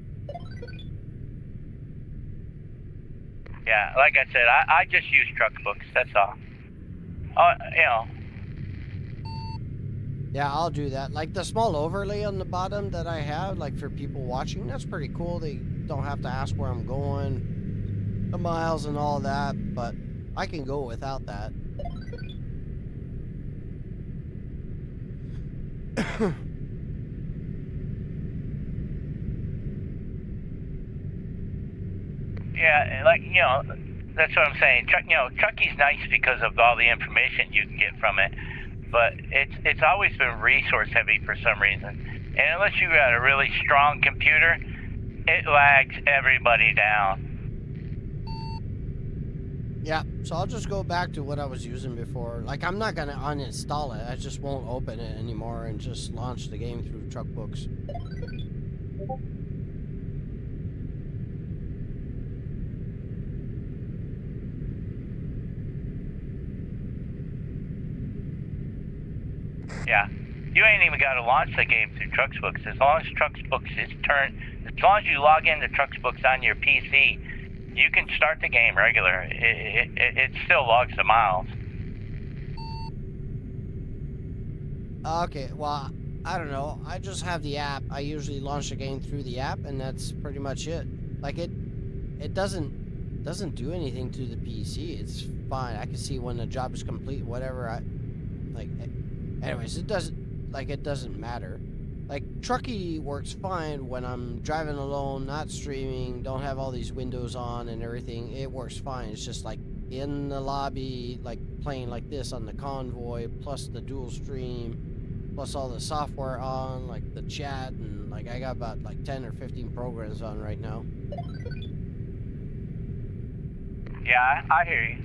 Yeah, like I said, I just use truck books, that's all. You know. Yeah, I'll do that. Like the small overlay on the bottom that I have, like for people watching, that's pretty cool. They don't have to ask where I'm going, the miles and all that, but I can go without that. Yeah, like, you know, that's what I'm saying. You know, Truckee's nice because of all the information you can get from it, but it's always been resource heavy for some reason. And unless you got a really strong computer, it lags everybody down. Yeah, so I'll just go back to what I was using before. Like, I'm not gonna uninstall it. I just won't open it anymore and just launch the game through truck books. You ain't even got to launch the game through Trucksbooks. As long as Trucksbooks is turned, as long as you log into Trucksbooks on your PC, you can start the game regular. It still logs the miles. Okay, well, I don't know. I just have the app. I usually launch the game through the app, and that's pretty much it. Like it doesn't do anything to the PC. It's fine. I can see when the job is complete. Whatever. Anyways, it doesn't matter. Like Truckee works fine when I'm driving alone, not streaming, don't have all these windows on and everything. It works fine. It's just like in the lobby, like playing like this on the Convoy, plus the dual stream, plus all the software on, like the chat, and like I got about like 10 or 15 programs on right now. Yeah, I hear you.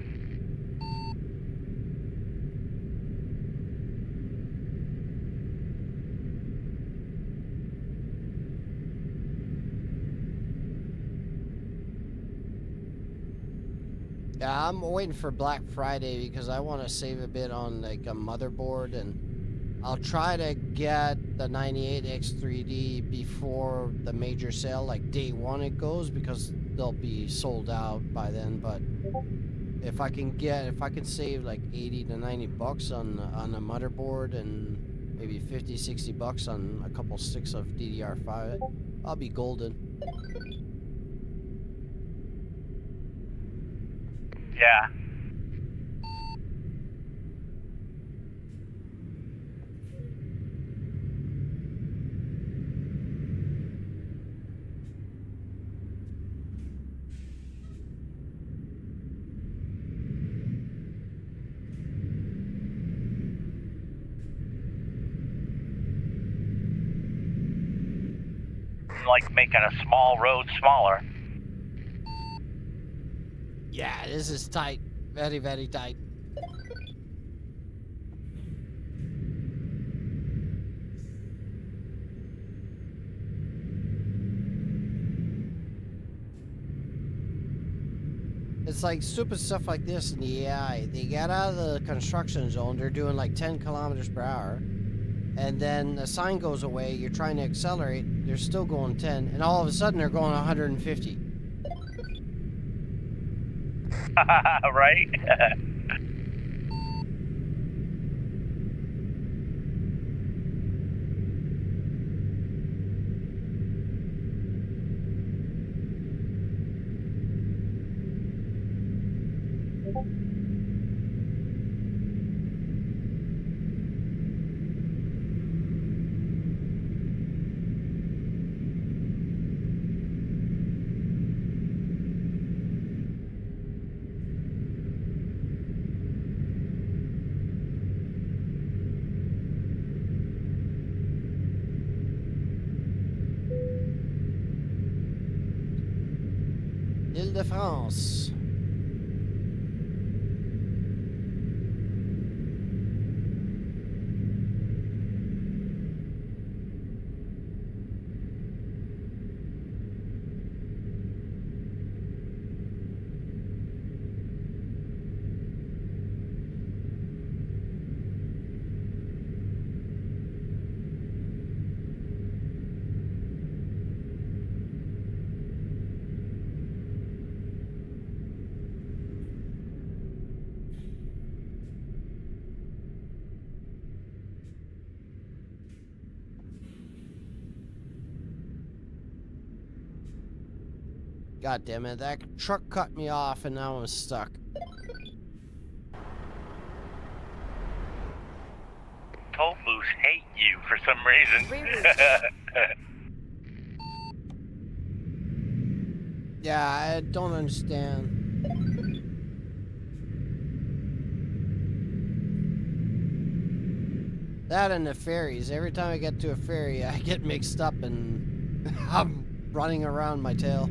Yeah, I'm waiting for Black Friday because I want to save a bit on like a motherboard, and I'll try to get the 98X3D before the major sale, like day one it goes, because they'll be sold out by then. But if I can save like 80 to 90 bucks on a motherboard and maybe 50, 60 bucks on a couple sticks of DDR5, I'll be golden. Yeah. Like making a small road smaller. Yeah, this is tight. Very, very tight. It's like stupid stuff like this in the AI. They get out of the construction zone, they're doing like 10 kilometers per hour. And then the sign goes away, you're trying to accelerate, they're still going 10, and all of a sudden they're going 150. Right? Île-de-France. God damn it, that truck cut me off and now I'm stuck. Toll booths hate you for some reason. Yeah, I don't understand. That and the ferries. Every time I get to a ferry, I get mixed up and I'm running around my tail.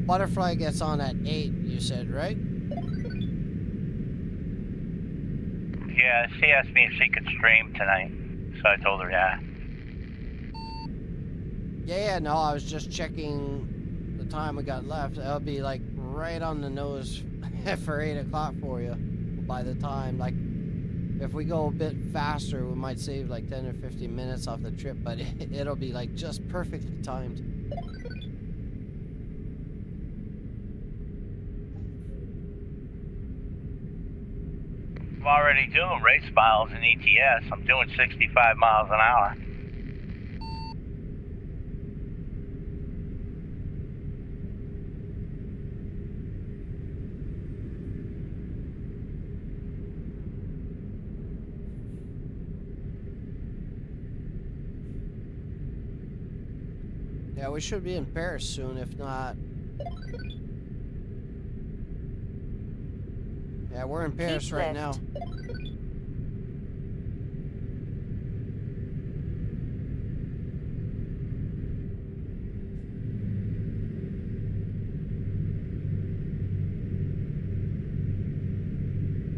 Butterfly gets on at 8, you said, right? Yeah, she asked me if she could stream tonight, so I told her yeah. Yeah, no, I was just checking the time we got left. It'll be like right on the nose for 8 o'clock for you by the time. Like, if we go a bit faster, we might save like 10 or 15 minutes off the trip, but it'll be like just perfectly timed. I'm already doing race miles in ETS. I'm doing 65 miles an hour. Yeah, we should be in Paris soon, if not. Yeah, we're in Paris Keep right left. now.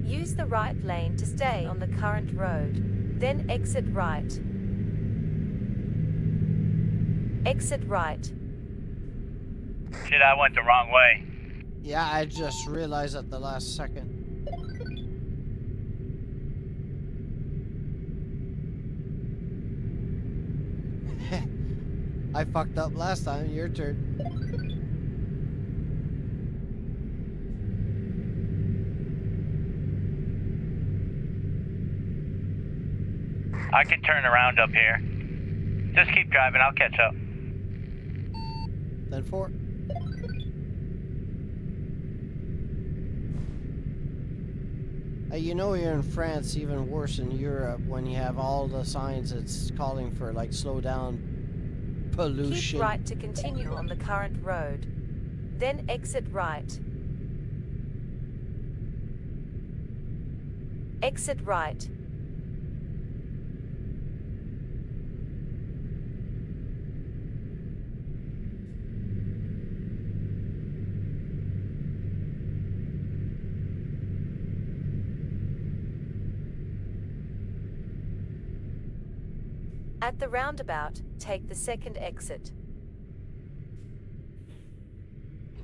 Use the right lane to stay on the current road. Then exit right. Exit right. Shit, I went the wrong way. Yeah, I just realized at the last second. I fucked up last time. Your turn. I can turn around up here. Just keep driving, I'll catch up. 10-4. You know you're in France, even worse in Europe, when you have all the signs it's calling for, like, slow down, pollution. Keep right to continue on the current road. Then exit right. Exit right. At the roundabout, take the second exit.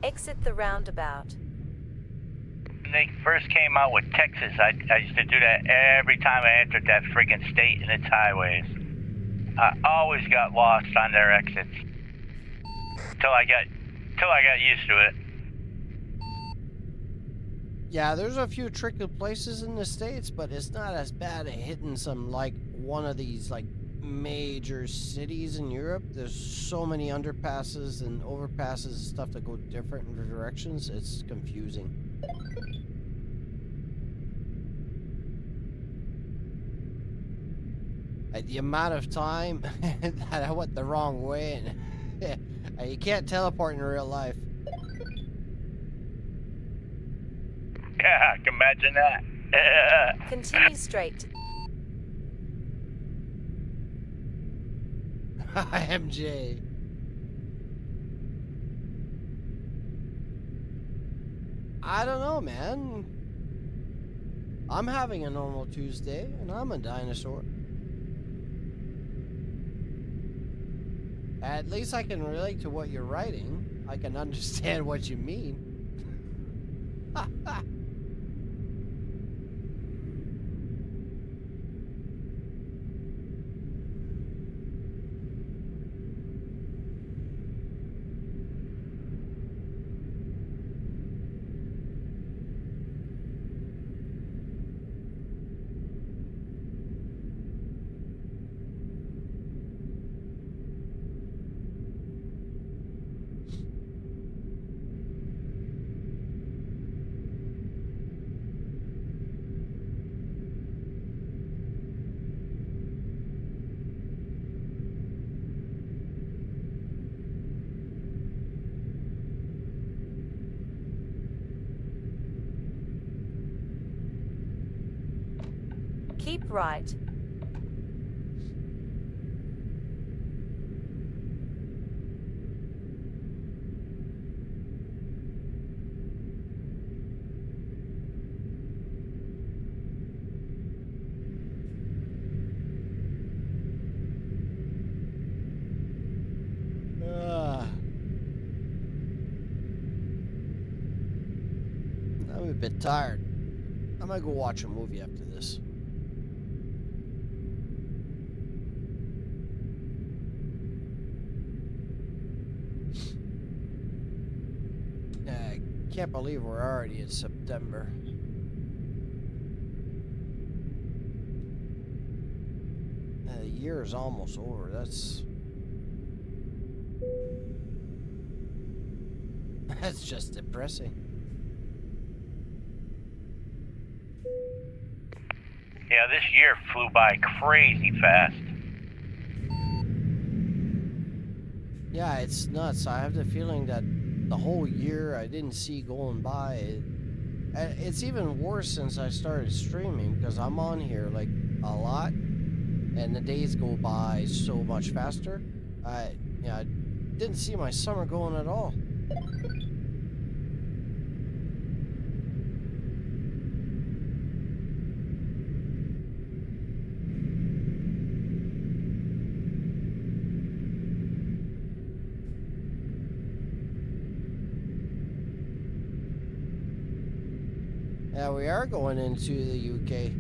Exit the roundabout. When they first came out with Texas, I used to do that every time I entered that friggin' state and its highways. I always got lost on their exits. Till I got used to it. Yeah, there's a few tricky places in the States, but it's not as bad at hitting some, like, one of these, like, major cities in Europe. There's so many underpasses and overpasses and stuff that go different directions. It's confusing. The amount of time that I went the wrong way, and you can't teleport in real life. Yeah, I can imagine that. Continue straight. MJ. I don't know, man. I'm having a normal Tuesday, and I'm a dinosaur. At least I can relate to what you're writing. I can understand what you mean. Keep right. bit tired. I might go watch a movie after this. I can't believe we're already in September. The year is almost over. That's just depressing. Yeah, this year flew by crazy fast. Yeah, it's nuts. I have the feeling that the whole year I didn't see going by. It's even worse since I started streaming because I'm on here like a lot, and the days go by so much faster. I didn't see my summer going at all. Yeah, we are going into the UK.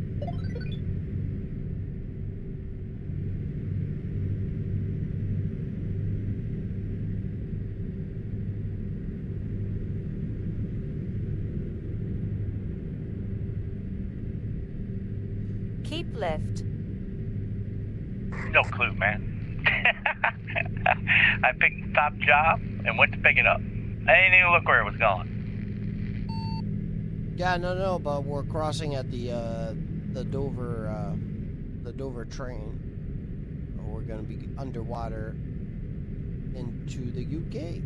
Keep left. No clue, man. I picked the top job and went to pick it up. I didn't even look where it was going. Yeah, no, but we're crossing at the Dover train. We're gonna be underwater into the UK.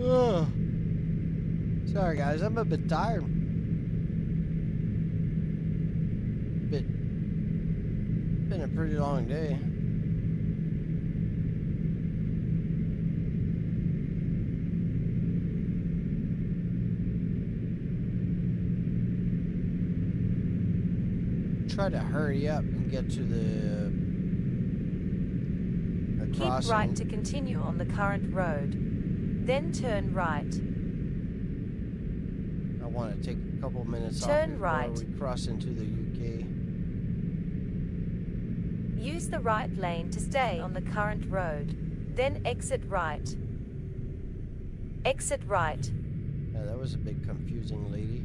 Ugh. Sorry guys, I'm a bit tired. Been a pretty long day. Try to hurry up and get to the crossing. Keep right to continue on the current road. Then turn right. I want to take a couple minutes off Turn before right. we cross into the UK. Use the right lane to stay on the current road. Then exit right. Exit right. Yeah, that was a bit confusing, lady.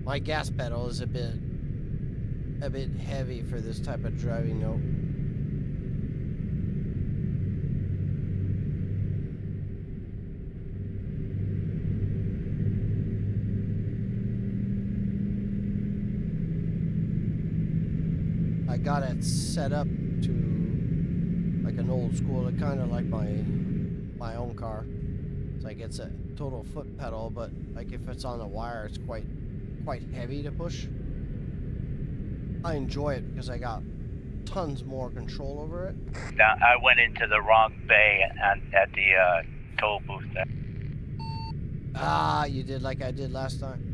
My gas pedal is a bit heavy for this type of driving though. I got it set up to like an old school, kind of like my own car. It's like it's a total foot pedal, but like if it's on a wire, it's quite heavy to push. I enjoy it because I got tons more control over it. Now, I went into the wrong bay at the toll booth there. Ah, you did like I did last time.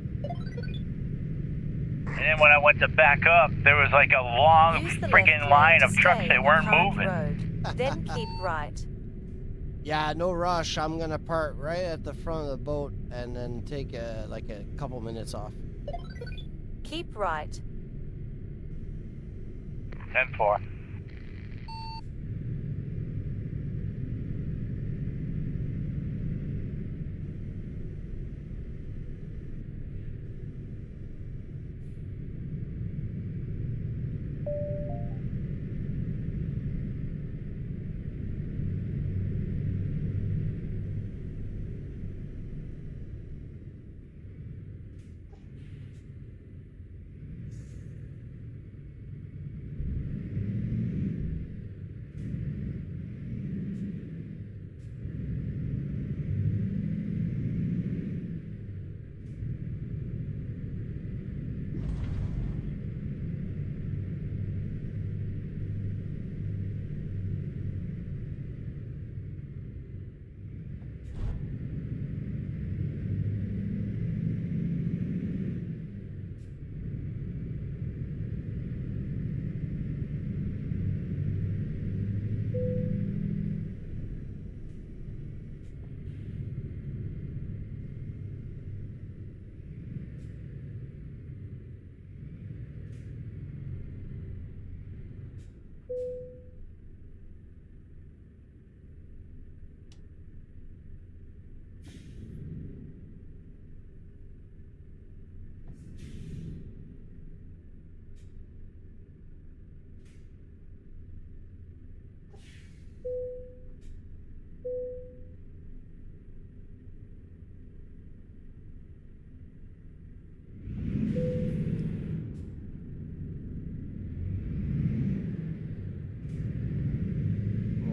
And then when I went to back up, there was like a long Use the freaking left line lane of to trucks stay that on weren't the current moving. road. Then keep right. Yeah, no rush. I'm gonna park right at the front of the boat and then take like a couple minutes off. Keep right. 10-4.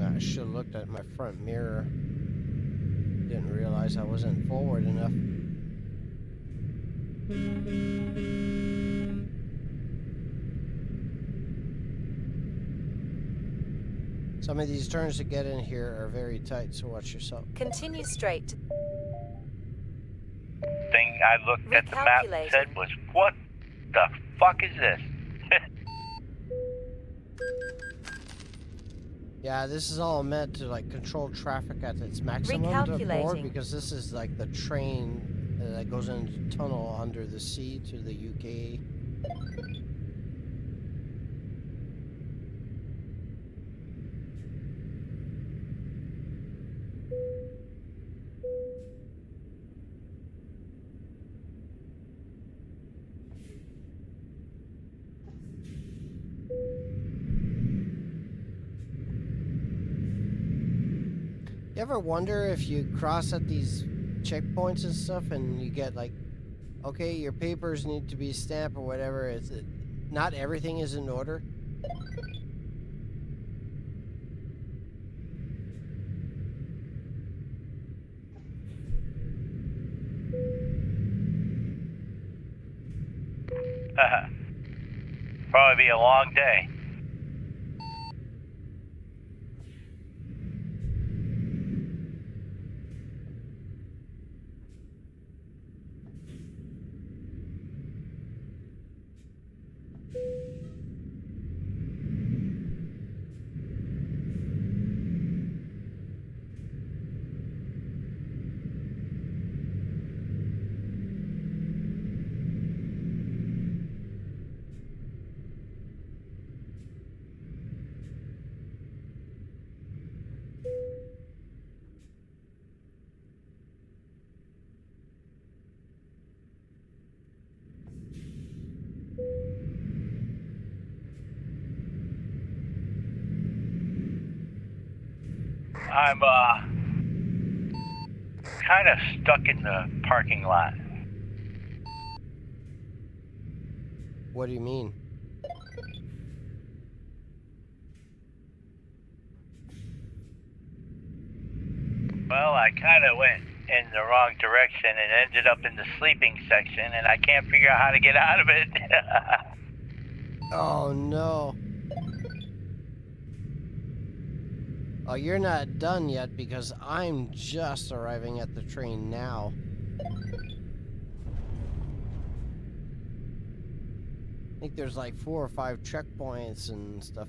I should have looked at my front mirror. Didn't realize I wasn't forward enough. Some of these turns to get in here are very tight, so watch yourself. Continue straight. Thing I looked at the map and said was, what the fuck is this? Yeah, this is all meant to like control traffic at its maximum to board, because this is like the train that goes into the tunnel under the sea to the UK. You ever wonder if you cross at these checkpoints and stuff and you get like, okay, your papers need to be stamped or whatever, not everything is in order? Probably be a long day. I'm kind of stuck in the parking lot. What do you mean? Well, I kind of went in the wrong direction and ended up in the sleeping section, and I can't figure out how to get out of it. Oh no. Oh, you're not done yet because I'm just arriving at the train now. I think there's like 4 or 5 checkpoints and stuff.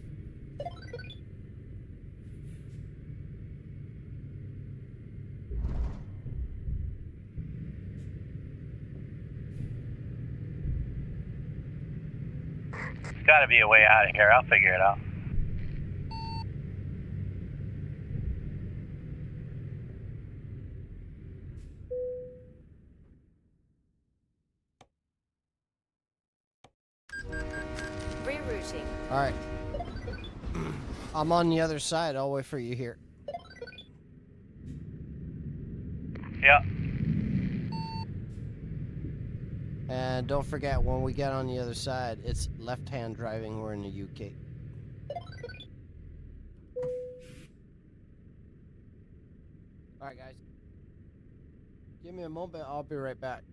There's got to be a way out of here. I'll figure it out. Rerouting. All right. I'm on the other side. I'll wait for you here. Yep. And don't forget, when we get on the other side, it's left-hand driving. We're in the UK. All right, guys. Give me a moment. I'll be right back.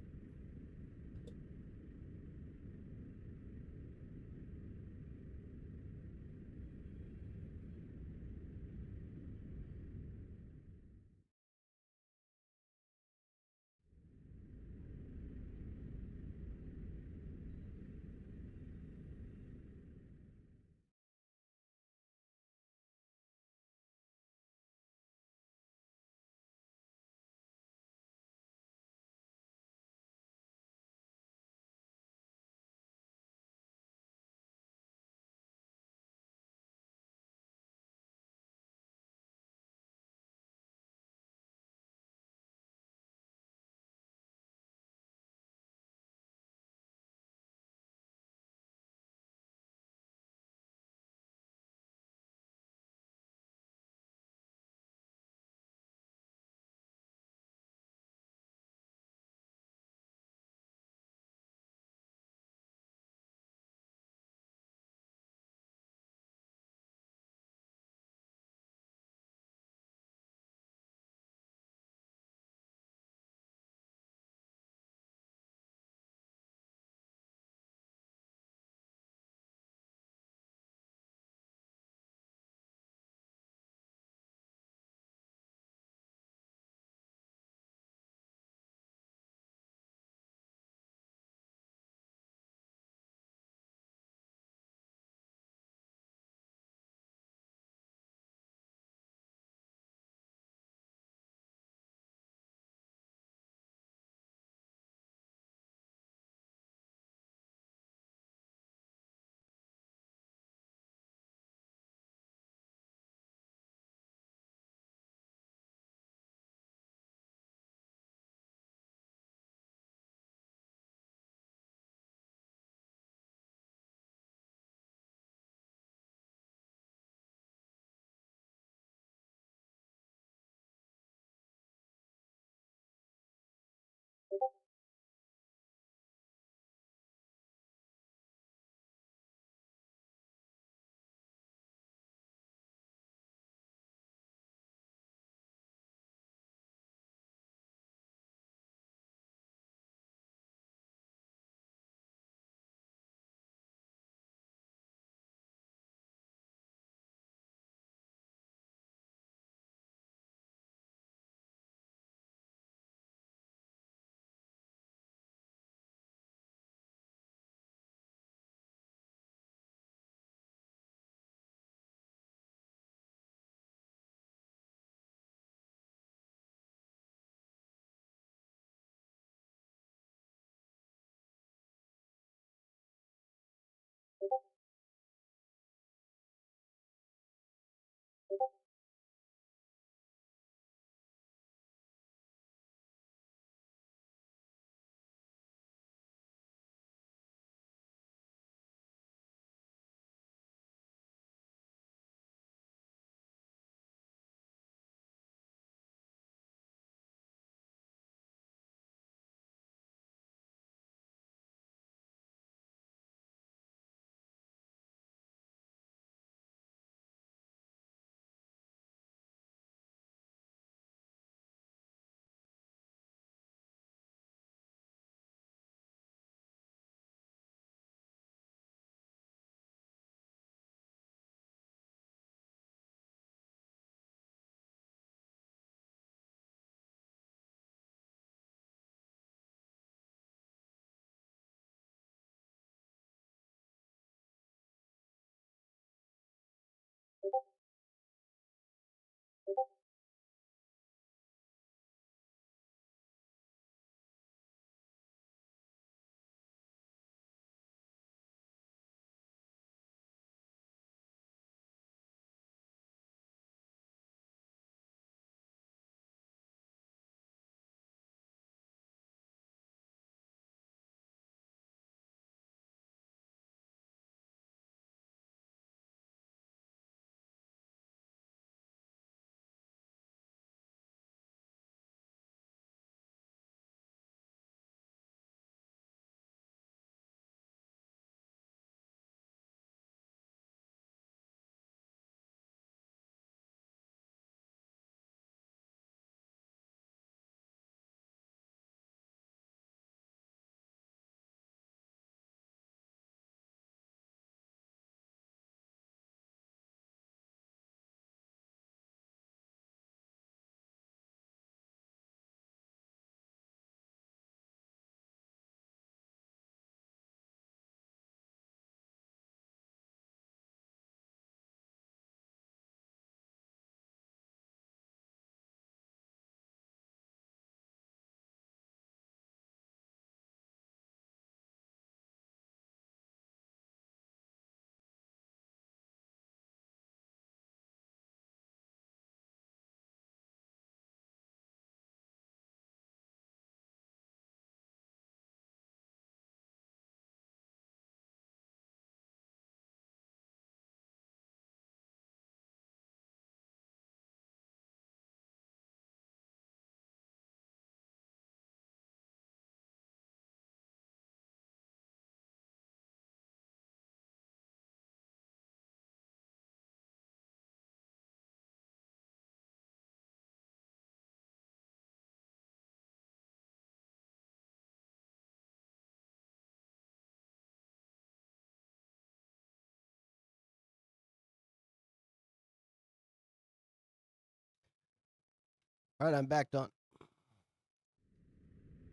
All right, I'm back, Don.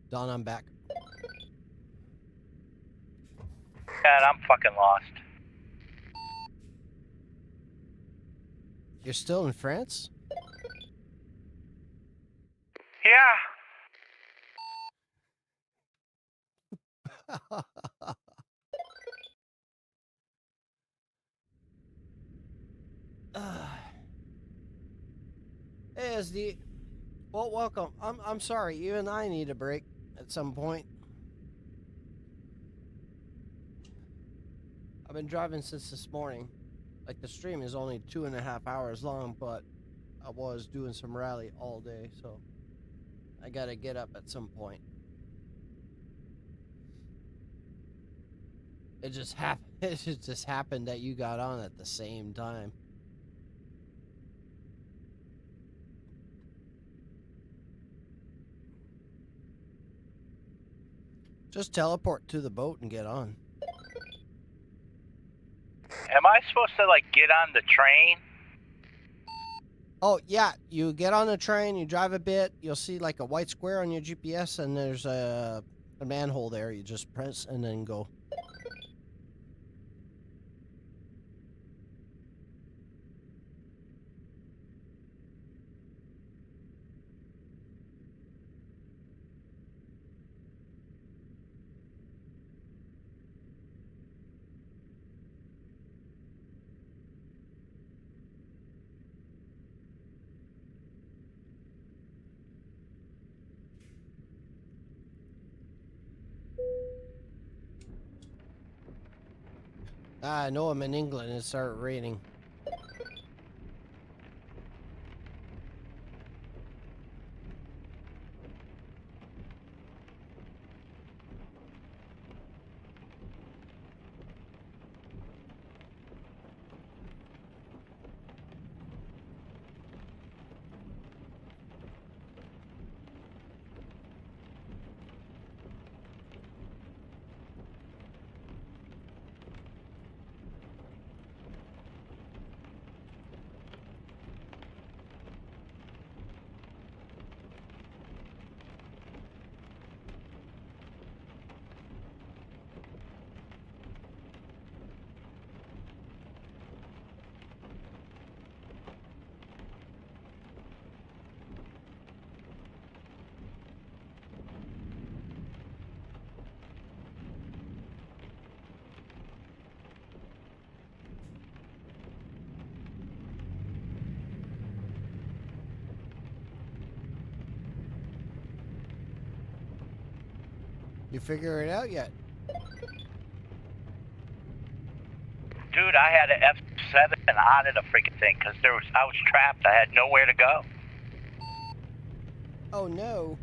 Don, I'm back. God, I'm fucking lost. You're still in France? Yeah. Hey, SD. Well, welcome. I'm sorry. Even I need a break at some point. I've been driving since this morning. Like, the stream is only 2.5 hours long, but I was doing some rally all day, so I gotta get up at some point. It just happened. It just happened that you got on at the same time. Just teleport to the boat and get on. Am I supposed to, like, get on the train? Oh, yeah. You get on the train, you drive a bit, you'll see like a white square on your GPS, and there's a manhole there. You just press and then go. I know I'm in England. It started raining. You figure it out yet? Dude, I had an F7 out of the freaking thing because I was trapped. I had nowhere to go. Oh no.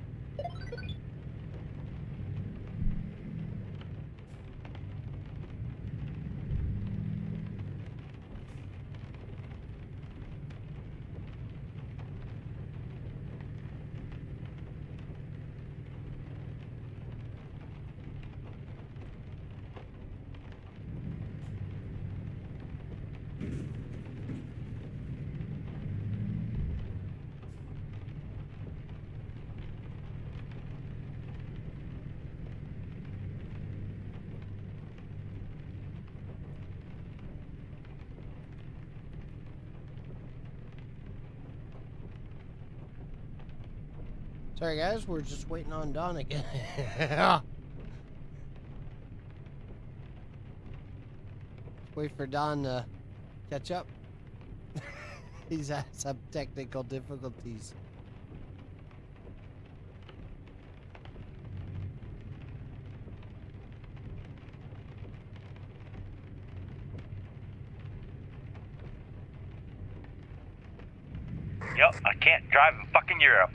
Sorry guys, we're just waiting on Don again. Wait for Don to catch up. He's had some technical difficulties. Yep, I can't drive in fucking Europe.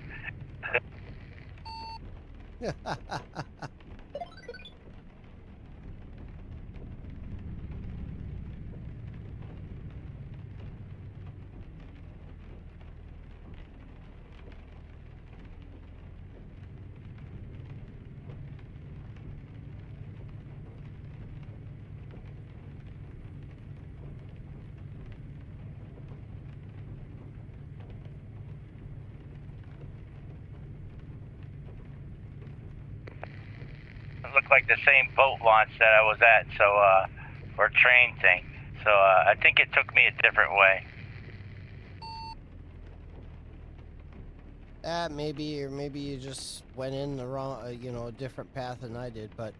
like the same boat launch that I was at, so, or train thing. So, I think it took me a different way. Maybe, or maybe you just went in the wrong, you know, a different path than I did. But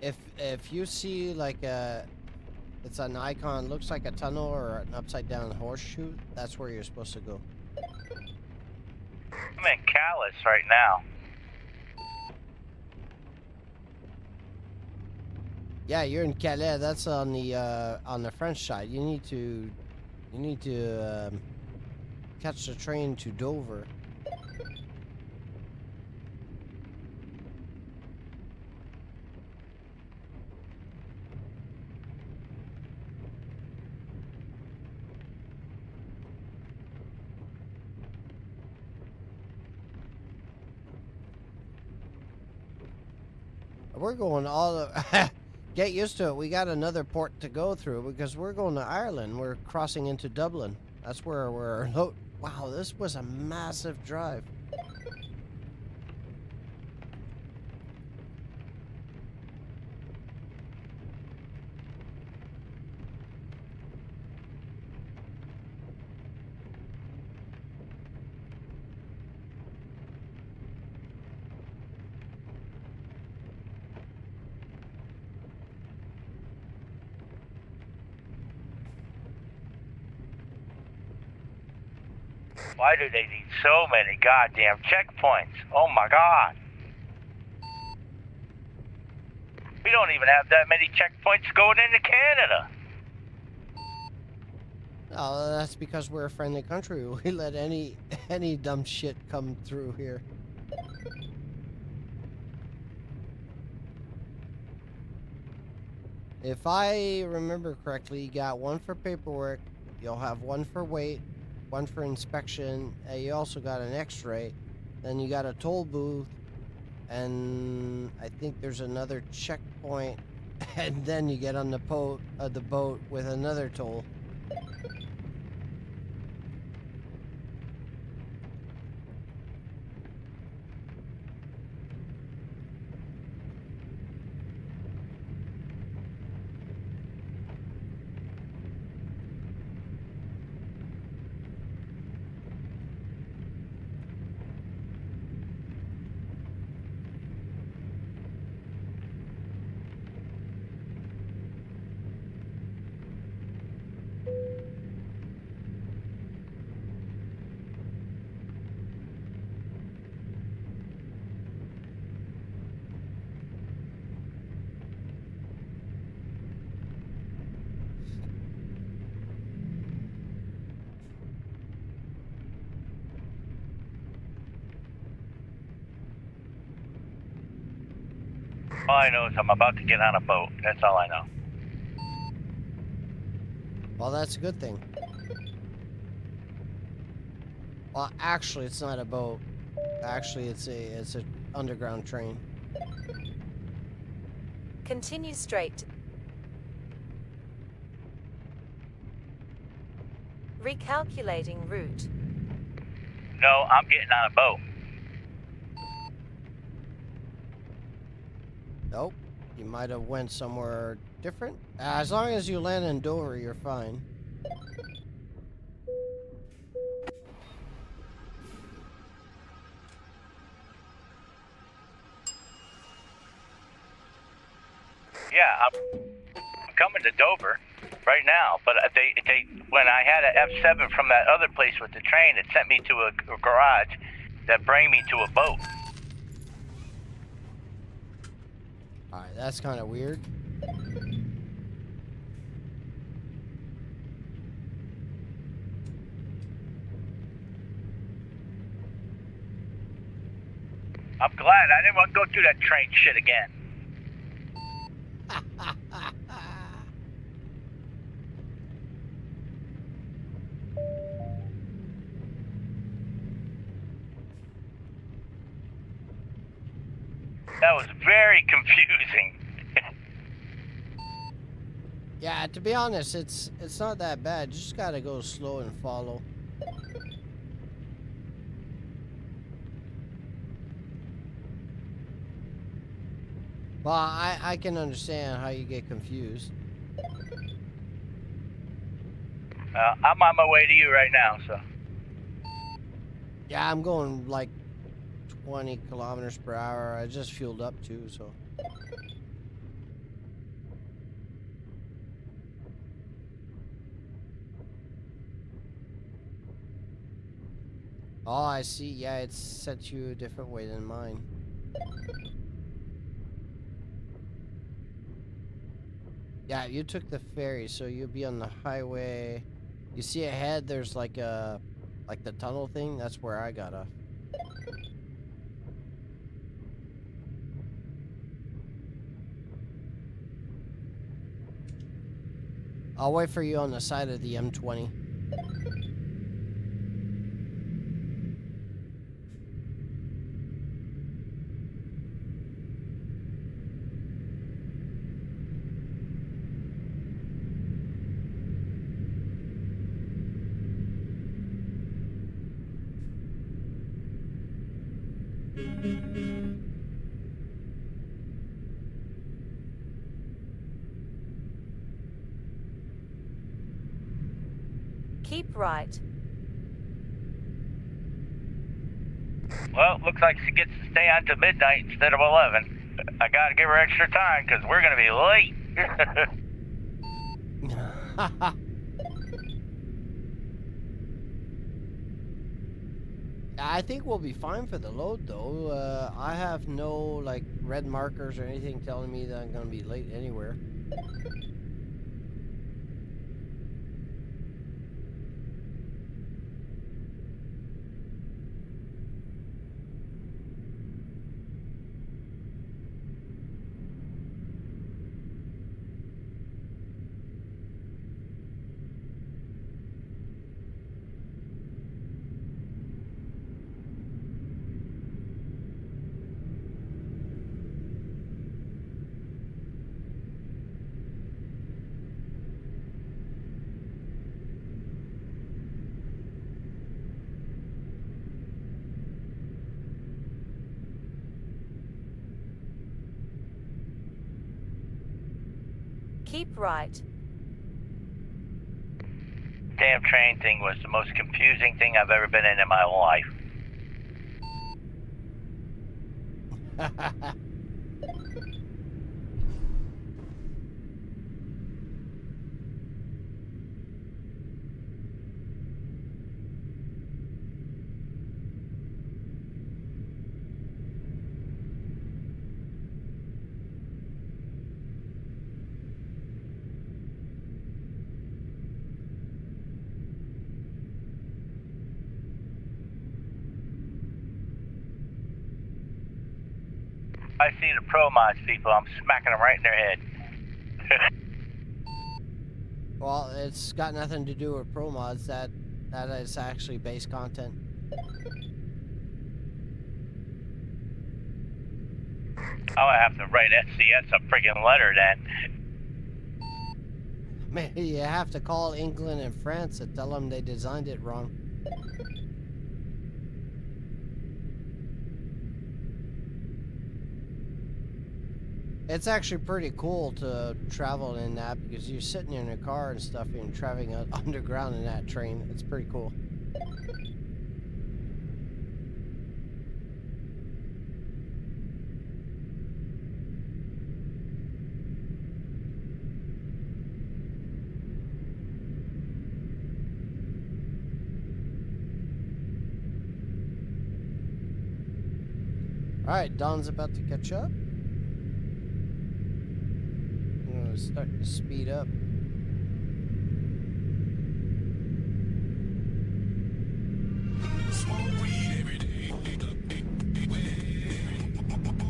if you see like it's an icon, looks like a tunnel or an upside down horseshoe, that's where you're supposed to go. I'm in Calais right now. Yeah, you're in Calais. That's on the French side. You need to catch the train to Dover. We're going all the... Get used to it. We got another port to go through because we're going to Ireland. We're crossing into Dublin. That's where we're... Wow, this was a massive drive. Why do they need so many goddamn checkpoints? Oh my god. We don't even have that many checkpoints going into Canada. Oh, that's because we're a friendly country. We let any dumb shit come through here. If I remember correctly, you got one for paperwork, you'll have one for weight, one for inspection, and you also got an x-ray, then you got a toll booth, and I think there's another checkpoint, and then you get on the boat with another toll. All I know is I'm about to get on a boat. That's all I know. Well, that's a good thing. Well, actually, it's not a boat. Actually, it's a underground train. Continue straight. Recalculating route. No, I'm getting on a boat. Nope. You might have went somewhere different. As long as you land in Dover, you're fine. Yeah, I'm coming to Dover right now, but they when I had an F7 from that other place with the train, it sent me to a garage that bring me to a boat. Alright, that's kind of weird. I'm glad I didn't want to go through that train shit again. That was very confusing. Yeah, to be honest, it's not that bad. You just gotta go slow and follow. Well, I can understand how you get confused. I'm on my way to you right now, so. Yeah, I'm going like 20 kilometers per hour. I just fueled up too, so. Oh, I see. Yeah, it's set you a different way than mine. Yeah, you took the ferry, so you'll be on the highway. You see ahead, there's like the tunnel thing. That's where I got off. I'll wait for you on the side of the M20. Keep right. Well, looks like she gets to stay on to midnight instead of 11. I gotta give her extra time because we're gonna be late. I think we'll be fine for the load, though. I have no, like, red markers or anything telling me that I'm going to be late anywhere. Keep right. Damn train thing was the most confusing thing I've ever been in my life. I see the pro mods people, I'm smacking them right in their head. Well, it's got nothing to do with pro mods. That is actually base content. I'll have to write SCS a friggin' letter then. Man, you have to call England and France and tell them they designed it wrong. It's actually pretty cool to travel in that because you're sitting in a car and stuff and traveling underground in that train. It's pretty cool. Alright, Don's about to catch up. I'm gonna start to speed up.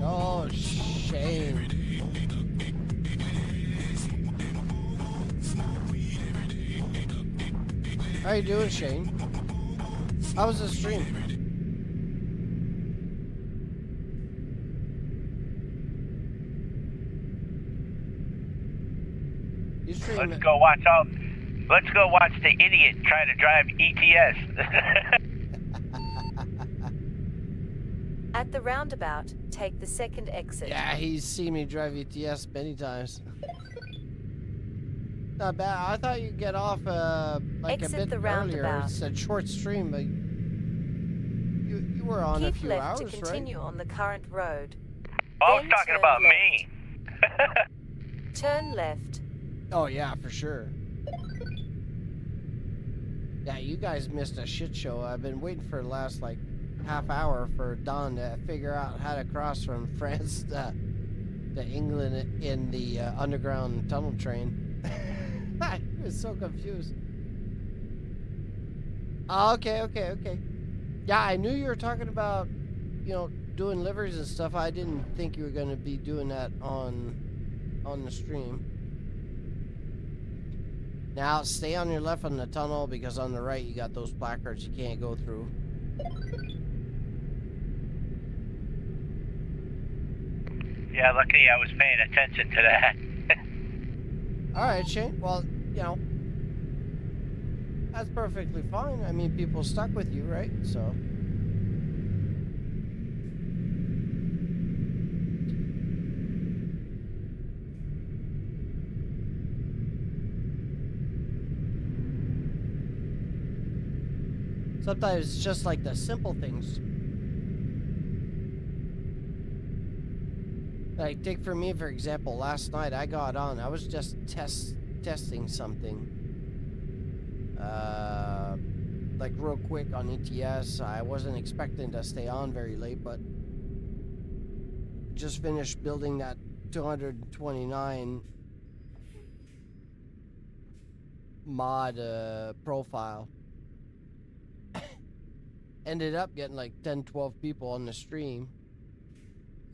Oh, Shane. How you doing, Shane? How was the stream? Let's go watch the idiot try to drive ETS. At At the roundabout, take the second exit. Yeah, he's seen me drive ETS many times. Not bad. I thought you'd get off like Exit a bit the earlier. roundabout. It's a short stream, but you were on a Keep few left hours, to right? continue on the current road. I was Then talking turn about left. me. Turn left. Oh yeah, for sure. Yeah, you guys missed a shit show. I've been waiting for the last like half hour for Don to figure out how to cross from France to England in the underground tunnel train. I was so confused. Oh, okay. Yeah, I knew you were talking about, you know, doing livers and stuff. I didn't think you were going to be doing that on the stream. Now, stay on your left on the tunnel, because on the right you got those placards you can't go through. Yeah, luckily I was paying attention to that. Alright, Shane. Well, you know, that's perfectly fine. I mean, people stuck with you, right? So... sometimes it's just like the simple things. Like, take for me, for example, last night I got on. I was just testing something. Like, real quick on ETS. I wasn't expecting to stay on very late, but just finished building that 229 mod profile. Ended up getting like 10, 12 people on the stream.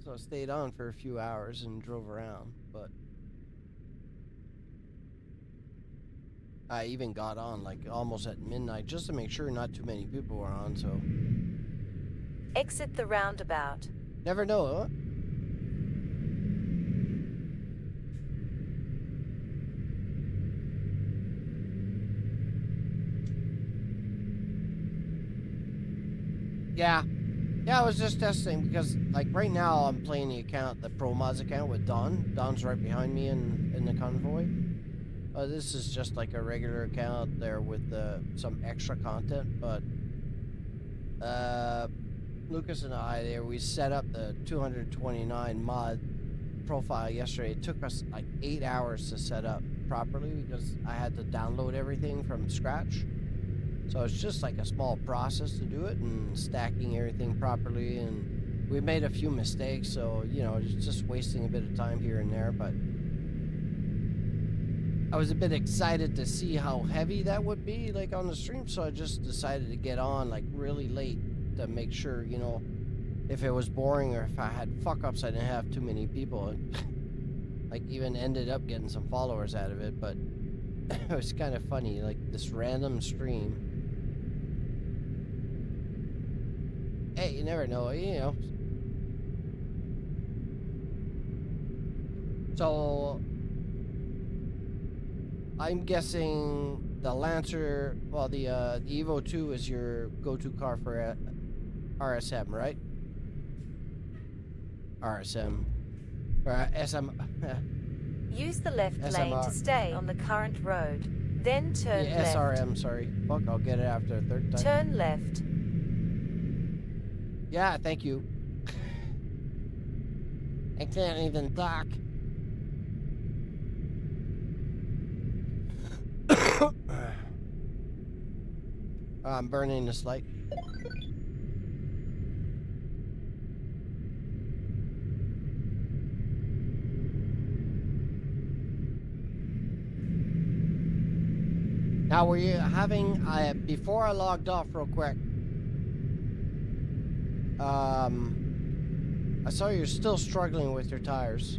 So I stayed on for a few hours and drove around, but I even got on like almost at midnight just to make sure not too many people were on, so... Exit the roundabout. Never know, huh? Yeah, I was just testing because, like, right now I'm playing the account, the Pro Mods account with Don. Don's right behind me in the convoy. This is just like a regular account there with some extra content, but Lucas and I there, we set up the 229 mod profile yesterday. It took us like 8 hours to set up properly because I had to download everything from scratch. So it's just like a small process to do it and stacking everything properly, and we made a few mistakes, so you know, it's just wasting a bit of time here and there, but I was a bit excited to see how heavy that would be like on the stream, so I just decided to get on like really late to make sure, you know, if it was boring or if I had fuck ups I didn't have too many people. Like even ended up getting some followers out of it, but it was kind of funny, like this random stream. Hey, you never know, you know. So I'm guessing the Lancer, well, the Evo 2 is your go-to car for RSM, right? RSM. Or SM. Use the left lane SMR. to stay on the current road. Then turn Yeah, left. SRM, sorry. Fuck, I'll get it after a third time. Turn left. Yeah, thank you. I can't even talk. I'm burning this light. Now, were you having, before I logged off real quick, I saw you're still struggling with your tires.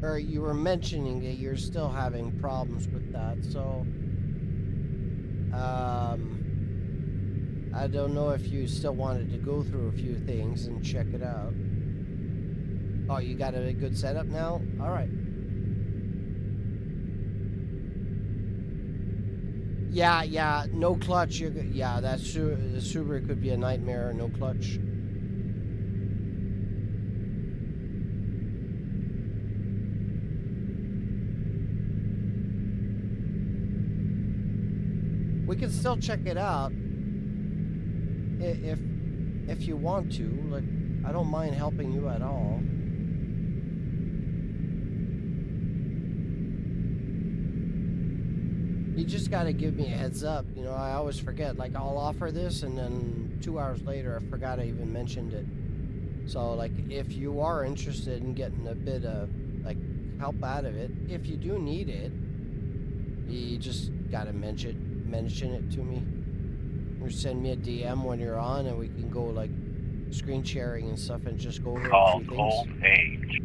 Or you were mentioning that you're still having problems with that, so... I don't know if you still wanted to go through a few things and check it out. Oh, you got a good setup now? Alright. Yeah, no clutch. Yeah, that's true. The Subaru could be a nightmare, no clutch. we can still check it out if you want to. Like, I don't mind helping you at all. You just got to give me a heads up. You know, I always forget. Like, I'll offer this, and then 2 hours later, I forgot I even mentioned it. So, like, if you are interested in getting a bit of, like, help out of it, if you do need it, you just got to mention it to me. Or send me a DM when you're on, and we can go, like, screen sharing and stuff and just go over a Called few old things. age.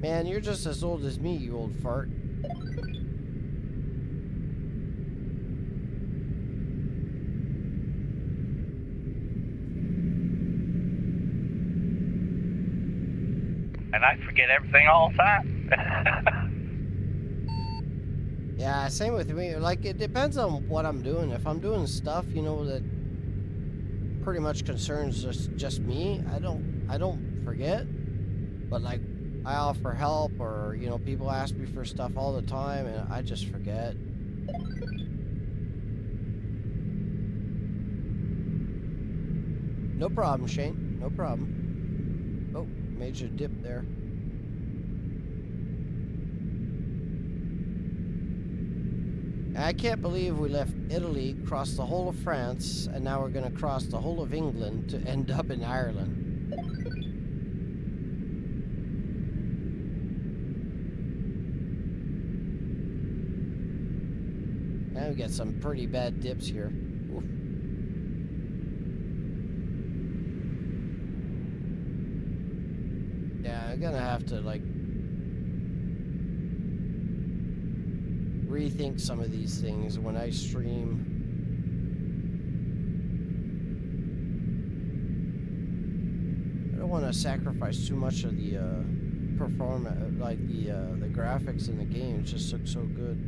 Man, you're just as old as me, you old fart. And I forget everything all the time. Yeah, same with me. Like, it depends on what I'm doing. If I'm doing stuff, you know, that pretty much concerns just me, I don't forget. But, like, I offer help, or, you know, people ask me for stuff all the time, and I just forget. No problem, Shane. No problem. Oh, major dip there. I can't believe we left Italy, crossed the whole of France, and now we're going to cross the whole of England to end up in Ireland. And we got some pretty bad dips here. Oof. Yeah, I'm gonna have to, like, rethink some of these things when I stream. I don't want to sacrifice too much of the performance, like the graphics in the game. It just looks so good.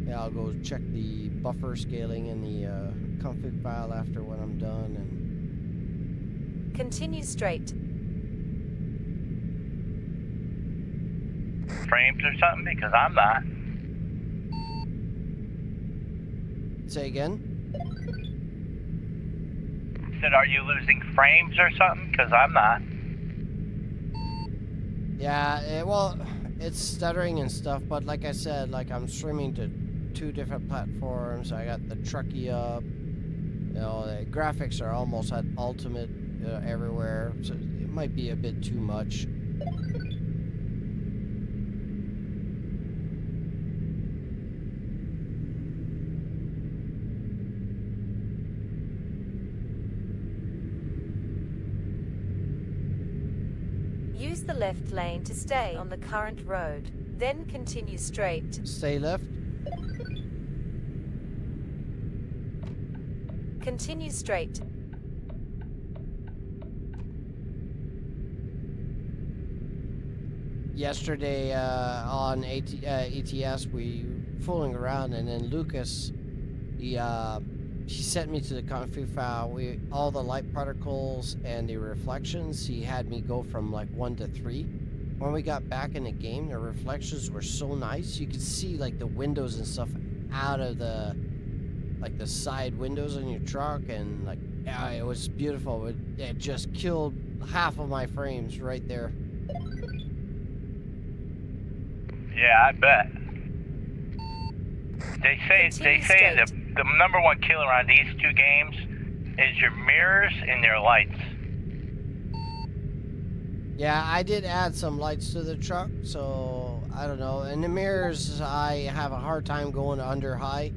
Yeah, I'll go check the buffer scaling in the config file after when I'm done. And Continue straight. Frames or something? Because I'm not. say again. Said, are you losing frames or something? Because I'm not. Yeah, well, it's stuttering and stuff, but like I said, like I'm streaming to 2 different platforms. I got the Truckee up. You know, the graphics are almost at ultimate everywhere, so it might be a bit too much. Use the left lane to stay on the current road, then continue straight. Stay left. Continue straight. Yesterday on ETS, we fooling around, and then Lucas, he sent me to the config file. All the light particles and the reflections, he had me go from like 1 to 3. When we got back in the game, the reflections were so nice. You could see like the windows and stuff out of the side windows in your truck, and like, yeah, it was beautiful. It just killed half of my frames right there. Yeah, I bet. They say the number one killer on these 2 games is your mirrors and your lights. Yeah, I did add some lights to the truck, so I don't know. And the mirrors, I have a hard time going under high.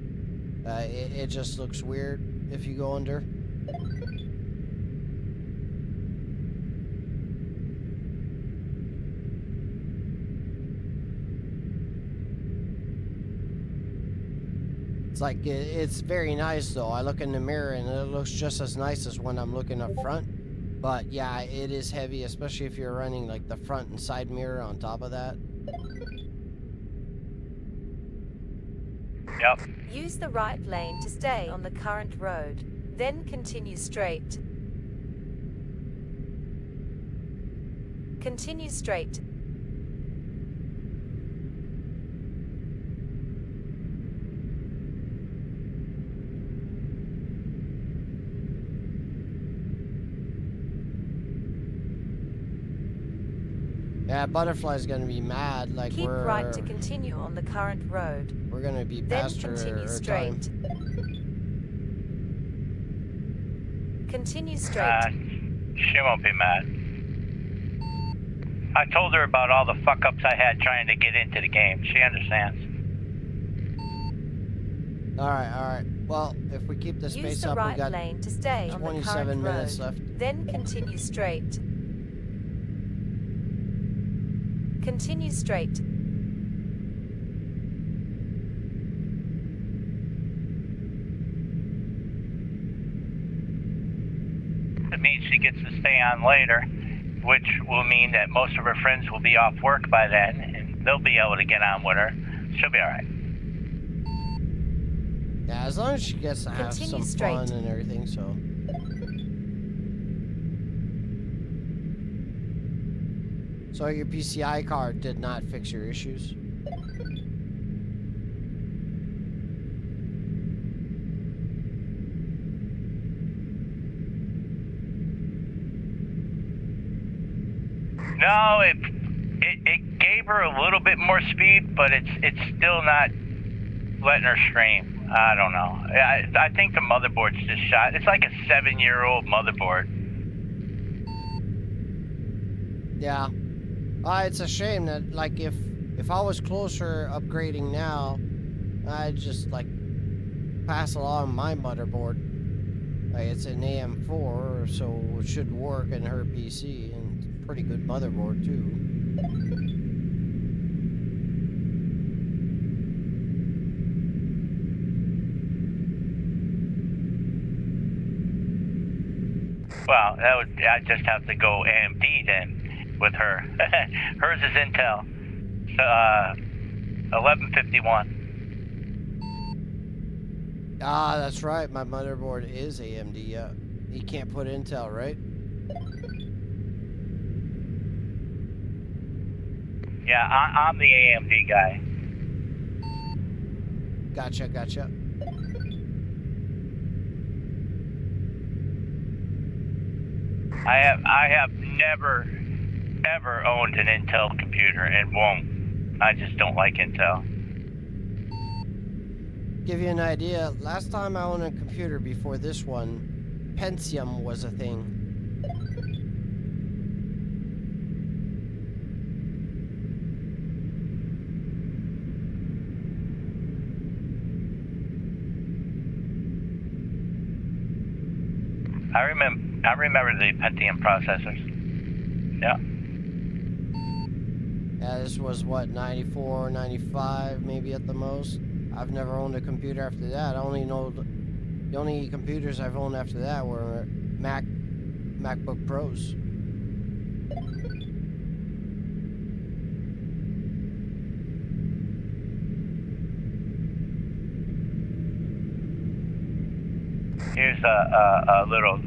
It just looks weird if you go under. It's like, it's very nice though. I look in the mirror and it looks just as nice as when I'm looking up front. But yeah, it is heavy, especially if you're running like the front and side mirror on top of that. Yep. Use the right lane to stay on the current road, then continue straight. Continue straight. Yeah, Butterfly's gonna be mad. Like Keep right to continue on the current road. we're gonna be Then past continue her straight. time. Continue straight. She won't be mad. I told her about all the fuck-ups I had trying to get into the game. She understands. All right. Well, if we keep the Use space the up, we right got lane to stay on the 27 current minutes road. left. Then continue straight. Continue straight. It means she gets to stay on later, which will mean that most of her friends will be off work by then, and they'll be able to get on with her. She'll be all right. Yeah, as long as she gets to have Continue some straight. fun and everything, so. So your PCI card did not fix your issues? No, it gave her a little bit more speed, but it's still not letting her stream. I don't know. I think the motherboard's just shot. It's like a 7-year-old motherboard. Yeah. It's a shame that, like, if I was closer upgrading now, I'd just, like, pass along my motherboard. Like, it's an AM4, so it should work in her PC, and it's a pretty good motherboard, too. Well, I just have to go AMD then with her. Hers is Intel. 1151. Ah, that's right. My motherboard is AMD. Yeah, you can't put Intel, right? Yeah, I'm the AMD guy. Gotcha. I have never ever owned an Intel computer and won't. I just don't like Intel. Give you an idea, last time I owned a computer before this one, Pentium was a thing. I remember the Pentium processors. Yeah. Yeah, this was what, 94, 95 maybe at the most. I've never owned a computer after that. I only know the only computers I've owned after that were MacBook Pros. Here's a little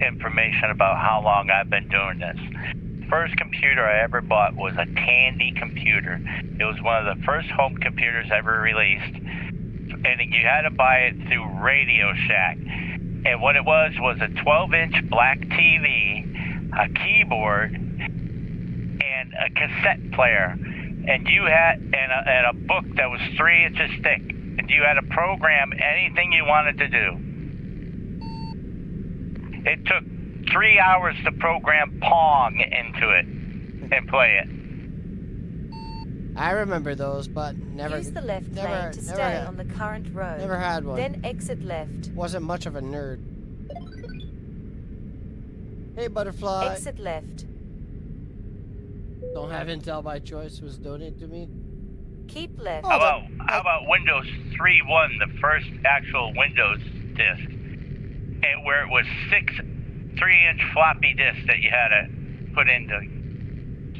information about how long I've been doing this. First computer I ever bought was a Tandy computer. It was one of the first home computers ever released, and you had to buy it through Radio Shack. And what it was a 12-inch black TV, a keyboard, and a cassette player. And you had and a book that was 3 inches thick. And you had to program anything you wanted to do. It took 3 hours to program Pong into it and play it. I remember those, but never. Use the left lane to stay on the current road. Never had one. Then exit left. Wasn't much of a nerd. Hey, Butterfly. Exit left. Don't have Intel by choice. Was donated to me. Keep left. How about Windows 3.1, the first actual Windows disk, and where it was 6 3-inch floppy disks that you had to put in to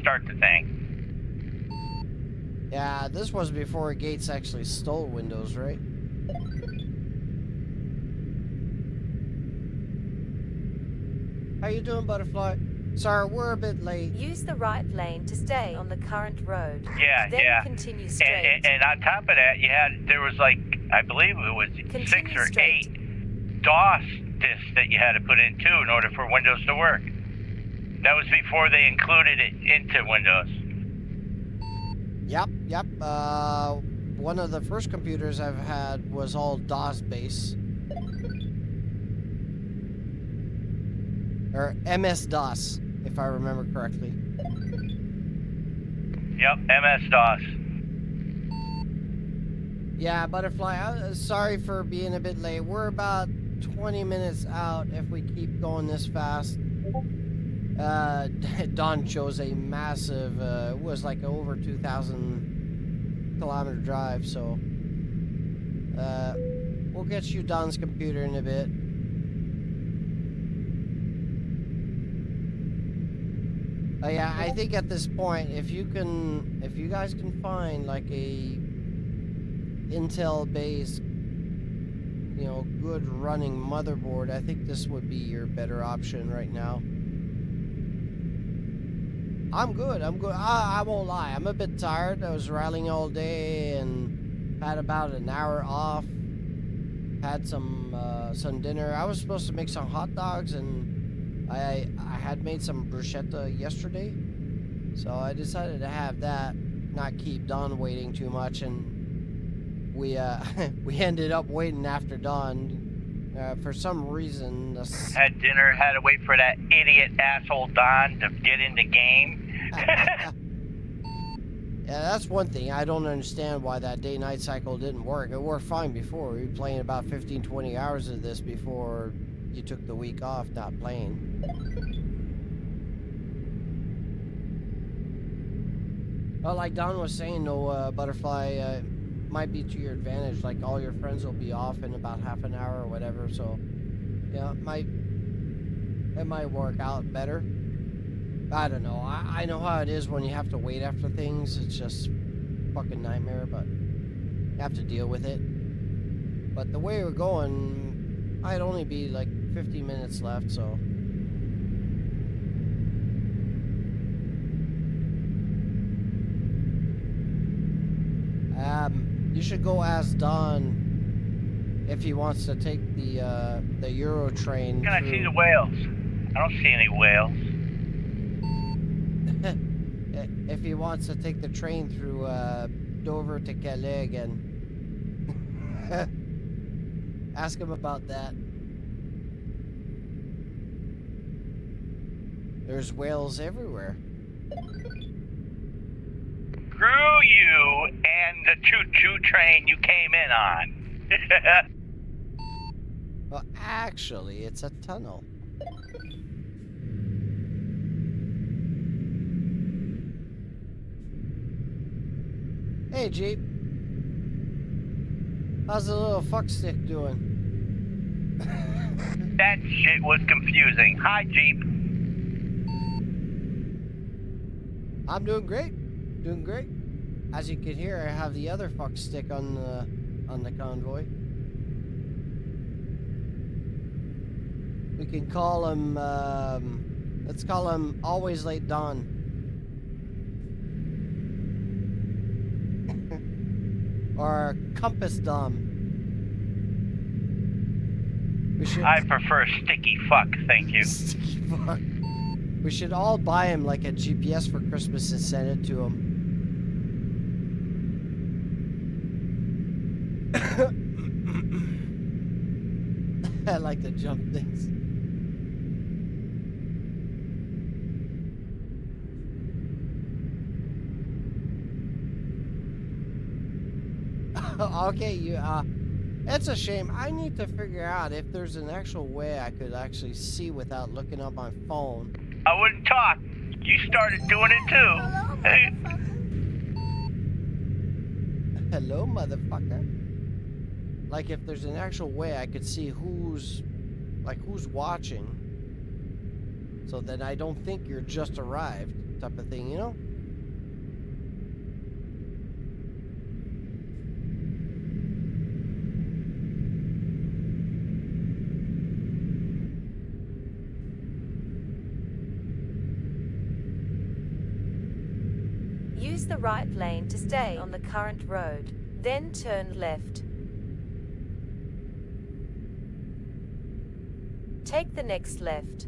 start the thing. Yeah, this was before Gates actually stole Windows, right? How you doing, Butterfly? Sorry, we're a bit late. Use the right lane to stay on the current road. Yeah, then yeah. Continue straight. And on top of that, there was like, I believe it was Continue 6 or straight. 8 DOS disks that you had to put in too in order for Windows to work. That was before they included it into Windows. Yep. One of the first computers I've had was all DOS based. Or MS-DOS, if I remember correctly. Yep, MS-DOS. Yeah, Butterfly, sorry for being a bit late. We're about 20 minutes out if we keep going this fast. Don chose a massive, it was like over 2,000 kilometer drive, so we'll get you Don's computer in a bit. Yeah, I think at this point, if you guys can find like a Intel based, good running motherboard, I think this would be your better option right now. I'm good. I won't lie. I'm a bit tired. I was rallying all day and had about an hour off. Had some dinner. I was supposed to make some hot dogs, and I had made some bruschetta yesterday, so I decided to have that, not keep Don waiting too much, and we ended up waiting after Don. For some reason, Had dinner, had to wait for that idiot asshole Don to get in the game. Yeah, that's one thing. I don't understand why that day-night cycle didn't work. It worked fine before. We were playing about 15-20 hours of this before you took the week off not playing. Well, like Don was saying, though, Butterfly, might be to your advantage. Like, all your friends will be off in about half an hour or whatever, so yeah, it might work out better. I don't know. I know how it is when you have to wait after things. It's just fucking nightmare, but you have to deal with it. But the way we're going, I'd only be like 50 minutes left, so you should go ask Don if he wants to take the Euro train. Can I see the whales? I don't see any whales. If he wants to take the train through Dover to Calais again. Ask him about that. There's whales everywhere. Screw you and the choo-choo train you came in on. Well, actually, it's a tunnel. Hey, Jeep. How's the little fuckstick doing? That shit was confusing. Hi, Jeep. I'm doing great. Doing great. As you can hear, I have the other fuckstick on the convoy. We can call him, let's call him Always Late Don. Or Compass Dom. I prefer Sticky Fuck, thank you. Sticky Fuck. We should all buy him like a GPS for Christmas and send it to him. I like to jump things. Okay, it's a shame. I need to figure out if there's an actual way I could actually see without looking up my phone. I wouldn't talk. You started doing it too. Hello, motherfucker. Like, if there's an actual way I could see who's watching, so that I don't think you're just arrived, type of thing, you know? Use the right lane to stay on the current road, then turn left. Take the next left.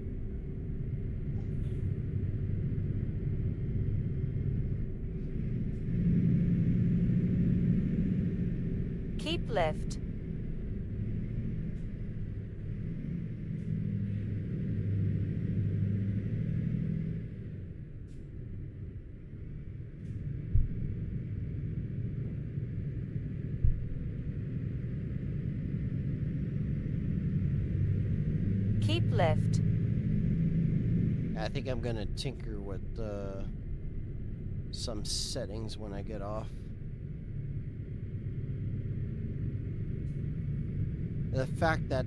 Keep left. Keep left. I think I'm gonna tinker with some settings when I get off. The fact that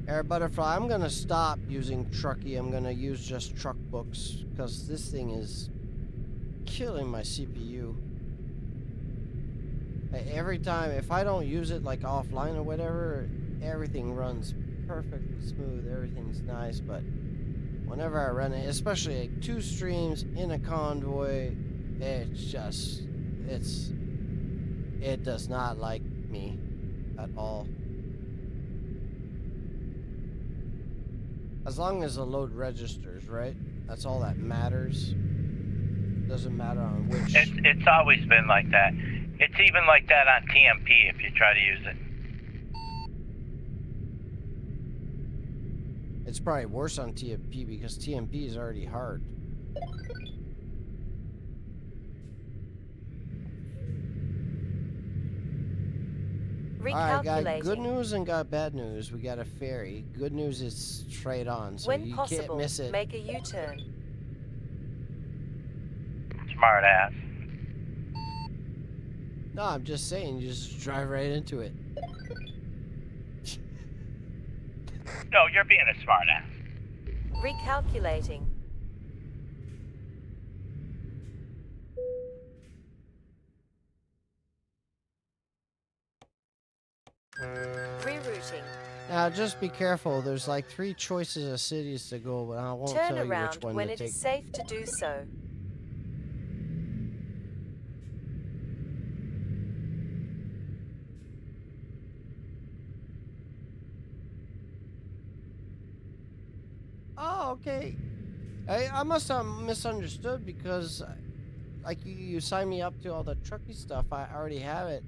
Air Butterfly, I'm gonna stop using Truckee. I'm gonna use just truck books because this thing is killing my CPU. Every time, if I don't use it like offline or whatever, everything runs perfectly smooth. Everything's nice, but whenever I run it, especially like 2 streams in a convoy, it's just, it does not like me at all. As long as the load registers, right? That's all that matters. Doesn't matter on which. It's always been like that. It's even like that on TMP if you try to use it. It's probably worse on TMP because TMP is already hard. Alright, got good news and got bad news. We got a ferry. Good news is straight on, so When you possible, can't miss it. make a U-turn. Smart ass. No, I'm just saying, you just drive right into it. No, you're being a smart ass. Recalculating. Rerouting. Now, just be careful. There's like 3 choices of cities to go, but I won't Turn tell you around which one when to it take. is safe to do so. Oh, okay. I must have misunderstood because, like, you signed me up to all the Truckee stuff. I already have it.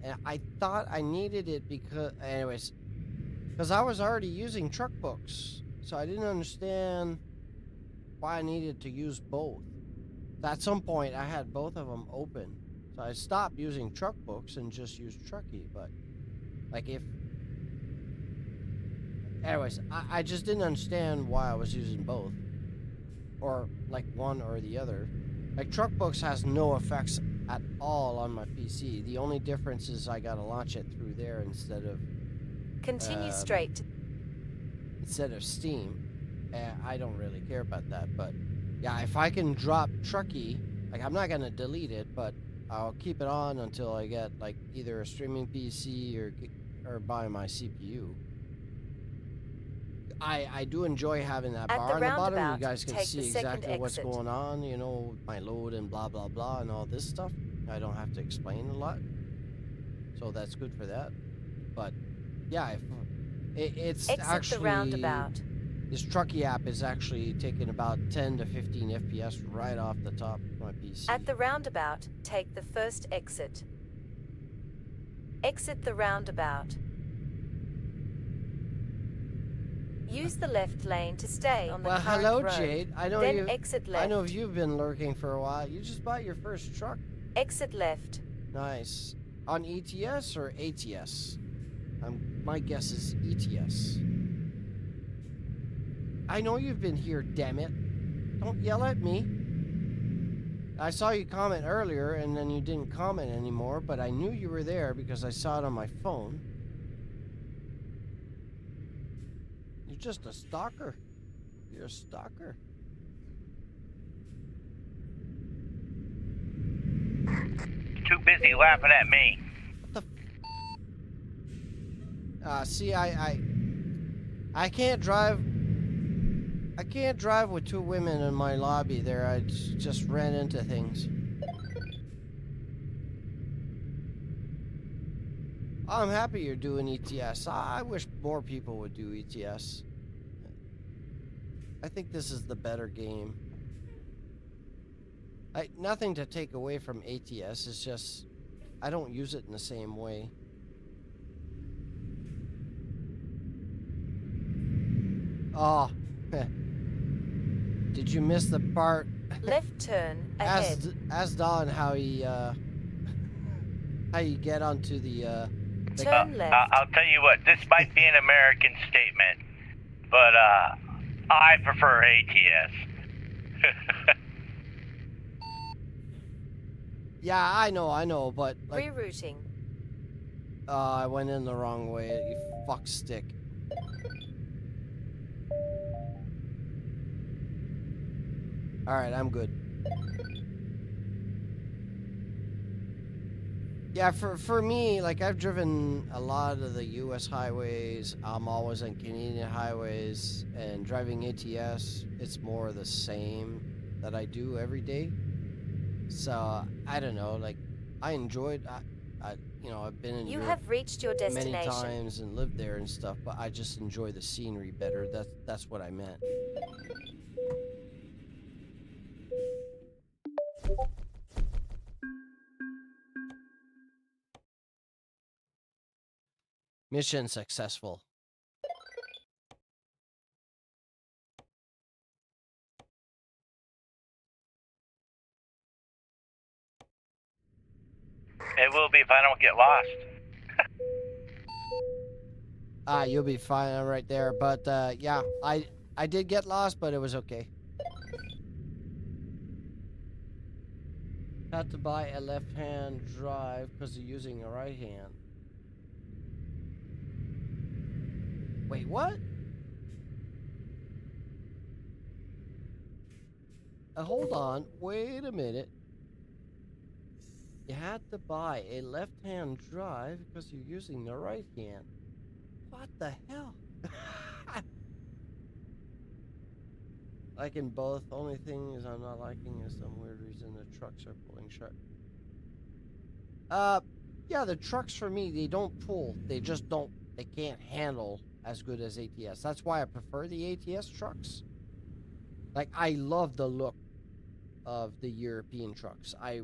And I thought I needed it because, anyways, because I was already using truck books. So I didn't understand why I needed to use both. At some point, I had both of them open. So I stopped using truck books and just used Truckee. But, like, if... Anyways, I just didn't understand why I was using both. Or, like, one or the other. Like, truck books has no effects at all on my PC. The only difference is I gotta launch it through there instead of... Continue straight. Instead of Steam. I don't really care about that, but... Yeah, if I can drop Truckee, like, I'm not gonna delete it, but I'll keep it on until I get, like, either a streaming PC or buy my CPU. I do enjoy having that At bar the on the bottom. You roundabout, guys can take see the second exactly what's exit. going on, you know, my load and blah, blah, blah, and all this stuff. I don't have to explain a lot. So that's good for that. But, yeah, it's Exit actually... the roundabout. This Truckee app is actually taking about 10 to 15 FPS right off the top of my PC. At the roundabout, take the first exit. Exit the roundabout. Use the left lane to stay on the Well, current hello, road. Jade. I know Then you. exit left. I know you've been lurking for a while. You just bought your first truck. Exit left. Nice. On ETS or ATS? My guess is ETS. I know you've been here, damn it. Don't yell at me. I saw you comment earlier and then you didn't comment anymore, but I knew you were there because I saw it on my phone. You're just a stalker. You're a stalker. Too busy laughing at me. What the see, I can't drive. I can't drive with 2 women in my lobby there. I just ran into things. I'm happy you're doing ETS. I wish more people would do ETS. I think this is the better game. Nothing to take away from ATS. It's just I don't use it in the same way. Oh, did you miss the part? Left turn ahead. As Don how you get onto the Turn left. I'll tell you what, this might be an American statement, but I prefer ATS. Yeah, I know, but like, Rerouting. I went in the wrong way. You fuck stick. All right, I'm good. Yeah, for me, like I've driven a lot of the U.S. highways. I'm always on Canadian highways, and driving ATS, it's more the same that I do every day. So I don't know, like I enjoyed. I've been in You Europe have reached your many destination. times and lived there and stuff, but I just enjoy the scenery better. That's what I meant. Mission successful. It will be if I don't get lost. You'll be fine. I'm right there. But yeah, I did get lost, but it was okay. Had to buy a left-hand drive because you're using a right hand. Wait, what? Hold on. Wait a minute. You had to buy a left-hand drive because you're using the right hand. What the hell? Like in both. Only thing is I'm not liking is some weird reason the trucks are pulling sharp. Yeah, the trucks for me, they don't pull. They just don't. They can't handle as good as ATS. That's why I prefer the ATS trucks. Like I love the look of the European trucks. I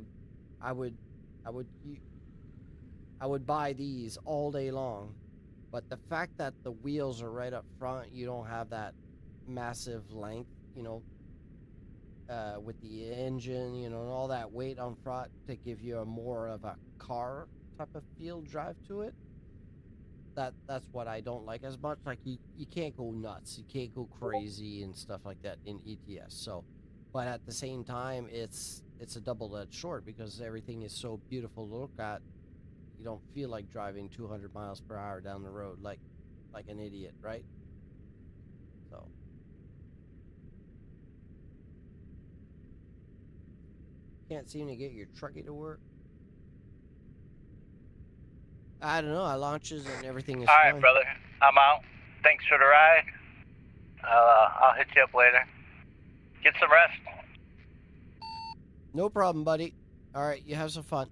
would buy these all day long. But the fact that the wheels are right up front, you don't have that massive length, with the engine, and all that weight on front to give you a more of a car type of feel drive to it. That's what I don't like as much. Like you can't go nuts, you can't go crazy and stuff like that in ETS. So, but at the same time, it's a double-edged sword because everything is so beautiful to look at. You don't feel like driving 200 miles per hour down the road like an idiot, right? So. Can't seem to get your trucky to work. I don't know. I launches and everything is All fine. right, brother. I'm out. Thanks for the ride. I'll hit you up later. Get some rest. No problem, buddy. All right, you have some fun.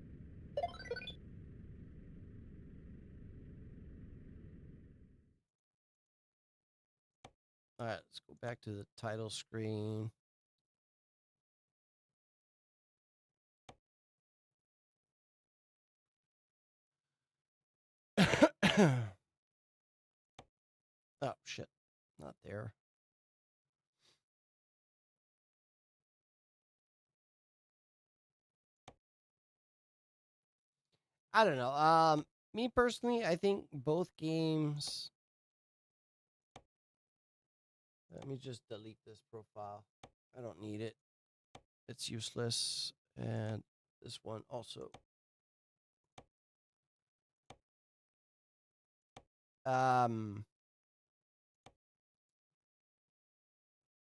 All right, let's go back to the title screen. Oh, shit. Not there. I don't know. Me personally, I think both games. Let me just delete this profile. I don't need it. It's useless. And this one also.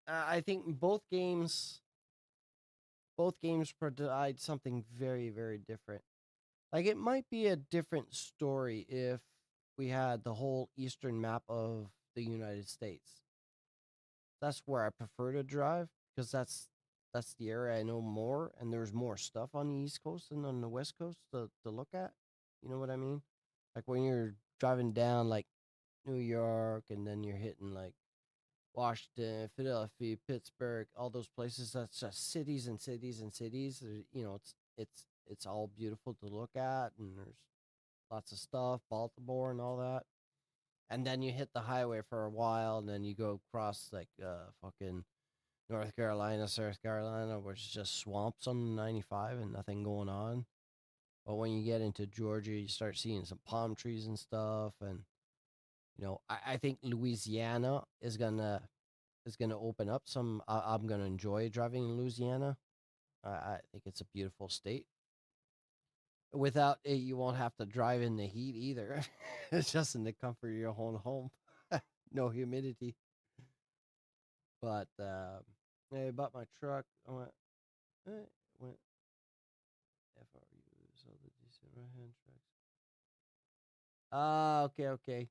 I think both games provide something very, very different. Like it might be a different story if we had the whole eastern map of the United States. That's where I prefer to drive because that's the area I know more, and there's more stuff on the East Coast than on the West Coast to look at. You know what I mean? Like when you're driving down like New York and then you're hitting like Washington, Philadelphia, Pittsburgh, all those places. That's just cities and cities and cities. It's it's all beautiful to look at, and there's lots of stuff, Baltimore and all that. And then you hit the highway for a while, and then you go across like fucking North Carolina, South Carolina, which is just swamps on 95 and nothing going on. But when you get into Georgia, you start seeing some palm trees and stuff, and I think Louisiana is gonna open up some. I'm gonna enjoy driving in Louisiana. I think it's a beautiful state. Without it, you won't have to drive in the heat either. It's just in the comfort of your own home. No humidity. But I bought my truck. I went FRU, so the decent right hand tracks. Ah, okay, okay.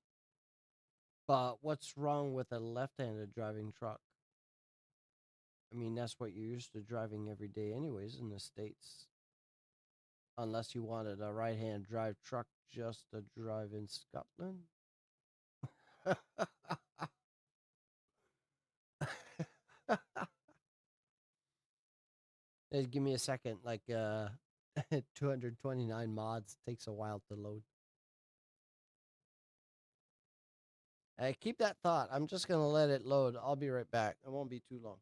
But what's wrong with a left-handed driving truck? I mean, that's what you're used to driving every day, anyways, in the States. Unless you wanted a right-hand drive truck just to drive in Scotland. Hey, give me a second. Like 229 mods takes a while to load. Hey, keep that thought. I'm just gonna let it load. I'll be right back. It won't be too long.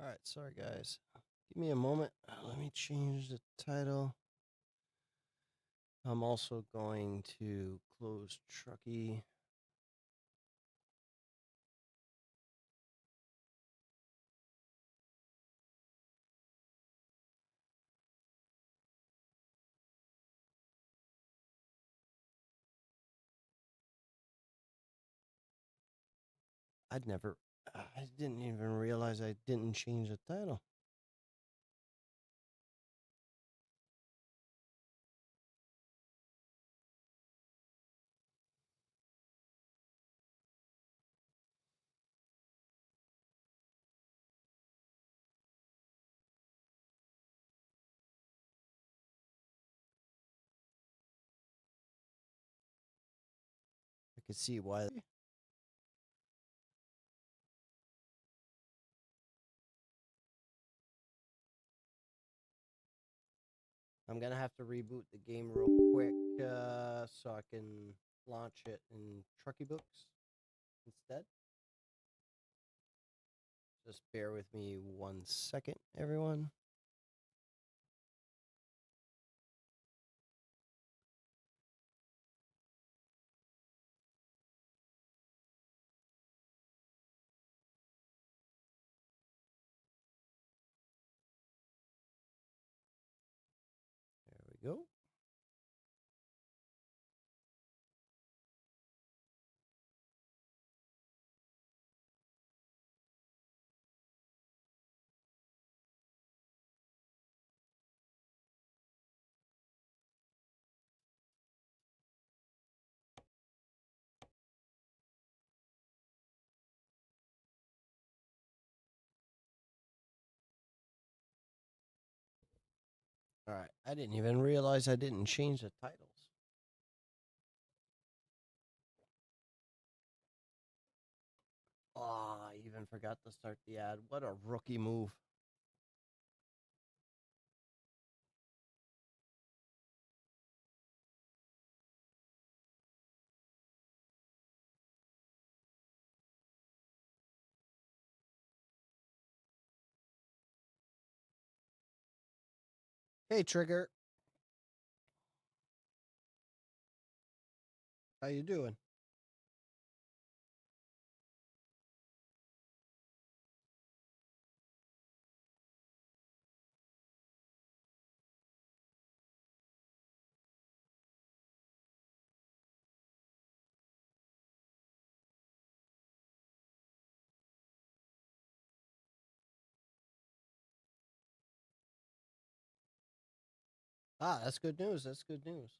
All right, sorry guys. Give me a moment. Let me change the title. I'm also going to close Truckee. I didn't even realize I didn't change the title. I could see why. I'm gonna have to reboot the game real quick so I can launch it in Truckee Books instead. Just bear with me 1 second, everyone. There we go. All right. I didn't even realize I didn't change the titles. Oh, I even forgot to start the ad. What a rookie move. Hey, Trigger. How you doing? Ah, that's good news. That's good news.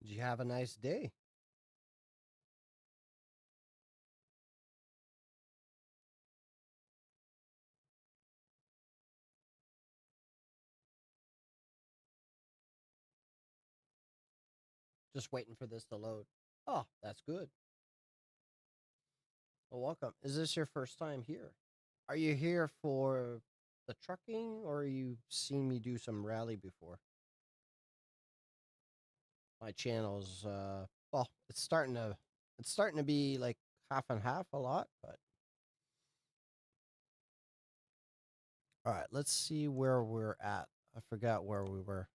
Did you have a nice day? Just waiting for this to load. Oh, that's good. Well, welcome. Is this your first time here? Are you here for the trucking or you seen me do some rally before? My channel's well, it's starting to be like half and half a lot, but all right, let's see where we're at. I forgot where we were.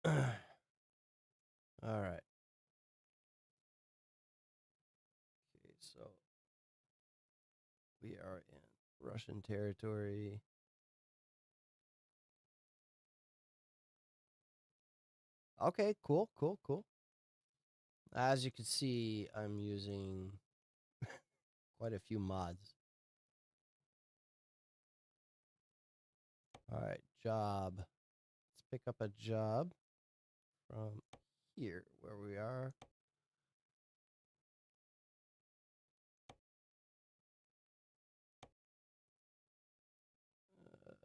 All right. Okay, so we are in Russian territory. Okay, cool, cool, cool. As you can see, I'm using quite a few mods. All right, job. Let's pick up a job from here where we are. Uh,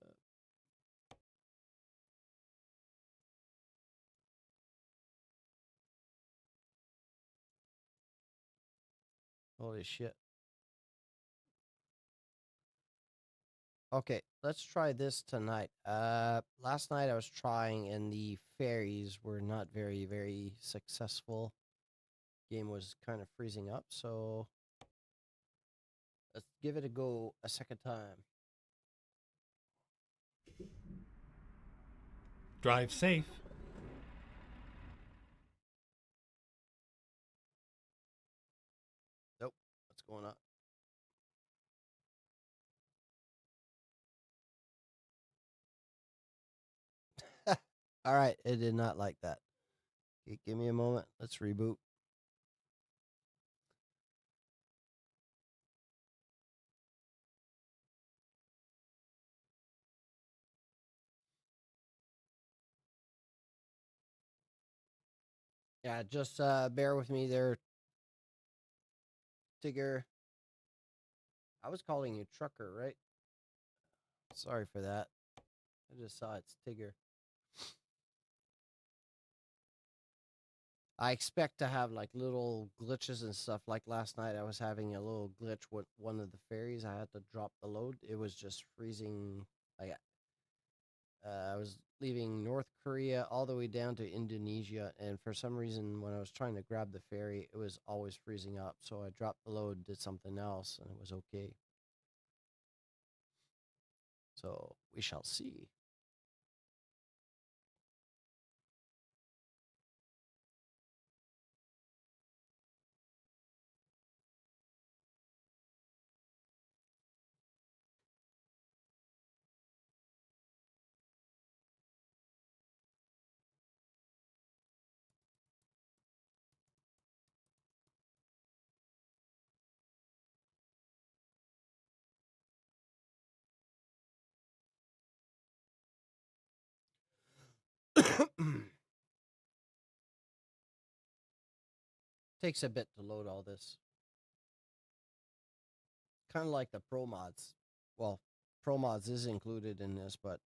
holy shit. Okay, let's try this tonight. Last night I was trying and the fairies were not very, very successful. Game was kind of freezing up, so give it a go a second time. Drive safe. Nope. What's going on? All right, it did not like that. Okay, give me a moment. Let's reboot. Yeah, just bear with me there, Tigger. I was calling you Trucker, right? Sorry for that. I just saw it's Tigger. I expect to have like little glitches and stuff. Like last night, I was having a little glitch with one of the ferries. I had to drop the load. It was just freezing. Like I was leaving North Korea all the way down to Indonesia, and for some reason, when I was trying to grab the ferry, it was always freezing up. So I dropped the load, did something else, and it was okay. So we shall see. Takes a bit to load all this. Kind of like the Pro Mods. Well, Pro Mods is included in this, but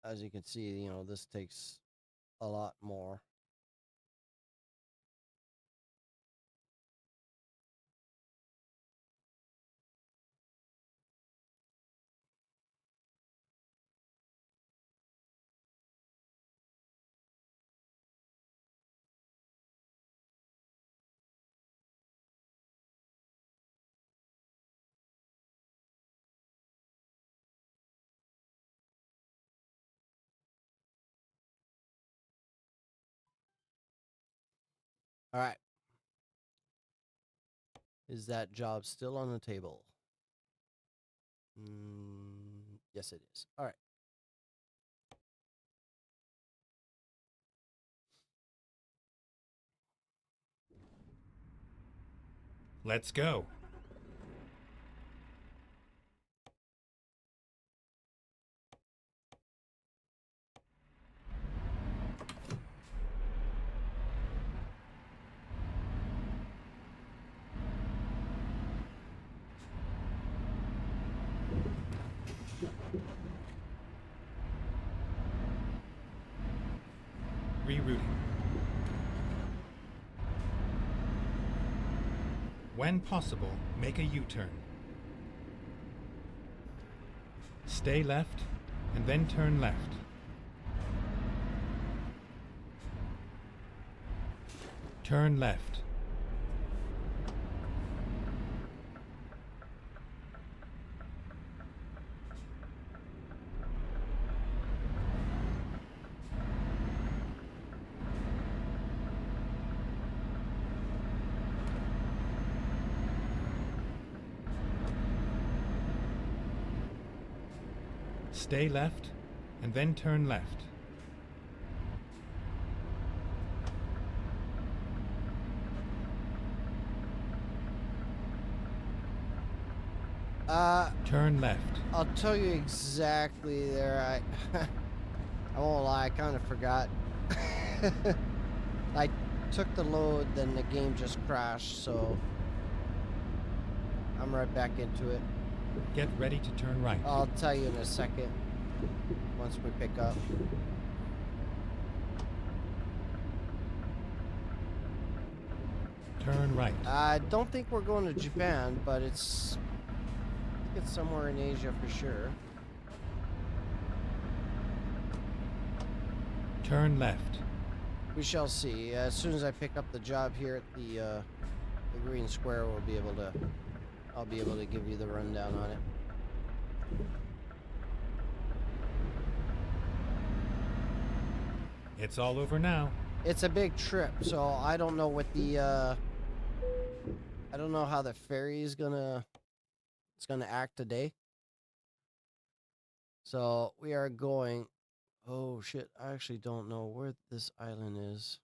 as you can see, this takes a lot more. All right. Is that job still on the table? Yes, it is. All right. Let's go. Rerouting. When possible, make a U-turn. Stay left and then turn left. Turn left. Stay left and then turn left. Turn left. I'll tell you exactly there. I won't lie, I kind of forgot. I took the load, then the game just crashed, so I'm right back into it. Get ready to turn right. I'll tell you in a second once we pick up. Turn right. I don't think we're going to Japan, but it's somewhere in Asia for sure. Turn left. We shall see. As soon as I pick up the job here at the the green square will be able to. I'll be able to give you the rundown on it. It's all over now. It's a big trip, so I don't know what the I don't know how the ferry is gonna act today. So we are going. Oh shit! I actually don't know where this island is.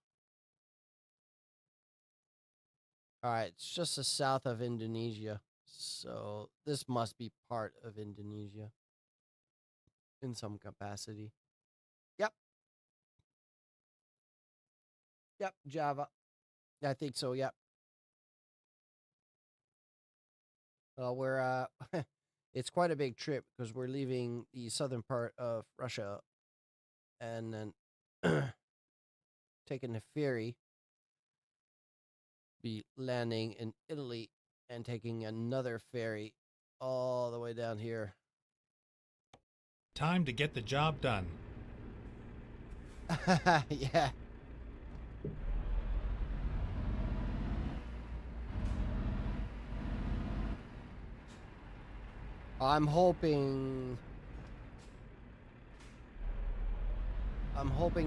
All right, it's just the south of Indonesia, so this must be part of Indonesia in some capacity. Yep. Yep, Java. I think so. Yep. We're it's quite a big trip because we're leaving the southern part of Russia and then taking the ferry, be landing in Italy and taking another ferry all the way down here. Time to get the job done. Yeah. I'm hoping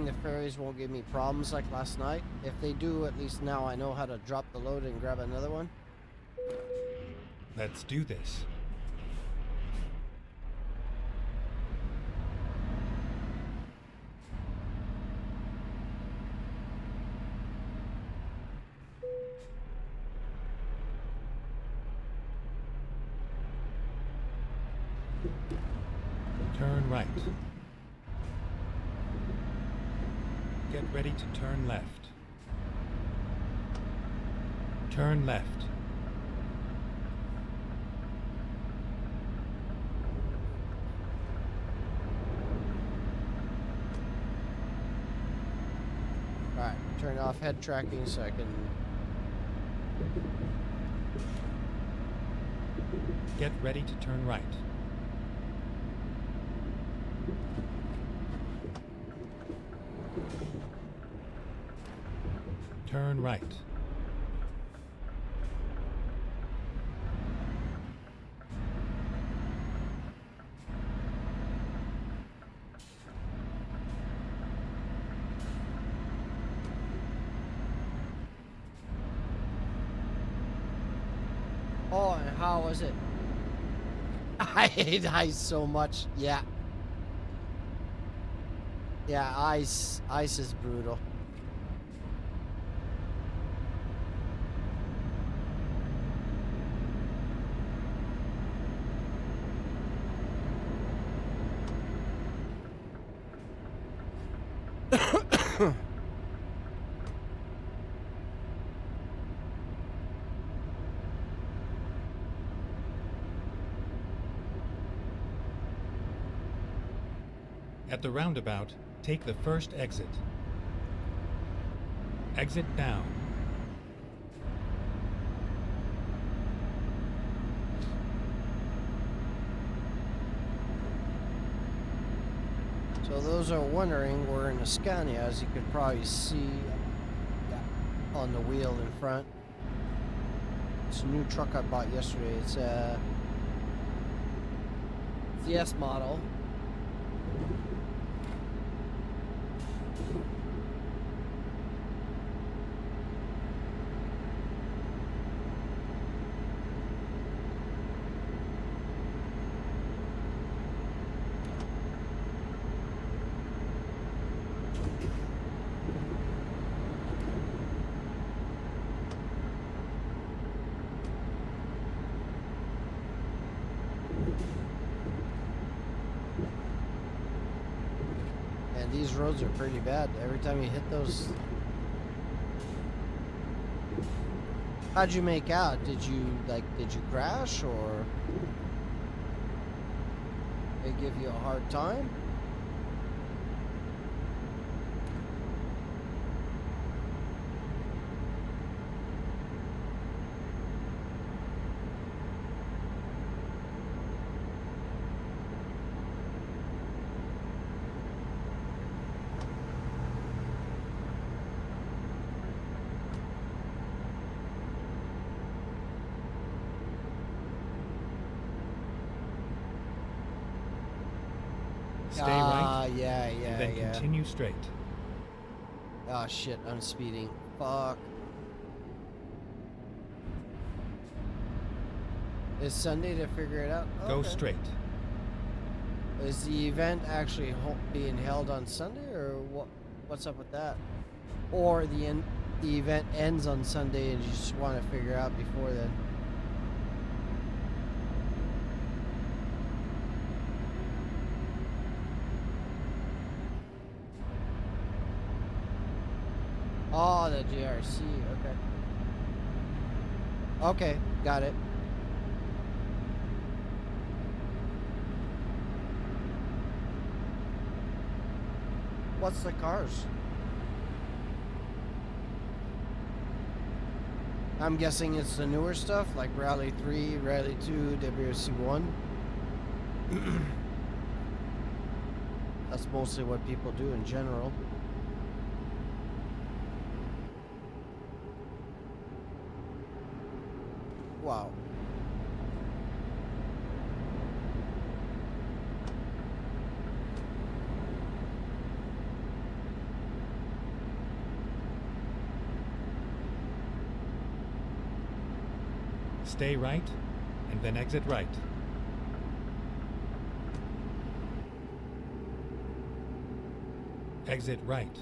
the ferries won't give me problems like last night. If they do, at least now I know how to drop the load and grab another one. Let's do this. Turn right. Get ready to turn left. Turn left. Alright, turn off head tracking so I can... Get ready to turn right. Turn right. Oh, and how was it? I hate ice so much. Yeah. Yeah, ice is brutal. At the roundabout, take the first exit. Exit down. So those are wondering, we're in a Scania, as you could probably see on the wheel in front. It's a new truck I bought yesterday. It's the S model. And these roads are pretty bad. Every time you hit those... How'd you make out? Did you crash, or they give you a hard time? Stay right, Yeah, and then yeah. continue straight. Oh shit, I'm speeding. Fuck. Is Sunday to figure it out? Go Okay. straight. Is the event actually being held on Sunday, or what? What's up with that? Or the event ends on Sunday and you just want to figure out before then? Oh, the JRC. Okay. Okay, got it. What's the cars? I'm guessing it's the newer stuff like Rally 3, Rally 2, WRC 1. That's mostly what people do in general. Wow. Stay right, and then exit right. Exit right.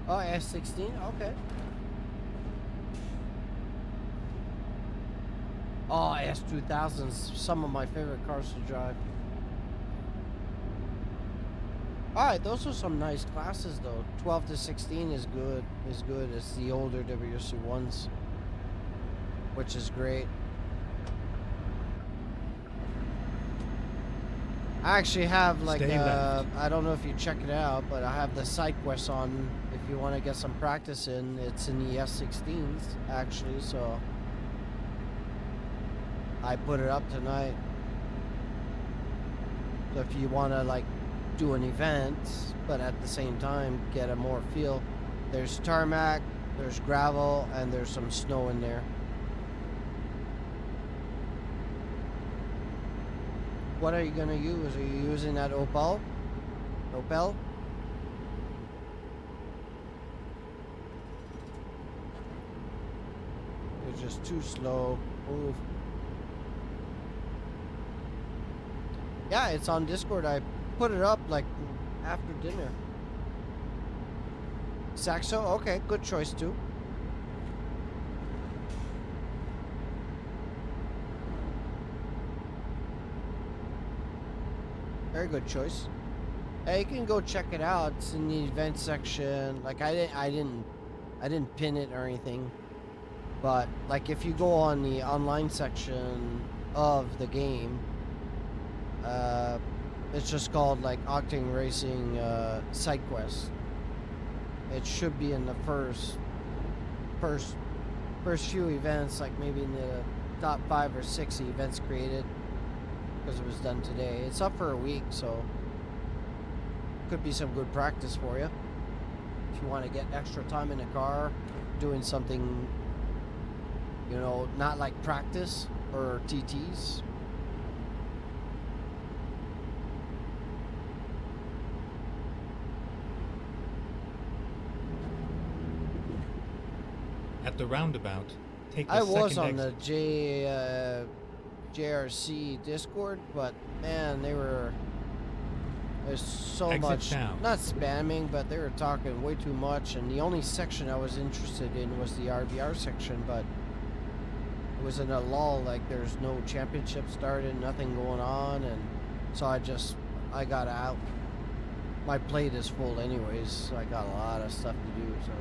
Oh, S16? Okay. Oh, S2000's some of my favorite cars to drive. Alright, those are some nice classes though. 12 to 16 is good. It's the older WRC ones, which is great. I actually have like Stay left. I don't know if you check it out, but I have the side quest on if you want to get some practice in. It's in the S16s actually, so I put it up tonight. So if you want to like do an event, but at the same time get a more feel, there's tarmac, there's gravel, and there's some snow in there. What are you gonna use? Are you using that Opel? Opel? You're just too slow. Oof. Yeah, it's on Discord. I put it up like after dinner. Saxo? Okay, good choice too. Very good choice. Hey, you can go check it out. It's in the event section. Like I didn't pin it or anything. But like if you go on the online section of the game, it's just called like Octane Racing Side Quest. It should be in the first few events, like maybe in the top 5 or 6 events created, because it was done today. It's up for a week, so could be some good practice for you if you want to get extra time in the car doing something, you know, not like practice or TTs. At the roundabout, take the I second was on exit. the JRC Discord, but man, there's so Exit much, down. not spamming, but they were talking way too much, and the only section I was interested in was the RBR section, but it was in a lull, like there's no championship started, nothing going on, and so I got out. My plate is full anyways, so I got a lot of stuff to do, so.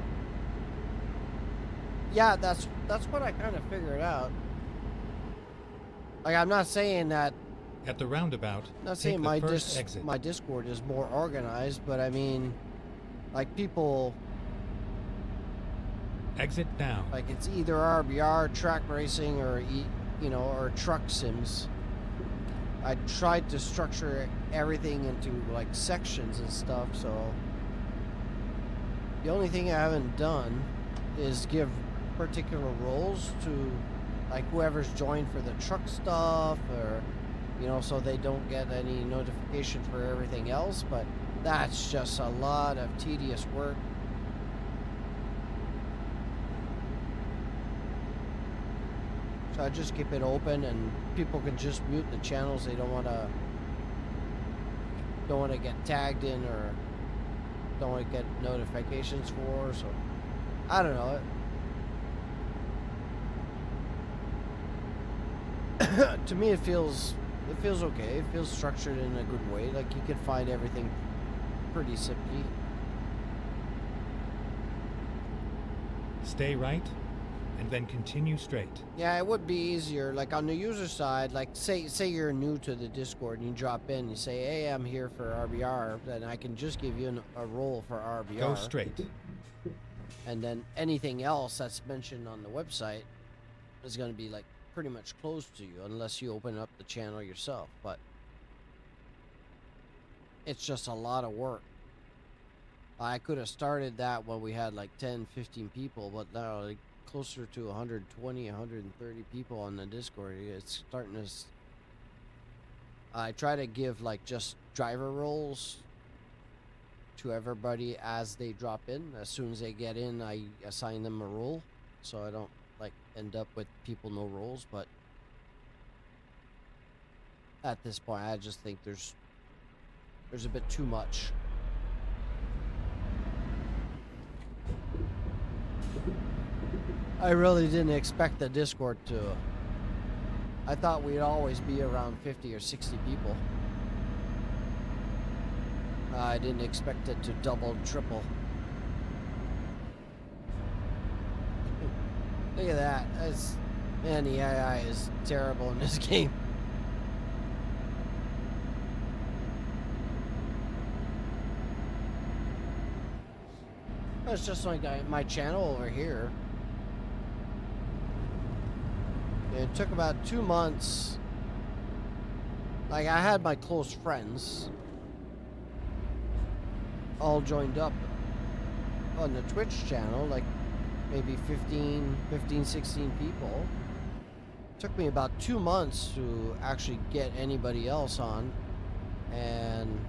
Yeah, that's what I kind of figured out. Like, I'm not saying that. At the roundabout, Not take saying the first exit. my Discord is more organized, but I mean, like people, Exit down. like it's either RBR, track racing, or or truck sims. I tried to structure everything into like sections and stuff. So the only thing I haven't done is give particular roles to like whoever's joined for the truck stuff, or you know, so they don't get any notification for everything else. But that's just a lot of tedious work. So I just keep it open, and people can just mute the channels they don't want to get tagged in, or don't want to get notifications for. So I don't know. To me, it feels okay. It feels structured in a good way. Like you can find everything pretty simply. Stay right, and then continue straight. Yeah, it would be easier. Like on the user side, like say you're new to the Discord and you drop in, you say, "Hey, I'm here for RBR," then I can just give you a role for RBR. Go straight. And then anything else that's mentioned on the website is going to be like pretty much closed to you unless you open up the channel yourself. But it's just a lot of work. I could have started that when we had like 10, 15 people, but now like closer to 120, 130 people on the Discord. It's starting to... I try to give like just driver roles to everybody as they drop in. As soon as they get in, I assign them a role, so I don't like end up with people no roles. But at this point, I just think there's a bit too much. I really didn't expect the Discord to... I thought we'd always be around 50 or 60 people. I didn't expect it to double, triple. Look at that. Man, the AI is terrible in this game. It's just like my channel over here. It took about 2 months. Like, I had my close friends all joined up on the Twitch channel, like maybe 15, 16 people. It took me about 2 months to actually get anybody else on, and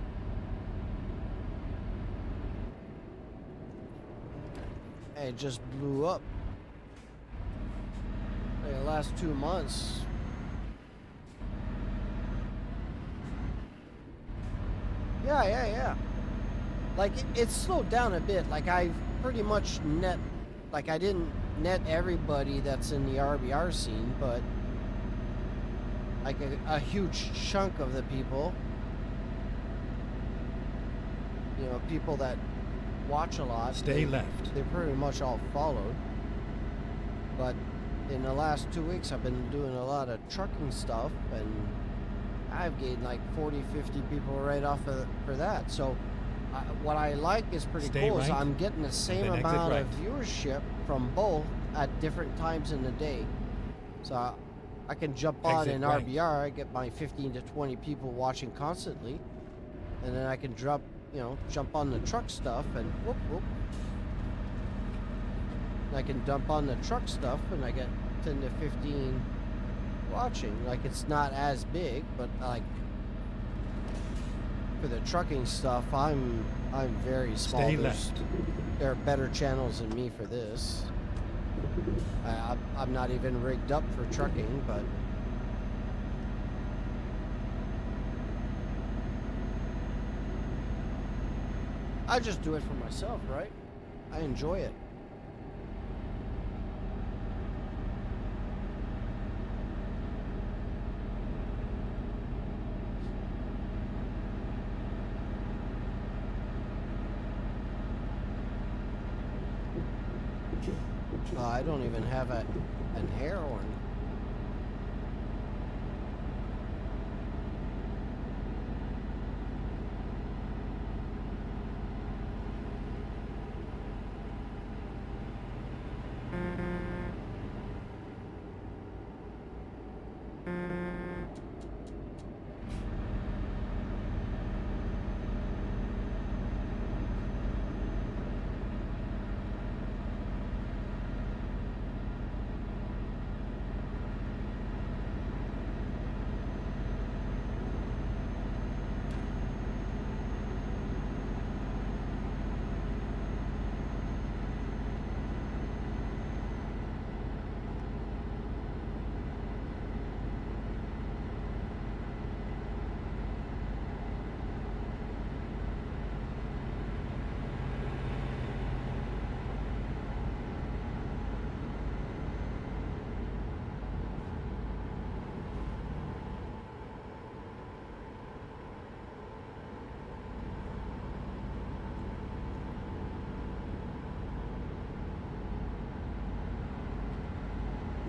it just blew up. Like the last 2 months. Yeah. Like it slowed down a bit. Like I've pretty much I didn't net everybody that's in the RBR scene, but like a huge chunk of the people, you know, people that watch a lot. Stay left. They're pretty much all followed. But in the last 2 weeks, I've been doing a lot of trucking stuff, and I've gained like 40, 50 people right off for that. So what I like is pretty Stay cool. right, is I'm getting the same then exit amount right. of viewership from both at different times in the day. So I can jump on Exit in right. RBR. I get my 15 to 20 people watching constantly, and then I can jump on the truck stuff and whoop. I can dump on the truck stuff, and I get 10 to 15 watching. Like, it's not as big, but like for the trucking stuff, I'm very small. Stay left. There are better channels than me for this. I'm not even rigged up for trucking, but I just do it for myself, right? I enjoy it. I don't even have an air horn.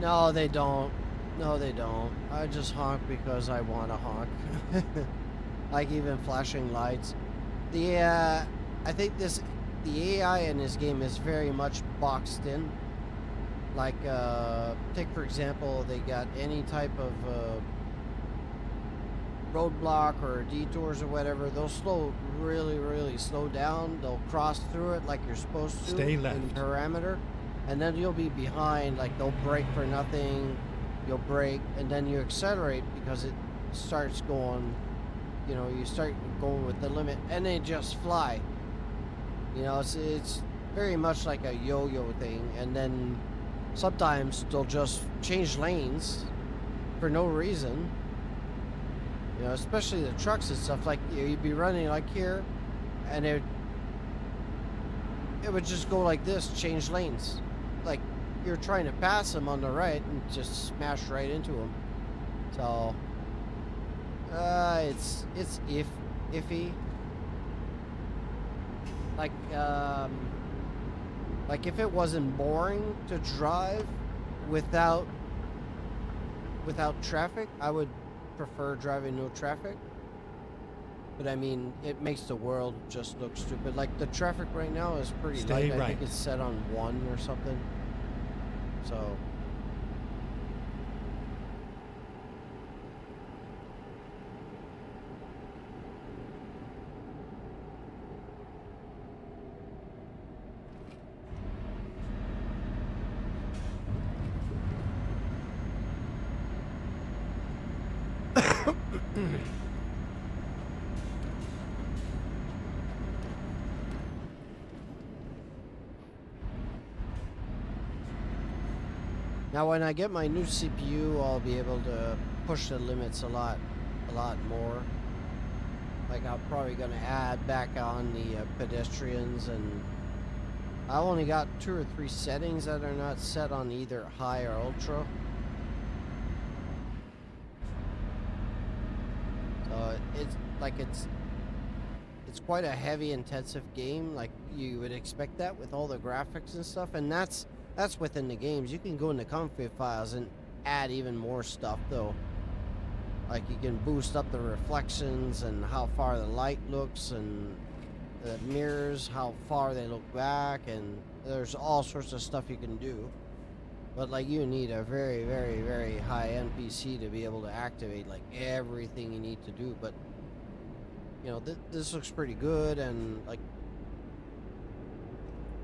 No, they don't. No, they don't. I just honk because I want to honk. Like even flashing lights. I think the AI in this game is very much boxed in. Like, take for example, they got any type of roadblock or detours or whatever. They'll really slow down. They'll cross through it like you're supposed to. Stay left. In parameter, and then you'll be behind. Like they'll brake for nothing. You'll brake, and then you accelerate because it starts going. You know, you start going with the limit, and they just fly. You know, it's very much like a yo-yo thing, and then sometimes they'll just change lanes for no reason. You know, especially the trucks and stuff. Like you'd be running like here, and it would just go like this, change lanes. Like you're trying to pass them on the right and just smash right into them. So it's iffy. Like if it wasn't boring to drive without traffic, I would prefer driving no traffic. But I mean, it makes the world just look stupid. Like the traffic right now is pretty Stay light. I right. think it's set on 1 or something. So now when I get my new CPU, I'll be able to push the limits a lot more. Like I'm probably gonna add back on the pedestrians, and I only got 2 or 3 settings that are not set on either high or ultra. So it's quite a heavy intensive game. Like you would expect that with all the graphics and stuff, and that's within the games. You can go into config files and add even more stuff though. Like you can boost up the reflections and how far the light looks, and the mirrors, how far they look back, and there's all sorts of stuff you can do. But like you need a very high-end PC to be able to activate like everything you need to do. But you know, this looks pretty good, and like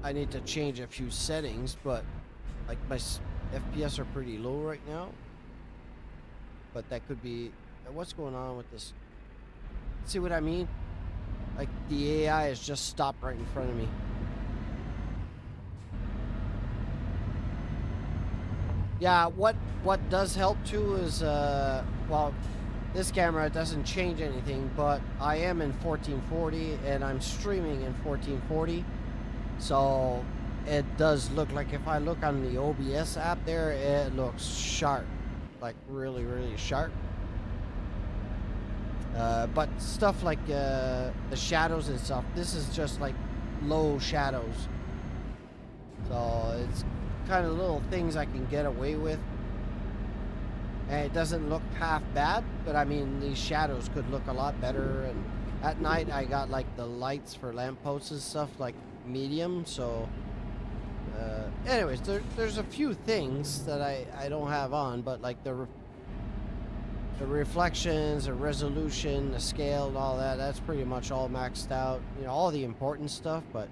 I need to change a few settings, but like my FPS are pretty low right now. But that could be what's going on with this. See what I mean? Like the AI has just stopped right in front of me. Yeah, what does help too is well, this camera doesn't change anything, but I am in 1440 and I'm streaming in 1440. So it does look like, if I look on the OBS app there, it looks sharp, like really sharp. But stuff like the shadows and stuff, this is just like low shadows. So it's kind of little things I can get away with. And it doesn't look half bad, but I mean, these shadows could look a lot better. And at night I got like the lights for lampposts and stuff like medium. So anyways, there's a few things that I don't have on, but like the reflections, the resolution, the scale, and all that, that's pretty much all maxed out. You know, all the important stuff, but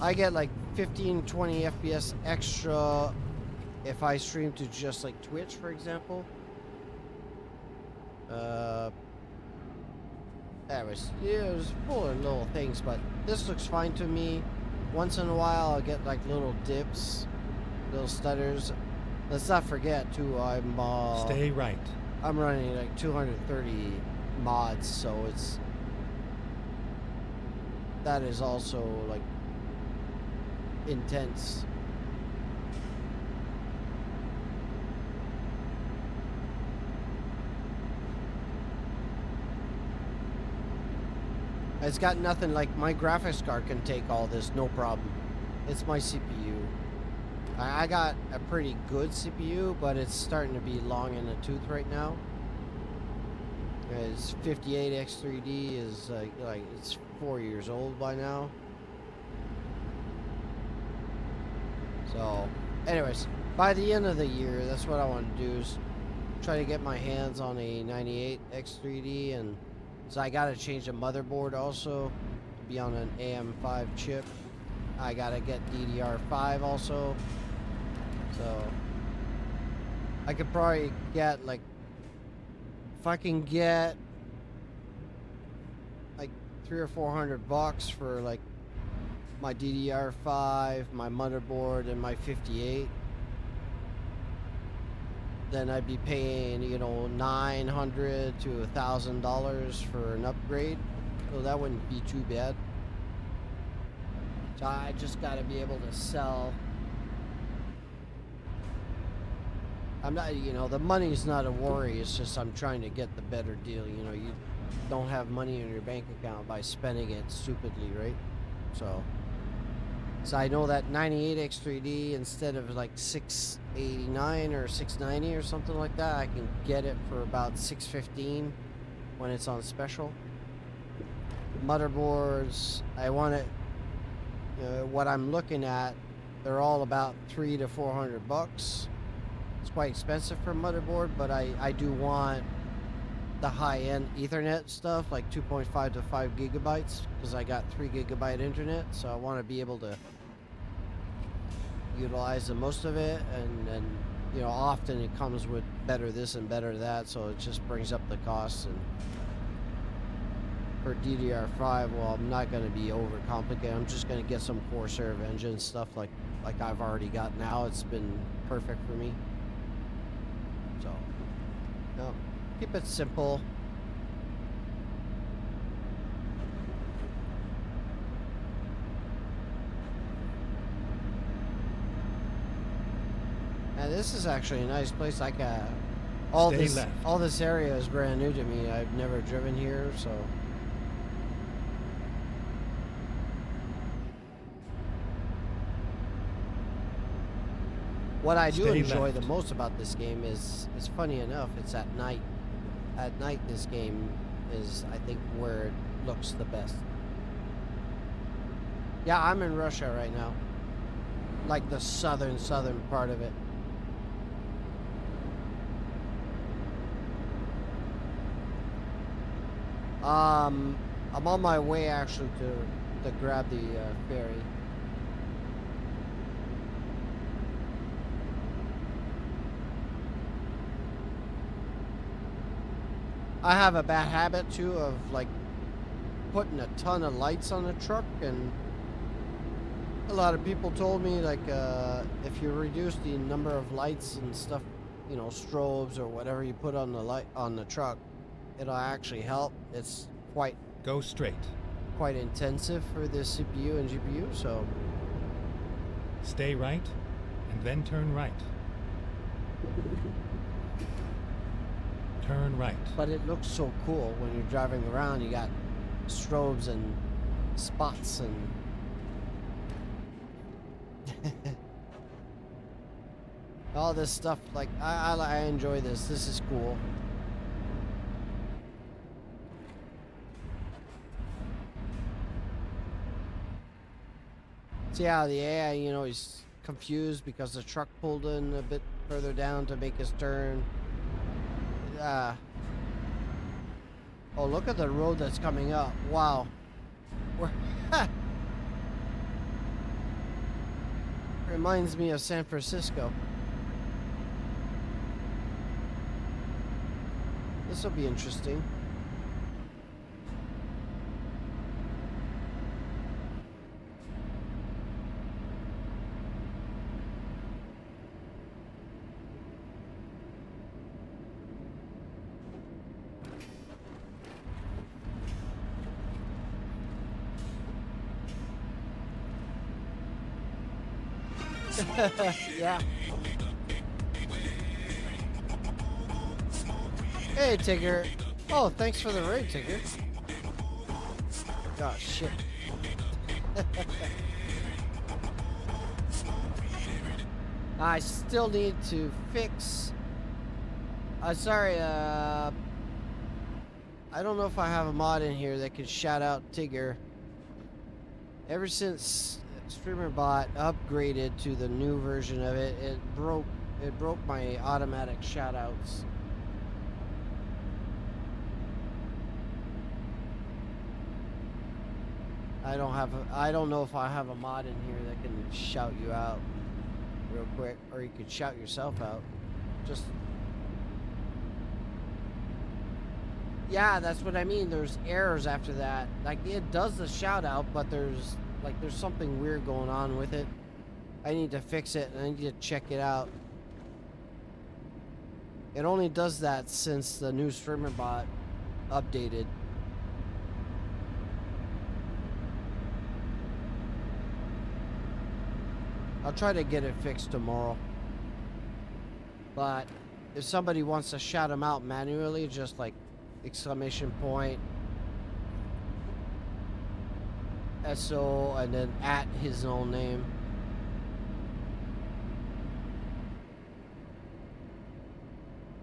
I get like 15, 20 FPS extra if I stream to just like Twitch, for example. Anyways, yeah, it was full of little things, but this looks fine to me. Once in a while, I'll get like little dips, little stutters. Let's not forget too, Stay right. I'm running like 230 mods, so that is also like intense. It's got nothing like my graphics card can take all this, no problem. It's my CPU. I got a pretty good CPU, but it's starting to be long in the tooth right now. It's 58X3D is like it's 4 years old by now. So, anyways, by the end of the year, that's what I want to do is try to get my hands on a 98X3D, and so I gotta change the motherboard also to be on an AM5 chip. I gotta get DDR5 also. So I could probably get like, if I can get like $300 or $400 for like my DDR5, my motherboard, and my 58, then I'd be paying, you know, $900 to $1,000 for an upgrade. So that wouldn't be too bad. So I just got to be able to sell. I'm not, you know, the money's not a worry. It's just I'm trying to get the better deal. You know, you don't have money in your bank account by spending it stupidly, right? So I know that 98X3D, instead of like $689 or $690 or something like that, I can get it for about $615 when it's on special. Motherboards, I want it. What I'm looking at, they're all about $300 to $400. It's quite expensive for a motherboard, but I do want the high-end Ethernet stuff, like 2.5 to 5 gigabytes, because I got 3 gigabyte internet, so I want to be able to utilize the most of it, and you know, often it comes with better this and better that, so it just brings up the costs. And for DDR5, well, I'm not going to be overcomplicated. I'm just going to get some Corsair engine stuff like I've already got now. It's been perfect for me. So, no, keep it simple. And this is actually a nice place. Like all this area is brand new to me. I've never driven here, so. What I do enjoy the most about this game is funny enough, it's at night. At night, this game is, I think, where it looks the best. Yeah, I'm in Russia right now. Like the southern part of it. I'm on my way actually to grab the ferry. I have a bad habit too of like putting a ton of lights on the truck, and a lot of people told me like if you reduce the number of lights and stuff, you know, strobes or whatever you put on the truck, it'll actually help. It's quite intensive for the CPU and GPU, so stay right and then turn right. Turn right. But it looks so cool when you're driving around. You got strobes and spots and all this stuff. Like I enjoy this. This is cool. See how the AI, you know, he's confused because the truck pulled in a bit further down to make his turn. Oh, look at the road that's coming up. Wow. Reminds me of San Francisco. This will be interesting. Yeah. Hey, Tigger. Oh, thanks for the raid, Tigger. Oh, shit. I still need to fix. Sorry, I don't know if I have a mod in here that can shout out Tigger. Ever since StreamerBot upgraded to the new version of it, it broke my automatic shoutouts. I don't know if I have a mod in here that can shout you out real quick, or you could shout yourself out. Just yeah, that's what I mean. There's errors after that. Like it does the shout out, but there's something weird going on with it. I need to fix it and I need to check it out. It only does that since the new StreamerBot updated. I'll try to get it fixed tomorrow. But if somebody wants to shout him out manually, just like exclamation point SO and then at his own name.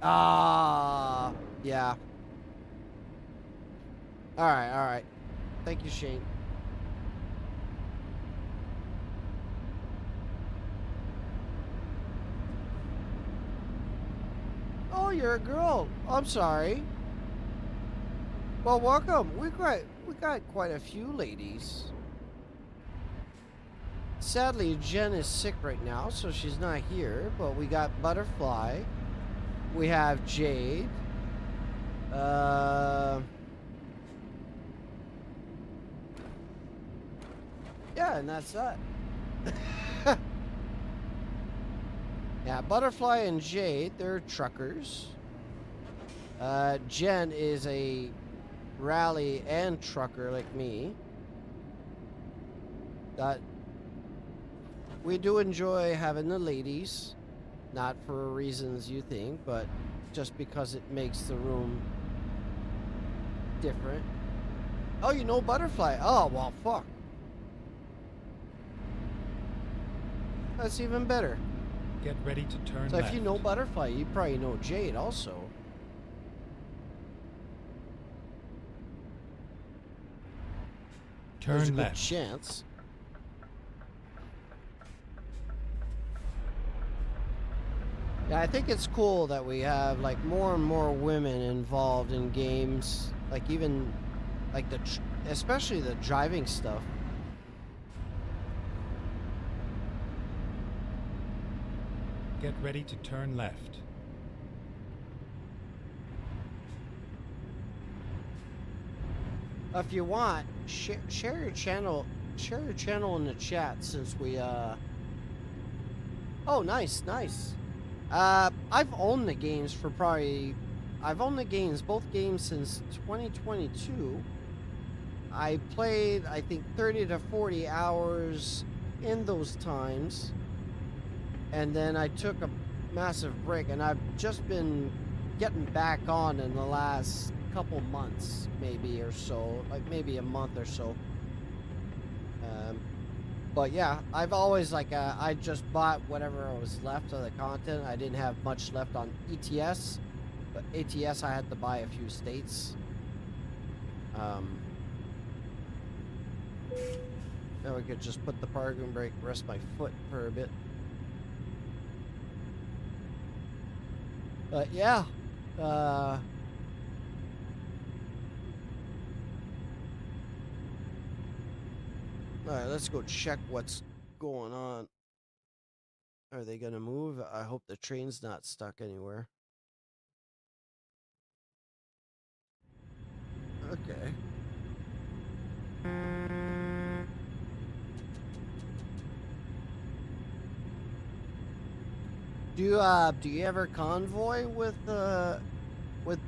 Yeah. All right. Thank you, Shane. Oh, you're a girl. I'm sorry. Well, welcome. We got quite a few ladies. Sadly, Jen is sick right now, so she's not here. But we got Butterfly. We have Jade. Yeah, and that's that. Yeah, Butterfly and Jade, they're truckers. Jen is a rally and trucker like me. We do enjoy having the ladies, not for reasons you think, but just because it makes the room different. Oh, you know Butterfly? Oh, well, fuck. That's even better. Get ready to turn So left. if you know Butterfly, you probably know Jade also. There's a Turn good left. chance. Yeah, I think it's cool that we have like more and more women involved in games, like even like especially the driving stuff. Get ready to turn left. If you want, share your channel. Share your channel in the chat since we. Oh, nice. I've owned the games for probably. I've owned the games, both games, since 2022. I played, I think, 30 to 40 hours in those times. And then I took a massive break, and I've just been getting back on in the last couple months, maybe, or so. Like, maybe a month or so. But yeah, I've always, like, I just bought whatever was left of the content. I didn't have much left on ETS. But ATS, I had to buy a few states. Now we could just put the parking brake, rest my foot for a bit. But yeah, all right, let's go check what's going on. Are they gonna move? I hope the train's not stuck anywhere. Okay. Do you ever convoy with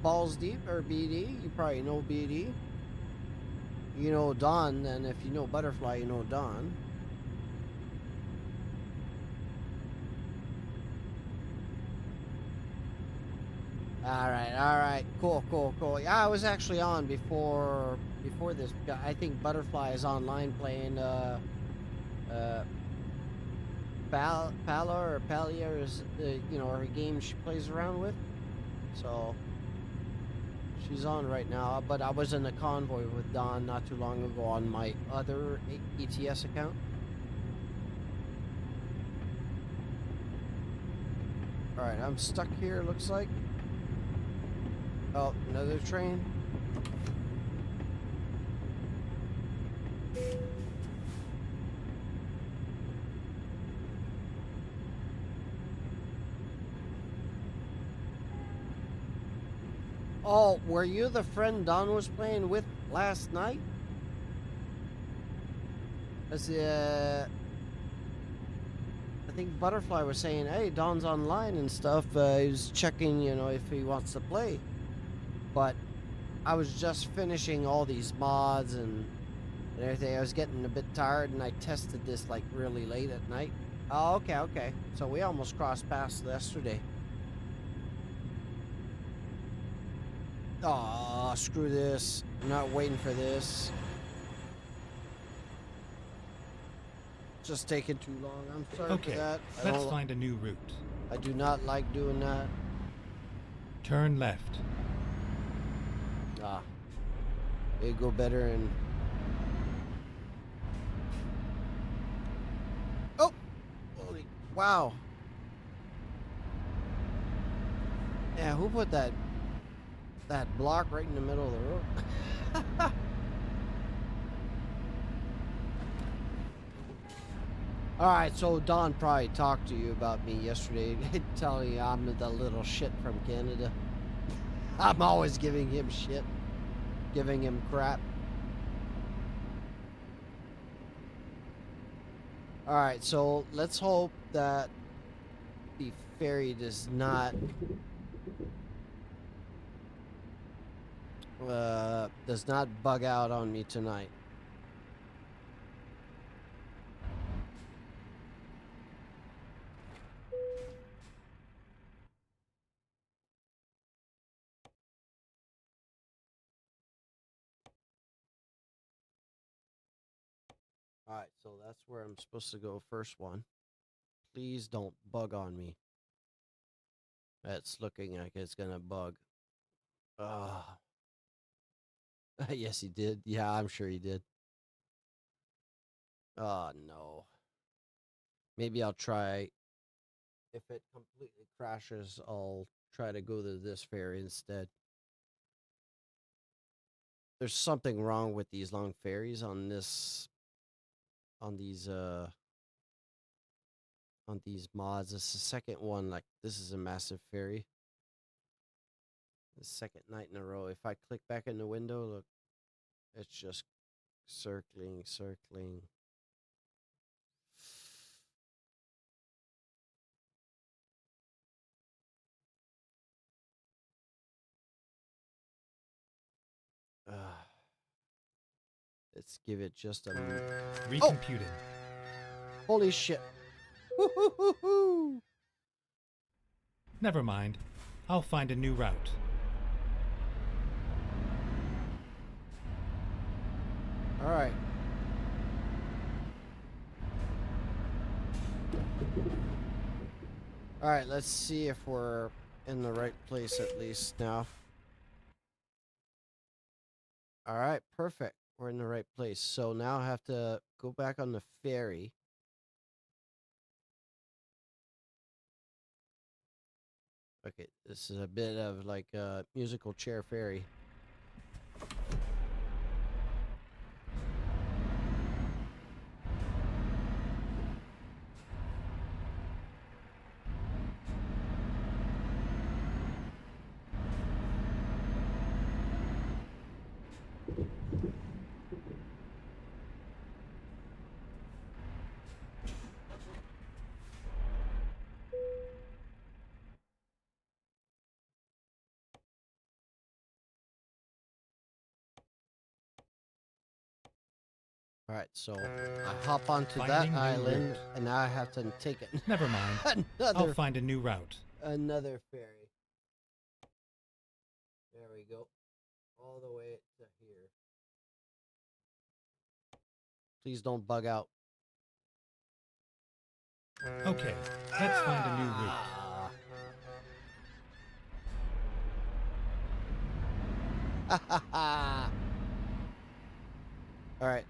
Balls Deep or BD? You probably know BD. You know Don, and if you know Butterfly, you know Don. All right, cool. Yeah, I was actually on before this. I think Butterfly is online playing Pala or Palia is her game she plays around with. So she's on right now. But I was in a convoy with Don not too long ago on my other ETS account. All right, I'm stuck here. Looks like. Oh, another train. Oh, were you the friend Don was playing with last night? As I think Butterfly was saying, hey, Don's online and stuff. He was checking, if he wants to play. But I was just finishing all these mods and everything. I was getting a bit tired, and I tested this like really late at night. Oh, okay. So we almost crossed paths yesterday. Aw, screw this. I'm not waiting for this. Just taking too long. I'm sorry for Okay, that. let's find a new route. I do not like doing that. Turn left. Ah. It'd go better and... Oh! Holy... Wow. Yeah, who put that block right in the middle of the road? Alright, so Don probably talked to you about me yesterday, telling you I'm the little shit from Canada. I'm always giving him shit. Giving him crap. Alright, so let's hope that the ferry does not bug out on me tonight. Alright, so that's where I'm supposed to go first one. Please don't bug on me. It's looking like it's gonna bug. Ah. Yes, he did. Yeah, I'm sure he did. Oh, no. Maybe I'll try. If it completely crashes, I'll try to go to this ferry instead. There's something wrong with these long ferries on these mods. This is the second one. Like, this is a massive ferry. The second night in a row. If I click back in the window, look, it's just circling. Uh, let's give it just a minute. Recomputing. Holy shit. Woo-hoo-hoo-hoo. Never mind. I'll find a new route. All right. All right, let's see if we're in the right place at least now. All right, perfect. We're in the right place. So now I have to go back on the ferry. Okay, this is a bit of like a musical chair ferry. All right, so I hop onto Finding that new island, route. and now I have to take it. Never mind. I'll another find a new route. another ferry. There we go, all the way to here. Please don't bug out. Okay, let's find a new route. All right.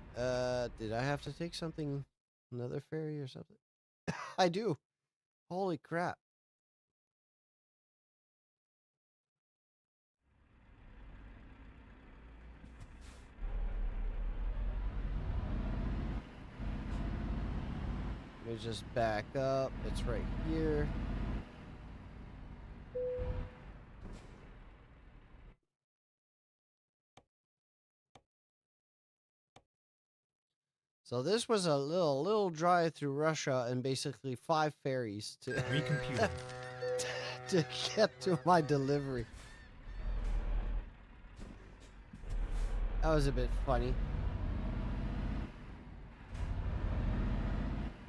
Did I have to take something, another ferry or something? I do. Holy crap. Let me just back up. It's right here. So this was a little drive through Russia and basically 5 ferries to Recomputing. to get to my delivery. That was a bit funny.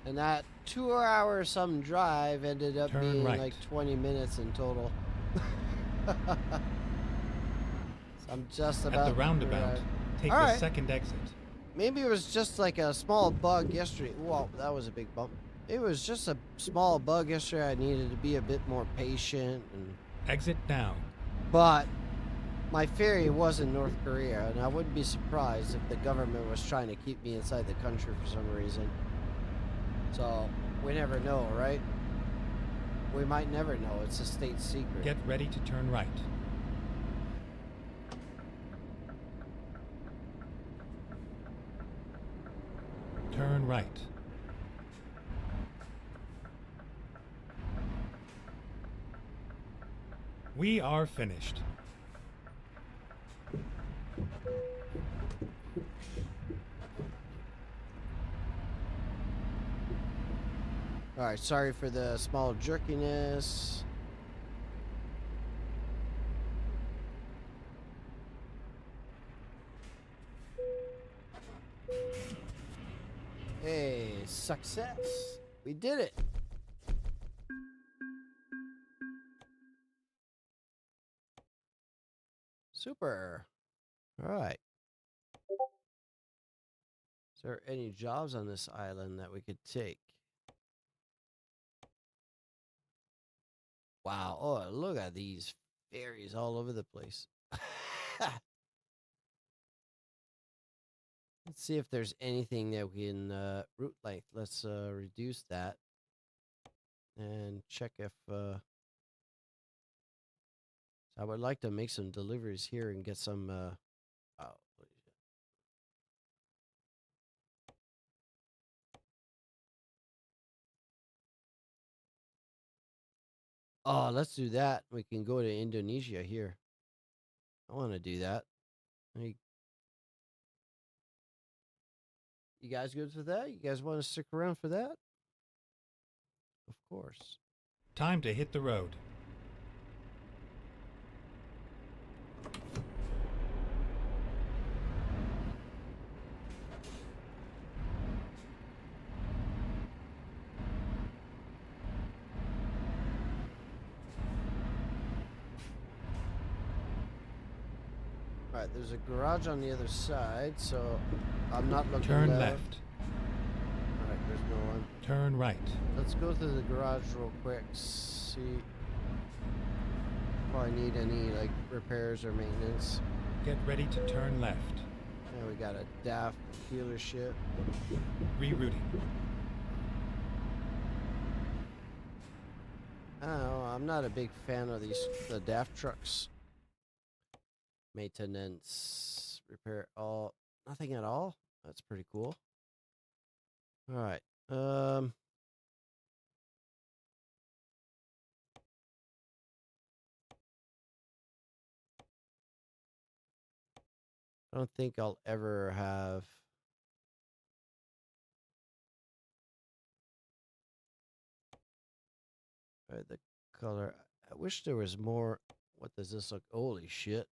And that 2-hour some drive ended up Turn being right. like 20 minutes in total. So I'm just about At the roundabout, to arrive. take All the right. second exit. Maybe it was just like a small bug yesterday. Whoa, that was a big bump. It was just a small bug yesterday. I needed to be a bit more patient. Exit now. But my ferry was in North Korea, and I wouldn't be surprised if the government was trying to keep me inside the country for some reason. So, we never know, right? We might never know. It's a state secret. Get ready to turn right. Turn right. We are finished. Alright, sorry for the small jerkiness. Hey, success. We did it. Super. Alright. Is there any jobs on this island that we could take? Wow. Oh, look at these ferries all over the place. Let's see if there's anything that we can route length. Let's reduce that and check if I would like to make some deliveries here and get some oh, holy shit. Oh, let's do that. We can go to Indonesia here. I want to do that. Hey, you guys good for that? You guys want to stick around for that? Of course. Time to hit the road. All right, there's a garage on the other side, so I'm not looking Turn left. left. All right, there's no one. Turn right. Let's go through the garage real quick. See if I need any like repairs or maintenance. Get ready to turn left. Yeah, we got a DAF dealership. Rerouting. I don't know. I'm not a big fan of the DAF trucks. Maintenance, repair, all, nothing at all. That's pretty cool. All right. I don't think I'll ever have. The color. I wish there was more. What does this look? Holy shit.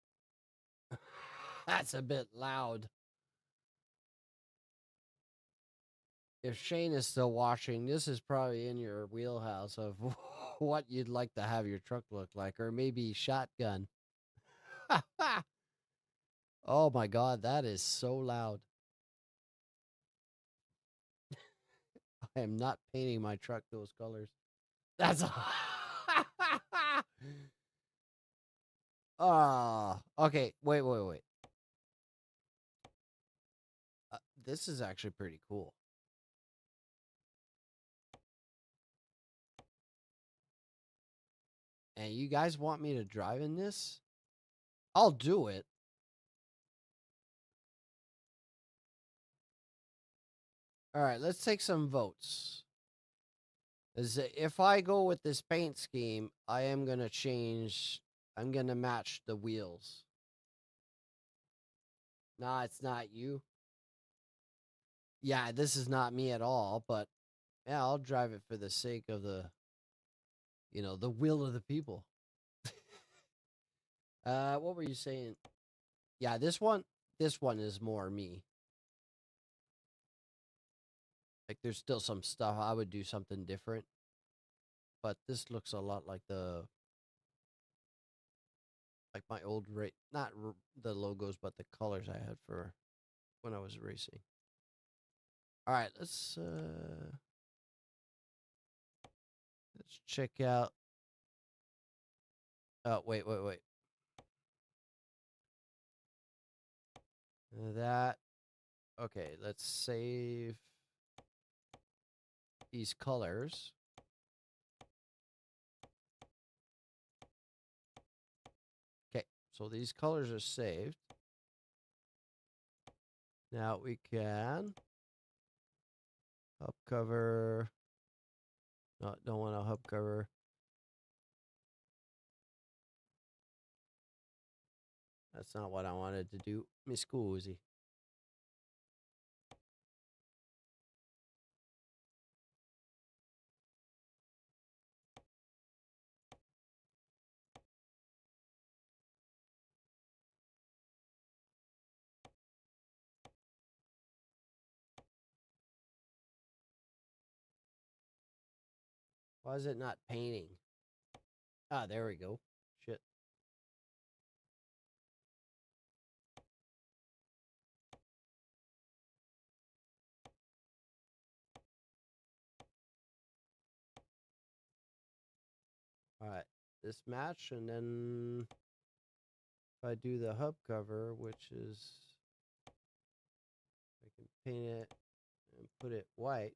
That's a bit loud. If Shane is still watching, this is probably in your wheelhouse of what you'd like to have your truck look like, or maybe shotgun. Oh my god, that is so loud. I am not painting my truck those colors. That's okay. Wait. This is actually pretty cool. And you guys want me to drive in this? I'll do it. All right, let's take some votes. If I go with this paint scheme, I am going to change. I'm going to match the wheels. Nah, it's not you. Yeah, this is not me at all, but yeah, I'll drive it for the sake of the, the will of the people. What were you saying? Yeah, this one is more me. Like, there's still some stuff I would do something different, but this looks a lot like my old not the logos, but the colors I had for when I was racing. All right, let's check out. Oh, wait. That. Okay, let's save these colors. Okay, so these colors are saved. Now we can hub cover. No, don't want a hub cover. That's not what I wanted to do. Mi scusi. Why is it not painting? Ah, there we go. Shit. All right, this match, and then if I do the hub cover, which is I can paint it and put it white.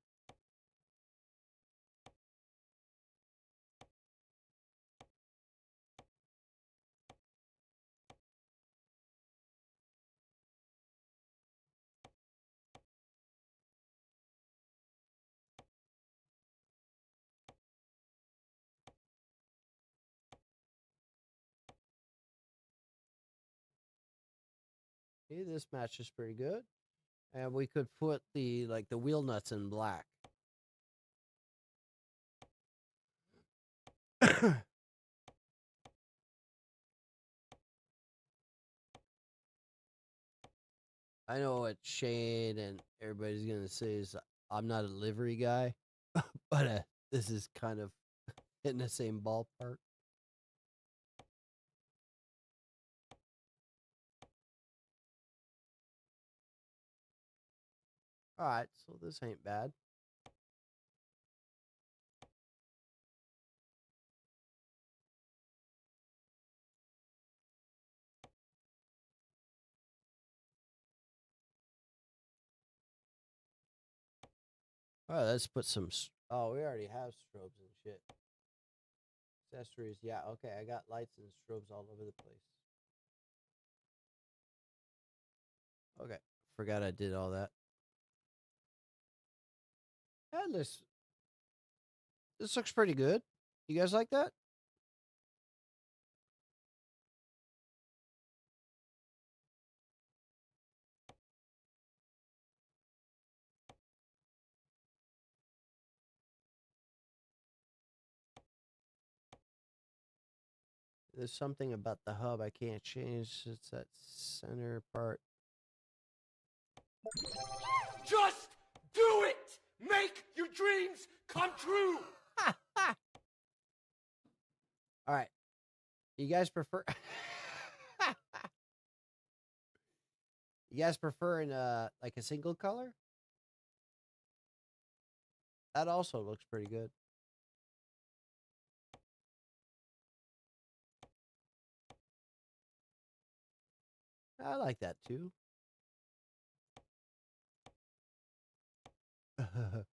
See, this matches pretty good. And we could put the wheel nuts in black. I know what Shane and everybody's gonna say is I'm not a livery guy, but this is kind of in the same ballpark. All right, so this ain't bad. All right, let's put some. Oh, we already have strobes and shit. Accessories, yeah, okay. I got lights and strobes all over the place. Okay, forgot I did all that. And this looks pretty good. You guys like that? There's something about the hub I can't change. It's that center part. Just do it! Make your dreams come true! All right. You guys prefer You guys prefer in like a single color? That also looks pretty good. I like that too. And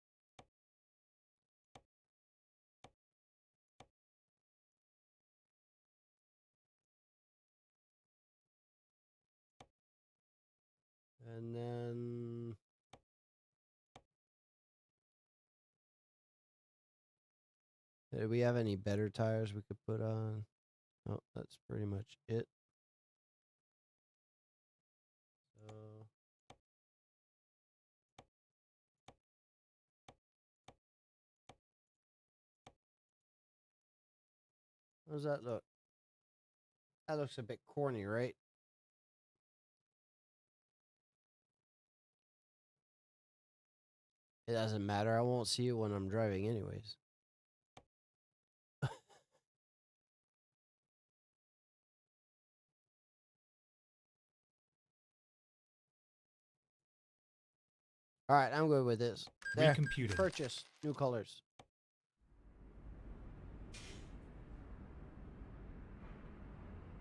then do we have any better tires we could put on? Oh, that's pretty much it. So how does that look? That looks a bit corny, right? It doesn't matter. I won't see it when I'm driving anyways. All right, I'm good with this. There. Recomputed. Purchase. New colors.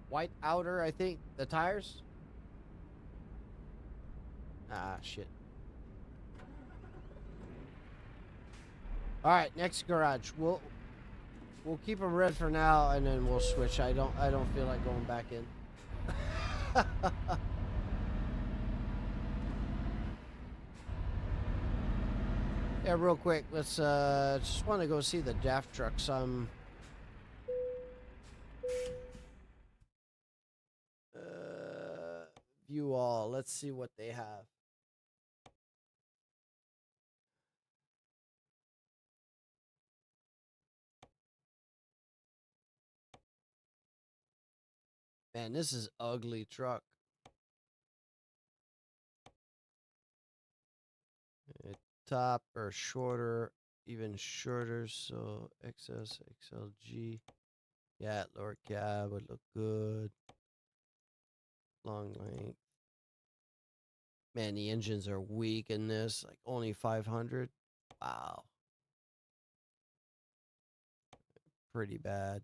White outer, I think. The tires? Ah, shit. All right, next garage. We'll keep them red for now, and then we'll switch. I don't feel like going back in. Yeah, real quick. Let's just want to go see the Daft trucks. View all. Let's see what they have. Man, this is ugly truck. Top or shorter, even shorter. So XS, XLG. Yeah, lower cab would look good. Long length. Man, the engines are weak in this. Like only 500. Wow. Pretty bad.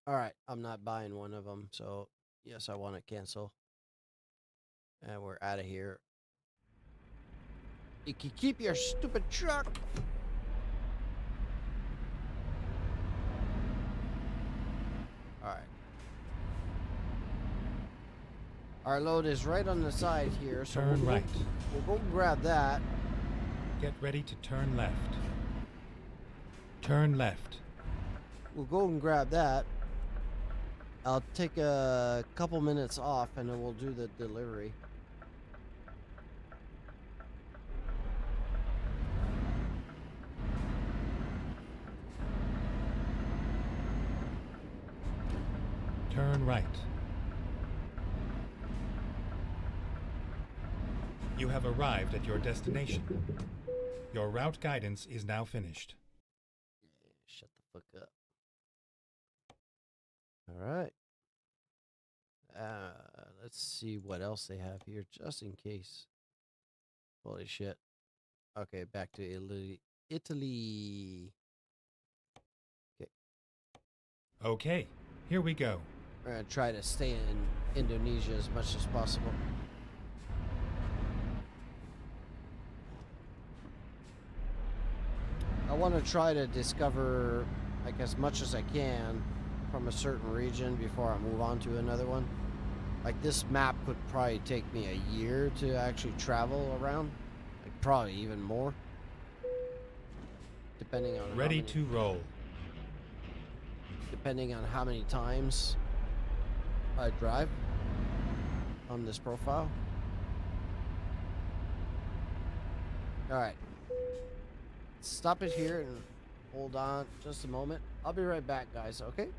All right, I'm not buying one of them. So yes, I want to cancel. And we're out of here. You can keep your stupid truck. All right. Our load is right on the side here, so Turn right. We'll go grab that. Get ready to turn left. Turn left. We'll go and grab that. I'll take a couple minutes off, and then we'll do the delivery. Turn right. You have arrived at your destination. Your route guidance is now finished. Shut the fuck up. All right. Let's see what else they have here, just in case. Holy shit. Okay, back to Italy. Okay. Okay, here we go. We're gonna try to stay in Indonesia as much as possible. I want to try to discover, like, as much as I can from a certain region before I move on to another one. Like, this map could probably take me a year to actually travel around. Like, probably even more. Depending on Ready to roll. Depending on how many times I drive on this profile. Alright. Stop it here and hold on just a moment. I'll be right back, guys, okay?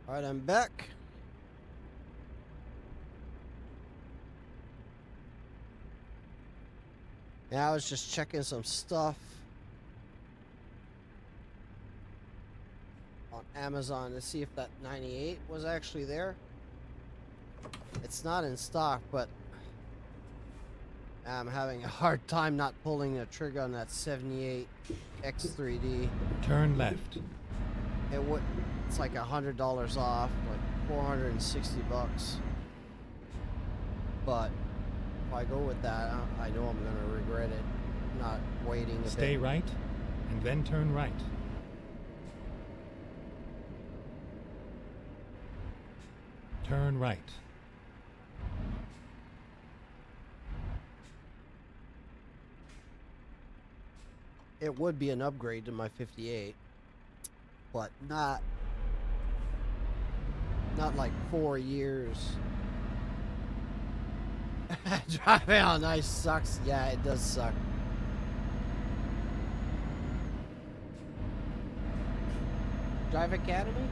Alright, I'm back. Yeah, I was just checking some stuff on Amazon to see if that 98 was actually there. It's not in stock, but I'm having a hard time not pulling the trigger on that 78 X3D. Turn left. It's like $100 off, like 460 bucks. But if I go with that, I know I'm gonna regret it. Not waiting. Stay right, and then turn right. Turn right. It would be an upgrade to my 58, but not like 4 years. Driving on ice sucks. Yeah, it does suck. Drive Academy?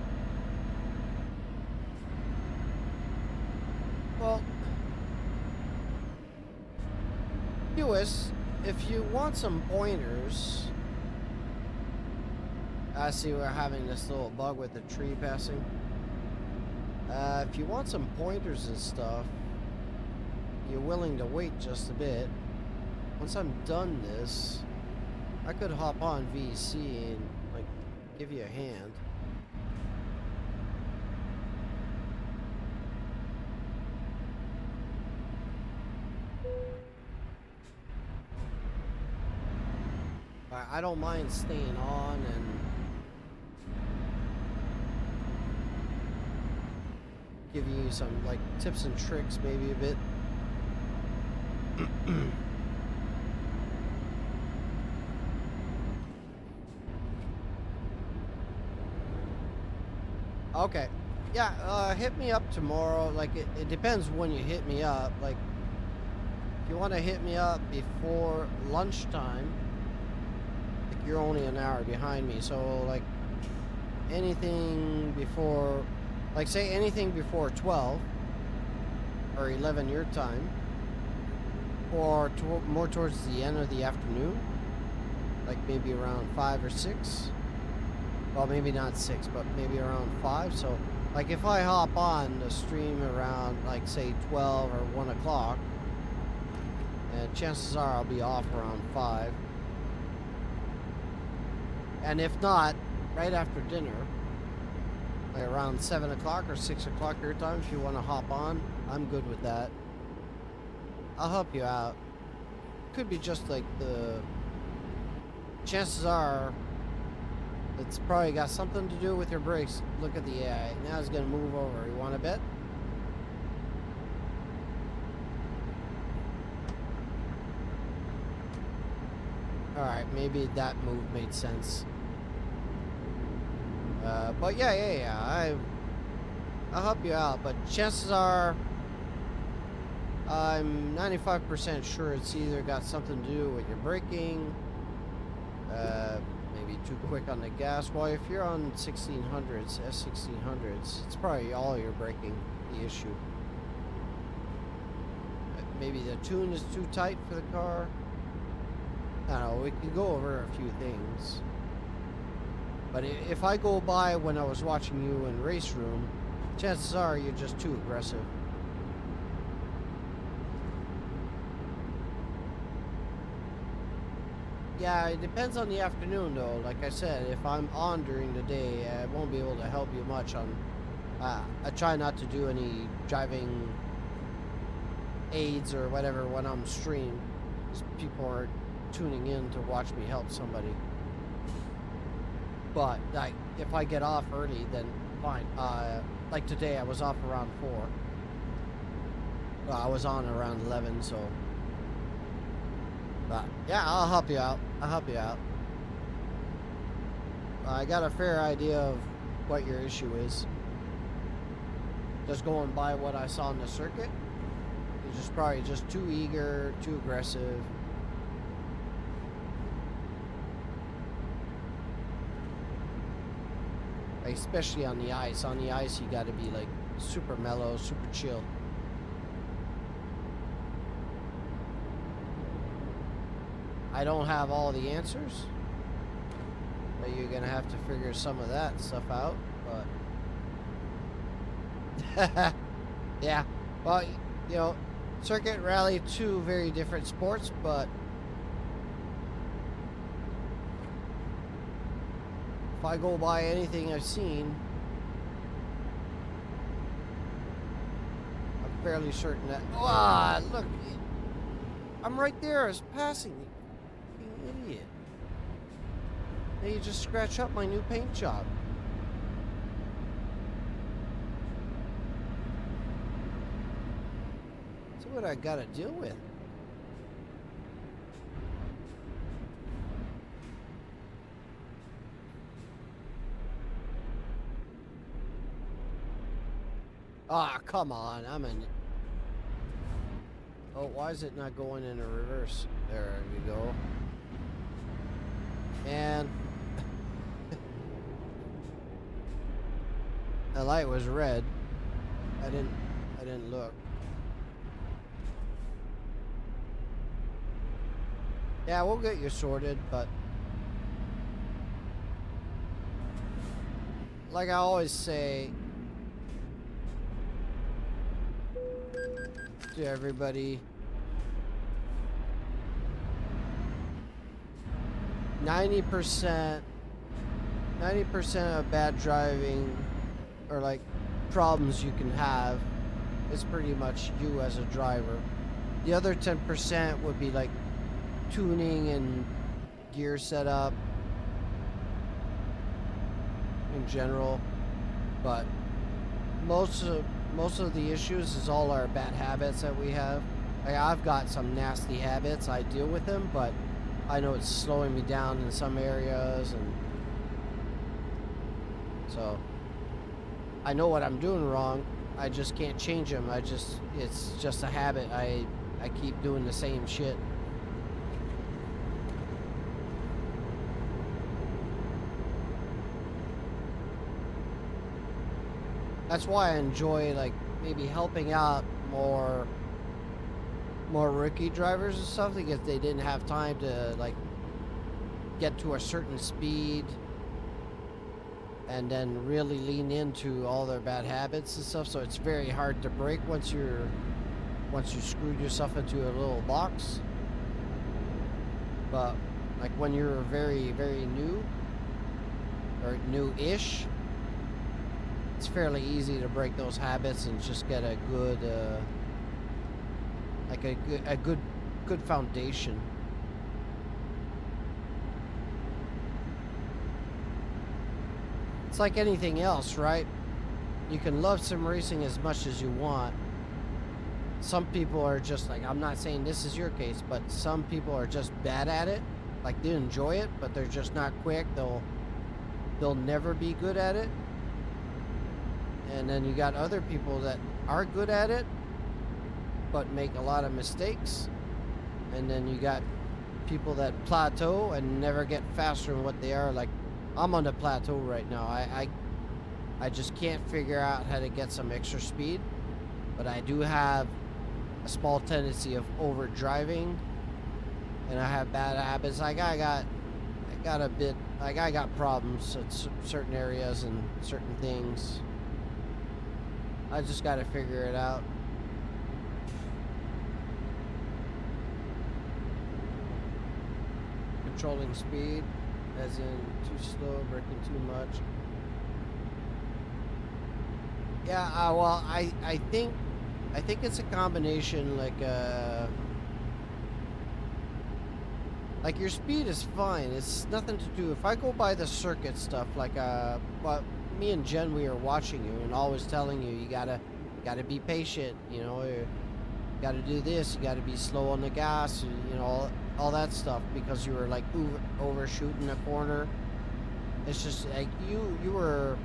Well, Lewis, if you want some pointers, I see we're having this little bug with the tree passing. If you want some pointers and stuff, you're willing to wait just a bit. Once I'm done this, I could hop on VC and like give you a hand. I don't mind staying on and giving you some like tips and tricks, maybe a bit. Okay. Yeah, hit me up tomorrow. Like, it depends when you hit me up. Like, if you want to hit me up before lunchtime, like, you're only an hour behind me. So, like, anything before, like, say anything before 12 or 11 your time, or more towards the end of the afternoon, like maybe around 5 or 6. Well, maybe not 6, but maybe around 5. So, like, if I hop on the stream around, like, say 12 or 1 o'clock, and chances are I'll be off around 5. And if not, right after dinner, like around 7 o'clock or 6 o'clock your time, if you want to hop on, I'm good with that. I'll help you out. Could be just like the... Chances are it's probably got something to do with your brakes. Look at the AI. Now it's going to move over. You want to bet? Alright, maybe that move made sense. But yeah. I'll help you out. But chances are, I'm 95% sure it's either got something to do with your braking, maybe too quick on the gas. Well, if you're on 1600s, S1600s, it's probably all your braking, the issue. Maybe the tune is too tight for the car. I don't know, we can go over a few things. But if I go by when I was watching you in race room, chances are you're just too aggressive. Yeah, it depends on the afternoon though. Like I said, if I'm on during the day, I won't be able to help you much on... I try not to do any driving aids or whatever when I'm streamed. People are tuning in to watch me help somebody. But, like, if I get off early, then fine. Like today, I was off around 4. Well, I was on around 11, so... But, yeah, I'll help you out. I got a fair idea of what your issue is. Just going by what I saw in the circuit. You're just probably just too eager, too aggressive. Like, especially on the ice. On the ice, you got to be like super mellow, super chill. I don't have all the answers, but you're gonna have to figure some of that stuff out. But yeah, well, you know, circuit, rally, two very different sports, but if I go by anything I've seen, I'm fairly certain that. Ah, look, I'm right there. I was passing you. You idiot. Now you just scratch up my new paint job. See what I gotta deal with. Ah, come on. I'm in. Oh, why is it not going in a reverse? There you go. And the light was red. I didn't look. Yeah, we'll get you sorted, but like I always say to everybody, 90% of bad driving or like problems you can have is pretty much you as a driver. The other 10% would be like tuning and gear setup in general, but most of the issues is all our bad habits that we have. Like, I've got some nasty habits, I deal with them, but I know it's slowing me down in some areas, and so I know what I'm doing wrong. I just can't change them. It's just a habit. I keep doing the same shit. That's why I enjoy, like, maybe helping out more rookie drivers and stuff, because they didn't have time to, like, get to a certain speed and then really lean into all their bad habits and stuff. So it's very hard to break once you screwed yourself into a little box. But like when you're very, very new or new-ish, it's fairly easy to break those habits and just get a good like a good foundation. It's like anything else, right? You can love sim racing as much as you want. Some people are just like, I'm not saying this is your case, but some people are just bad at it. Like, they enjoy it, but they're just not quick. They'll never be good at it. And then you got other people that are good at it, but make a lot of mistakes. And then you got people that plateau and never get faster than what they are. Like, I'm on the plateau right now. I just can't figure out how to get some extra speed, but I do have a small tendency of over driving, and I have bad habits. I got problems at certain areas and certain things. I just got to figure it out. Controlling speed, as in too slow, braking too much. Yeah, well, I think it's a combination, like your speed is fine. It's nothing to do. If I go by the circuit stuff, but me and Jen, we are watching you and always telling you, you gotta be patient. You know, you gotta do this. You gotta be slow on the gas. You know, all that stuff, because you were like overshooting a corner. It's just like you were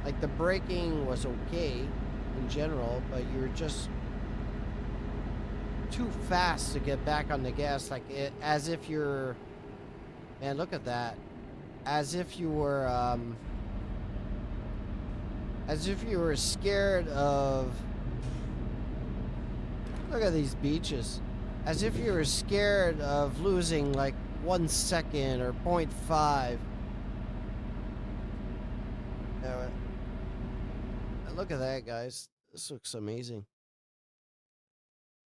like, the braking was okay in general, but you were just too fast to get back on the gas. Like as if you're, man, look at that, as if you were As if you were scared of... Look at these beaches. As if you were scared of losing like 1 second or 0.5. Look at that, guys. This looks amazing.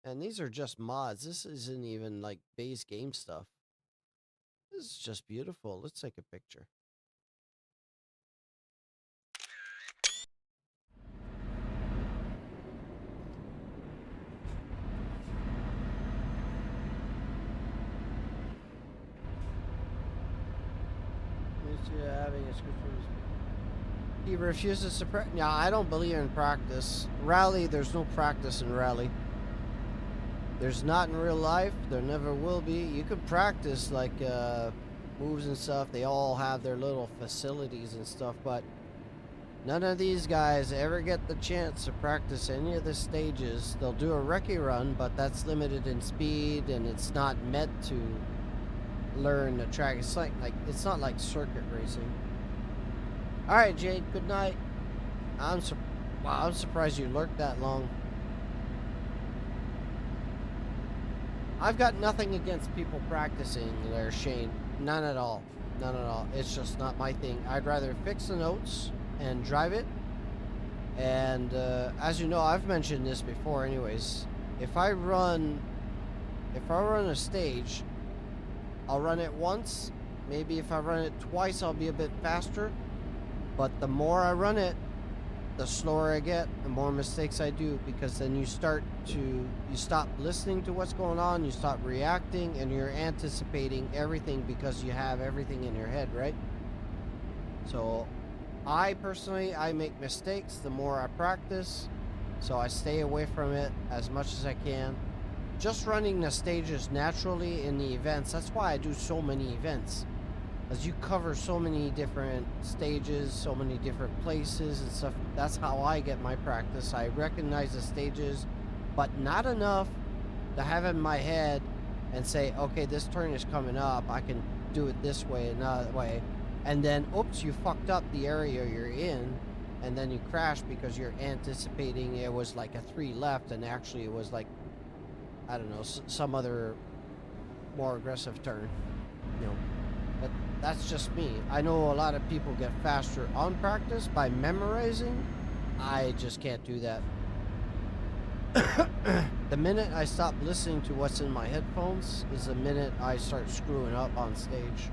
And these are just mods. This isn't even like base game stuff. This is just beautiful. Let's take a picture. He refuses to practice. Yeah, I don't believe in practice. Rally, there's no practice in rally. There's not in real life. There never will be. You can practice like moves and stuff. They all have their little facilities and stuff, but none of these guys ever get the chance to practice any of the stages. They'll do a recce run, but that's limited in speed, and it's not meant to learn the track. It's like it's not like circuit racing. All right, Jade. Good night. Wow, I'm surprised you lurked that long. I've got nothing against people practicing there, Shane. None at all. None at all. It's just not my thing. I'd rather fix the notes and drive it. And as you know, I've mentioned this before anyways. If I run a stage, I'll run it once. Maybe if I run it twice, I'll be a bit faster. But the more I run it, the slower I get, the more mistakes I do, because then you stop listening to what's going on, you stop reacting, and you're anticipating everything because you have everything in your head, right? So I personally make mistakes the more I practice, so I stay away from it as much as I can. Just running the stages naturally in the events, that's why I do so many events. As you cover so many different stages, so many different places and stuff, that's how I get my practice. I recognize the stages, but not enough to have it in my head and say, okay, this turn is coming up, I can do it this way and that way. And then, oops, you fucked up the area you're in, and then you crash because you're anticipating it was like a 3 left, and actually it was like, I don't know, some other more aggressive turn, you know. But that's just me. I know a lot of people get faster on practice by memorizing. I just can't do that. The minute I stop listening to what's in my headphones is the minute I start screwing up on stage.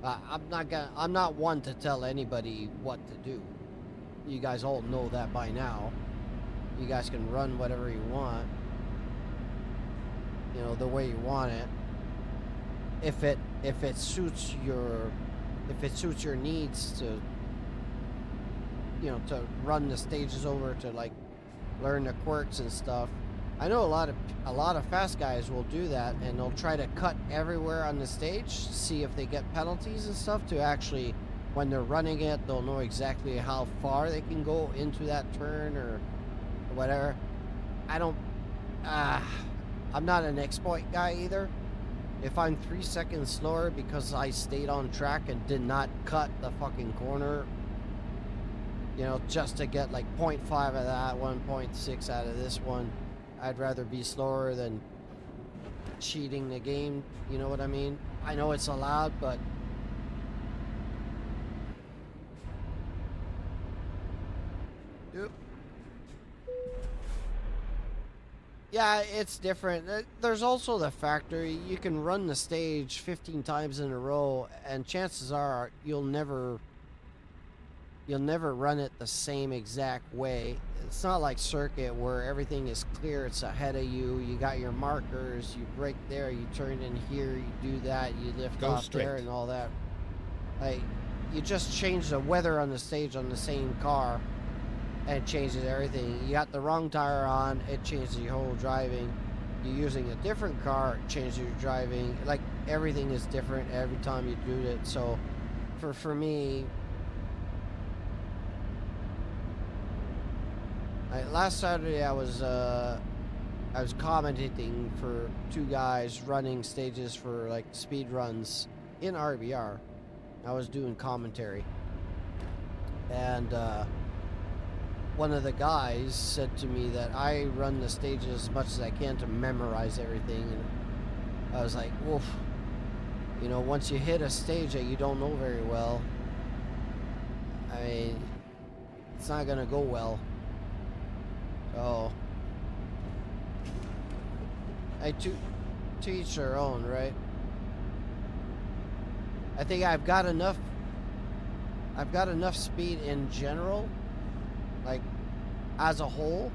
I'm not one to tell anybody what to do. You guys all know that by now. You guys can run whatever you want, you know, the way you want it. If it suits your needs to, you know, to run the stages over, to like learn the quirks and stuff. I know a lot of fast guys will do that, and they'll try to cut everywhere on the stage, see if they get penalties and stuff, to actually, when they're running it, they'll know exactly how far they can go into that turn or whatever. I'm not an exploit guy either. If I'm 3 seconds slower because I stayed on track and did not cut the fucking corner, you know, just to get like 0.5 of that, 1.6 out of this one, I'd rather be slower than cheating the game, you know what I mean? I know it's allowed, but yeah, it's different. There's also the factor, you can run the stage 15 times in a row, and chances are you'll never run it the same exact way. It's not like circuit where everything is clear, it's ahead of you, you got your markers, you brake there, you turn in here, you do that, you lift Go off straight. there and all that. Like, you just change the weather on the stage on the same car, and it changes everything. You got the wrong tire on, it changes your whole driving. You're using a different car, it changes your driving. Like, everything is different every time you do it. So for me, last Saturday I was commentating for 2 guys running stages for like speed runs in RBR, I was doing commentary, and one of the guys said to me that I run the stages as much as I can to memorize everything, and I was like, "Woof." You know, once you hit a stage that you don't know very well, I mean, it's not gonna go well. So, to each their own, right? I think I've got enough speed in general, like as a whole.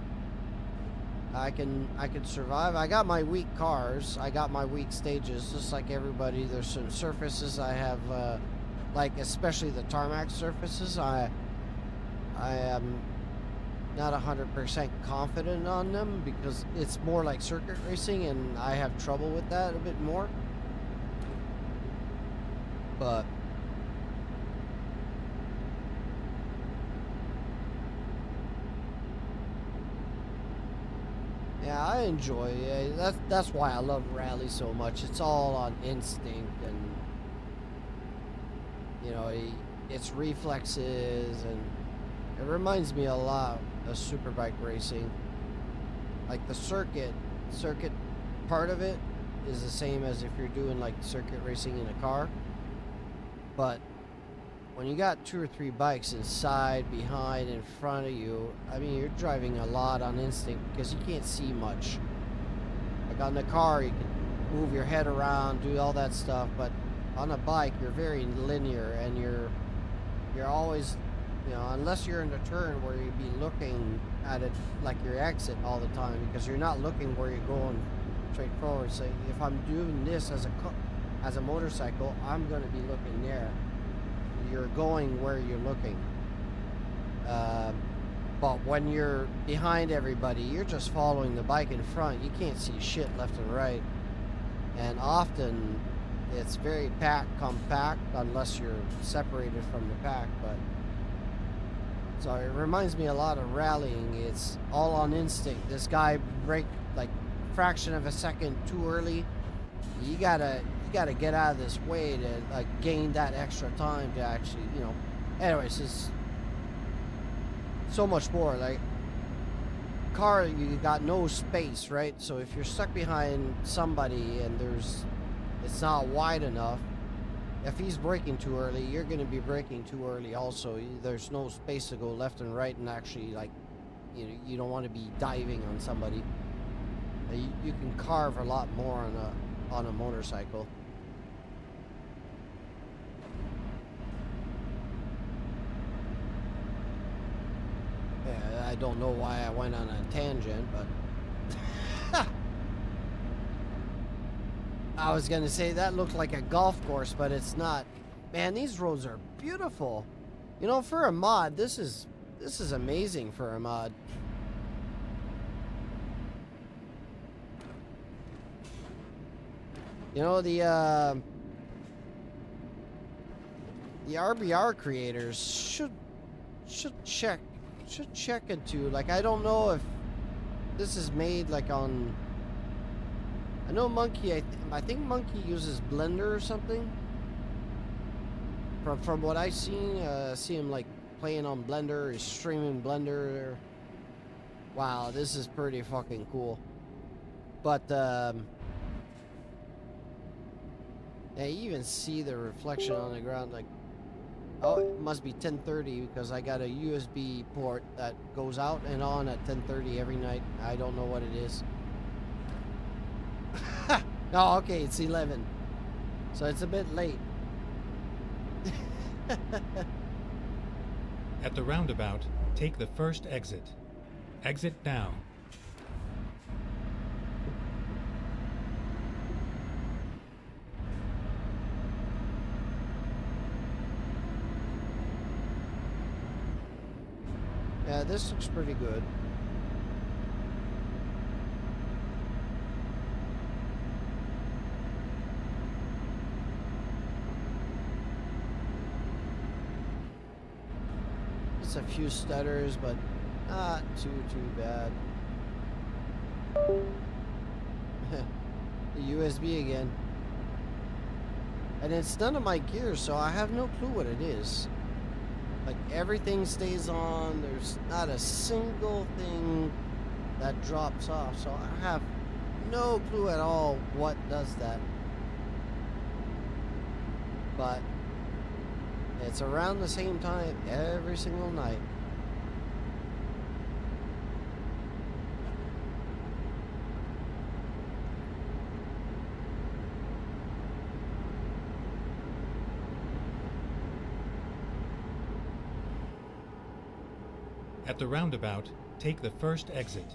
I can survive. I got my weak cars. I got my weak stages, just like everybody. There's some surfaces I have, like especially the tarmac surfaces. I am not 100% confident on them because it's more like circuit racing, and I have trouble with that a bit more. But yeah, I enjoy it. That's why I love rally so much. It's all on instinct, and you know, it's reflexes, and it reminds me a lot of superbike racing. Like the circuit part of it is the same as if you're doing like circuit racing in a car. But when you got 2 or 3 bikes inside, behind, in front of you, I mean, you're driving a lot on instinct because you can't see much. Like on the car, you can move your head around, do all that stuff, but on a bike, you're very linear, and you're always, you know, unless you're in a turn where you'd be looking at it like your exit all the time, because you're not looking where you're going straight forward. So if I'm doing this as a motorcycle, I'm going to be looking there. You're going where you're looking. But when you're behind everybody, you're just following the bike in front. You can't see shit left and right. And often it's very compact unless you're separated from the pack. But so it reminds me a lot of rallying. It's all on instinct. This guy braked like fraction of a second too early. You gotta get out of this way to like gain that extra time to actually, you know. Anyways, it's so much more. Like car, you got no space, right? So if you're stuck behind somebody and it's not wide enough, if he's braking too early, you're going to be braking too early also. There's no space to go left and right, and actually, like, you know, you don't want to be diving on somebody. You can carve a lot more on a motorcycle. Yeah, I don't know why I went on a tangent, but I was gonna say that looked like a golf course, but it's not. Man, these roads are beautiful. You know, for a mod, this is amazing for a mod. You know, the RBR creators should check into, like, I don't know if this is made like on, I know Monkey, I think Monkey uses Blender or something. From what I've seen, see him like playing on Blender, he's streaming Blender. Wow, this is pretty fucking cool. But yeah, you even see the reflection on the ground. Like, oh, it must be 10:30 because I got a USB port that goes out and on at 10:30 every night. I don't know what it is. Oh, okay, it's 11. So it's a bit late. At the roundabout, take the first exit. Exit now. Yeah, this looks pretty good. It's a few stutters, but not too bad. The USB again. And it's none of my gear, so I have no clue what it is. Like, everything stays on. There's not a single thing that drops off. So I have no clue at all what does that. But it's around the same time every single night. At the roundabout, take the first exit.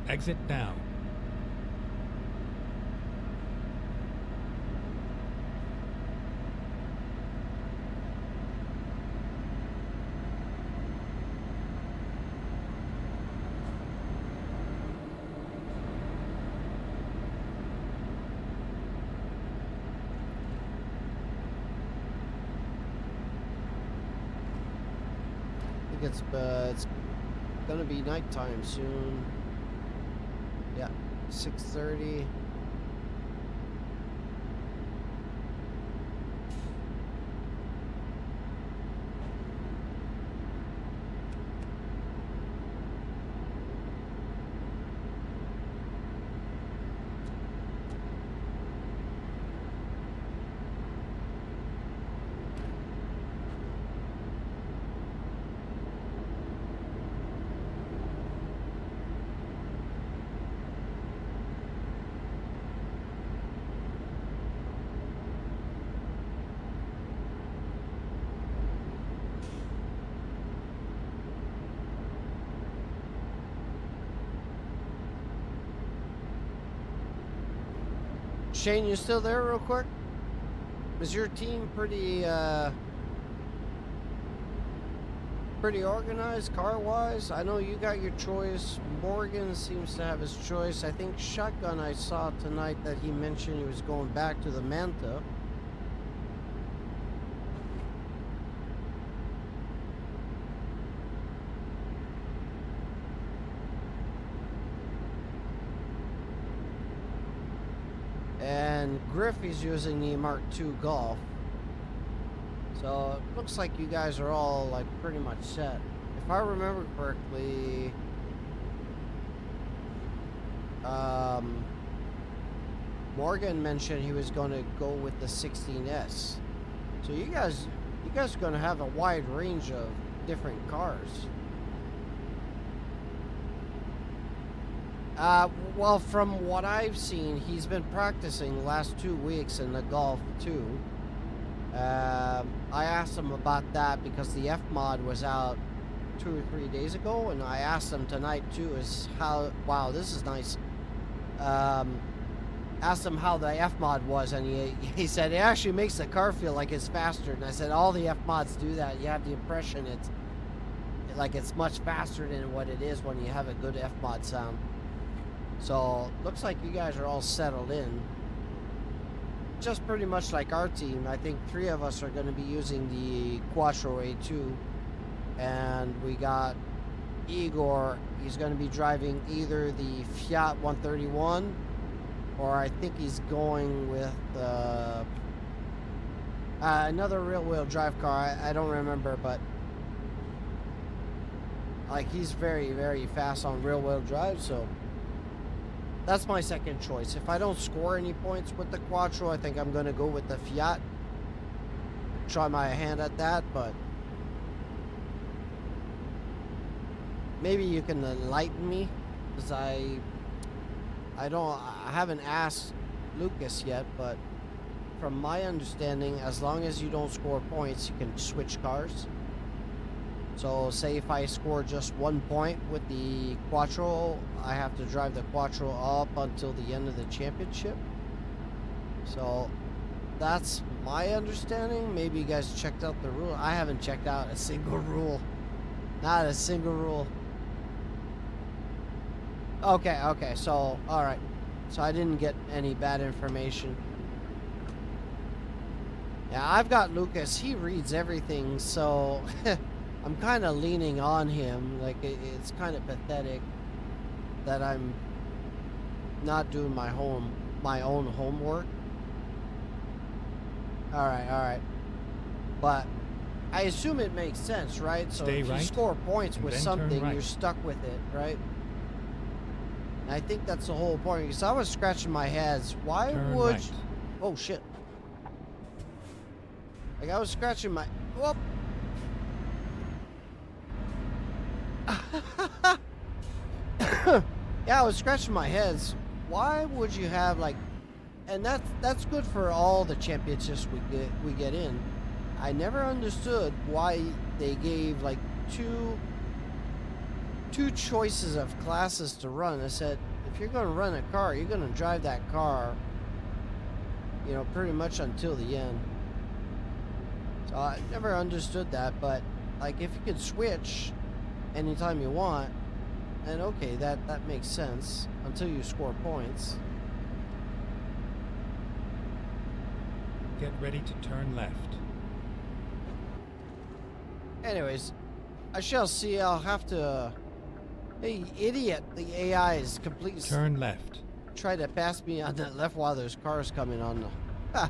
Exit now. I think it's gonna be nighttime soon. Yeah, 6:30. Shane, you still there real quick? Is your team pretty organized car-wise? I know you got your choice. Morgan seems to have his choice. I think Shotgun, I saw tonight that he mentioned he was going back to the Manta. And Griffey's using the Mark II Golf. So it looks like you guys are all like pretty much set. If I remember correctly, Morgan mentioned he was going to go with the 16S. So you guys are going to have a wide range of different cars. Well, from what I've seen, he's been practicing the last 2 weeks in the Golf too. I asked him about that because the F mod was out 2 or 3 days ago, and I asked him tonight too, is how, wow, this is nice. Asked him how the F mod was, and he said it actually makes the car feel like it's faster. And I said all the F mods do that. You have the impression it's like it's much faster than what it is when you have a good F mod sound. So looks like you guys are all settled in. Just pretty much like our team. I think 3 of us are going to be using the Quattro A2, and we got Igor. He's going to be driving either the Fiat 131, or I think he's going with another rear-wheel drive car. I don't remember, but like he's very, very fast on rear-wheel drive, so that's my second choice. If I don't score any points with the Quattro, I think I'm going to go with the Fiat. Try my hand at that, but maybe you can enlighten me, because I haven't asked Lucas yet, but from my understanding, as long as you don't score points, you can switch cars. So say if I score just 1 point with the Quattro, I have to drive the Quattro up until the end of the championship. So that's my understanding. Maybe you guys checked out the rule. I haven't checked out a single rule. Not a single rule. Okay, so alright. So I didn't get any bad information. Yeah, I've got Lucas. He reads everything, so I'm kind of leaning on him. Like, it's kind of pathetic that I'm not doing my my own homework. All right. But I assume it makes sense, right? So Stay if you right, score points and with then turn something, right. you're stuck with it, right? And I think that's the whole point. Because I was scratching my head. Why Turn would? right. Oh shit! Like I was scratching my. Whoop. Yeah, I was scratching my head. Why would you have like? And that's good for all the championships we get in. I never understood why they gave like two choices of classes to run. I said, if you're going to run a car, you're going to drive that car, you know, pretty much until the end. So I never understood that, but like if you could switch anytime you want, then okay, that makes sense until you score points. Get ready to turn left. Anyways, I shall see. I'll have to. Hey, idiot! The AI is completely Turn left. try to pass me on that left while there's cars coming on the. Ha.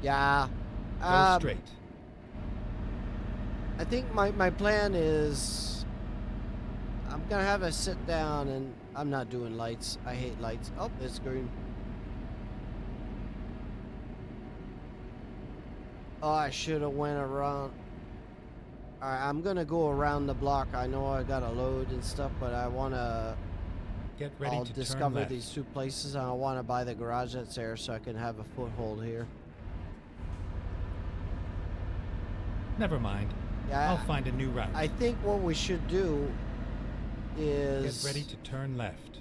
Yeah. Go straight. I think my plan is I'm gonna have a sit down, and I'm not doing lights. I hate lights. Oh, it's green. Oh, I should have went around. Alright, I'm gonna go around the block. I know I gotta load and stuff, but I wanna Get ready I'll to turn discover left. these two places, and I wanna buy the garage that's there so I can have a foothold here. Never mind. Yeah, I'll find a new route. I think what we should do is Get ready to turn left.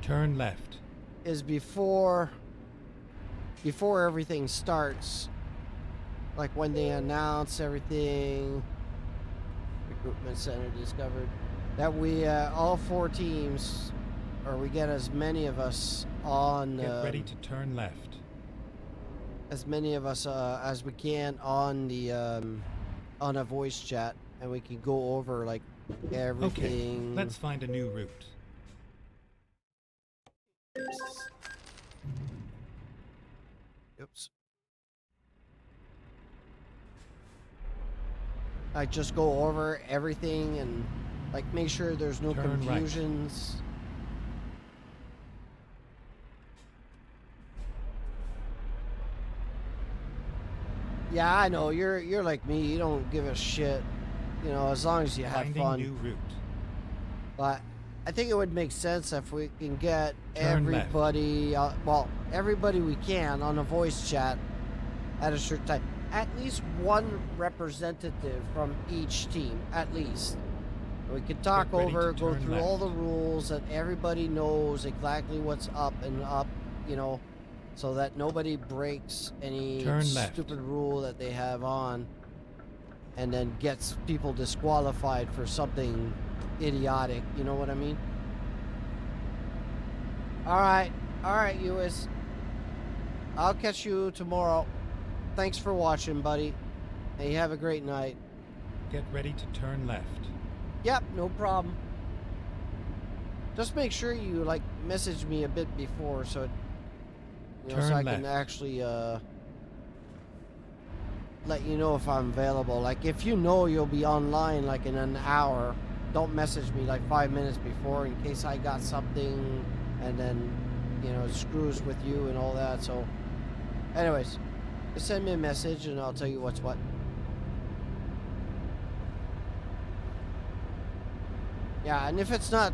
Turn left. is before everything starts, like when they announce everything, recruitment center discovered, that we all 4 teams, or we get as many of us on Get ready to turn left. as many of us as we can on the on a voice chat, and we can go over like everything. Okay, let's find a new route. Oops. I just go over everything and like make sure there's no Turn right. confusions. Yeah, I know you're like me. You don't give a shit, you know, as long as you have Finding fun. new route. But I think it would make sense if we can get Turn left. everybody, well, everybody we can on a voice chat at a certain time. At least one representative from each team, at least. We could talk Get ready over, to go turn through all left. the rules, and everybody knows exactly what's up and up, you know, so that nobody breaks any Turn left. stupid rule that they have on and then gets people disqualified for something idiotic, you know what I mean? All right, US. I'll catch you tomorrow. Thanks for watching, buddy. And you have a great night. Get ready to turn left. Yep, no problem. Just make sure you like message me a bit before, so you know, so Turn I can left. actually let you know if I'm available. Like if you know you'll be online like in an hour, don't message me like 5 minutes before in case I got something and then, you know, it screws with you and all that. So anyways, just send me a message and I'll tell you what's what. Yeah, and if it's not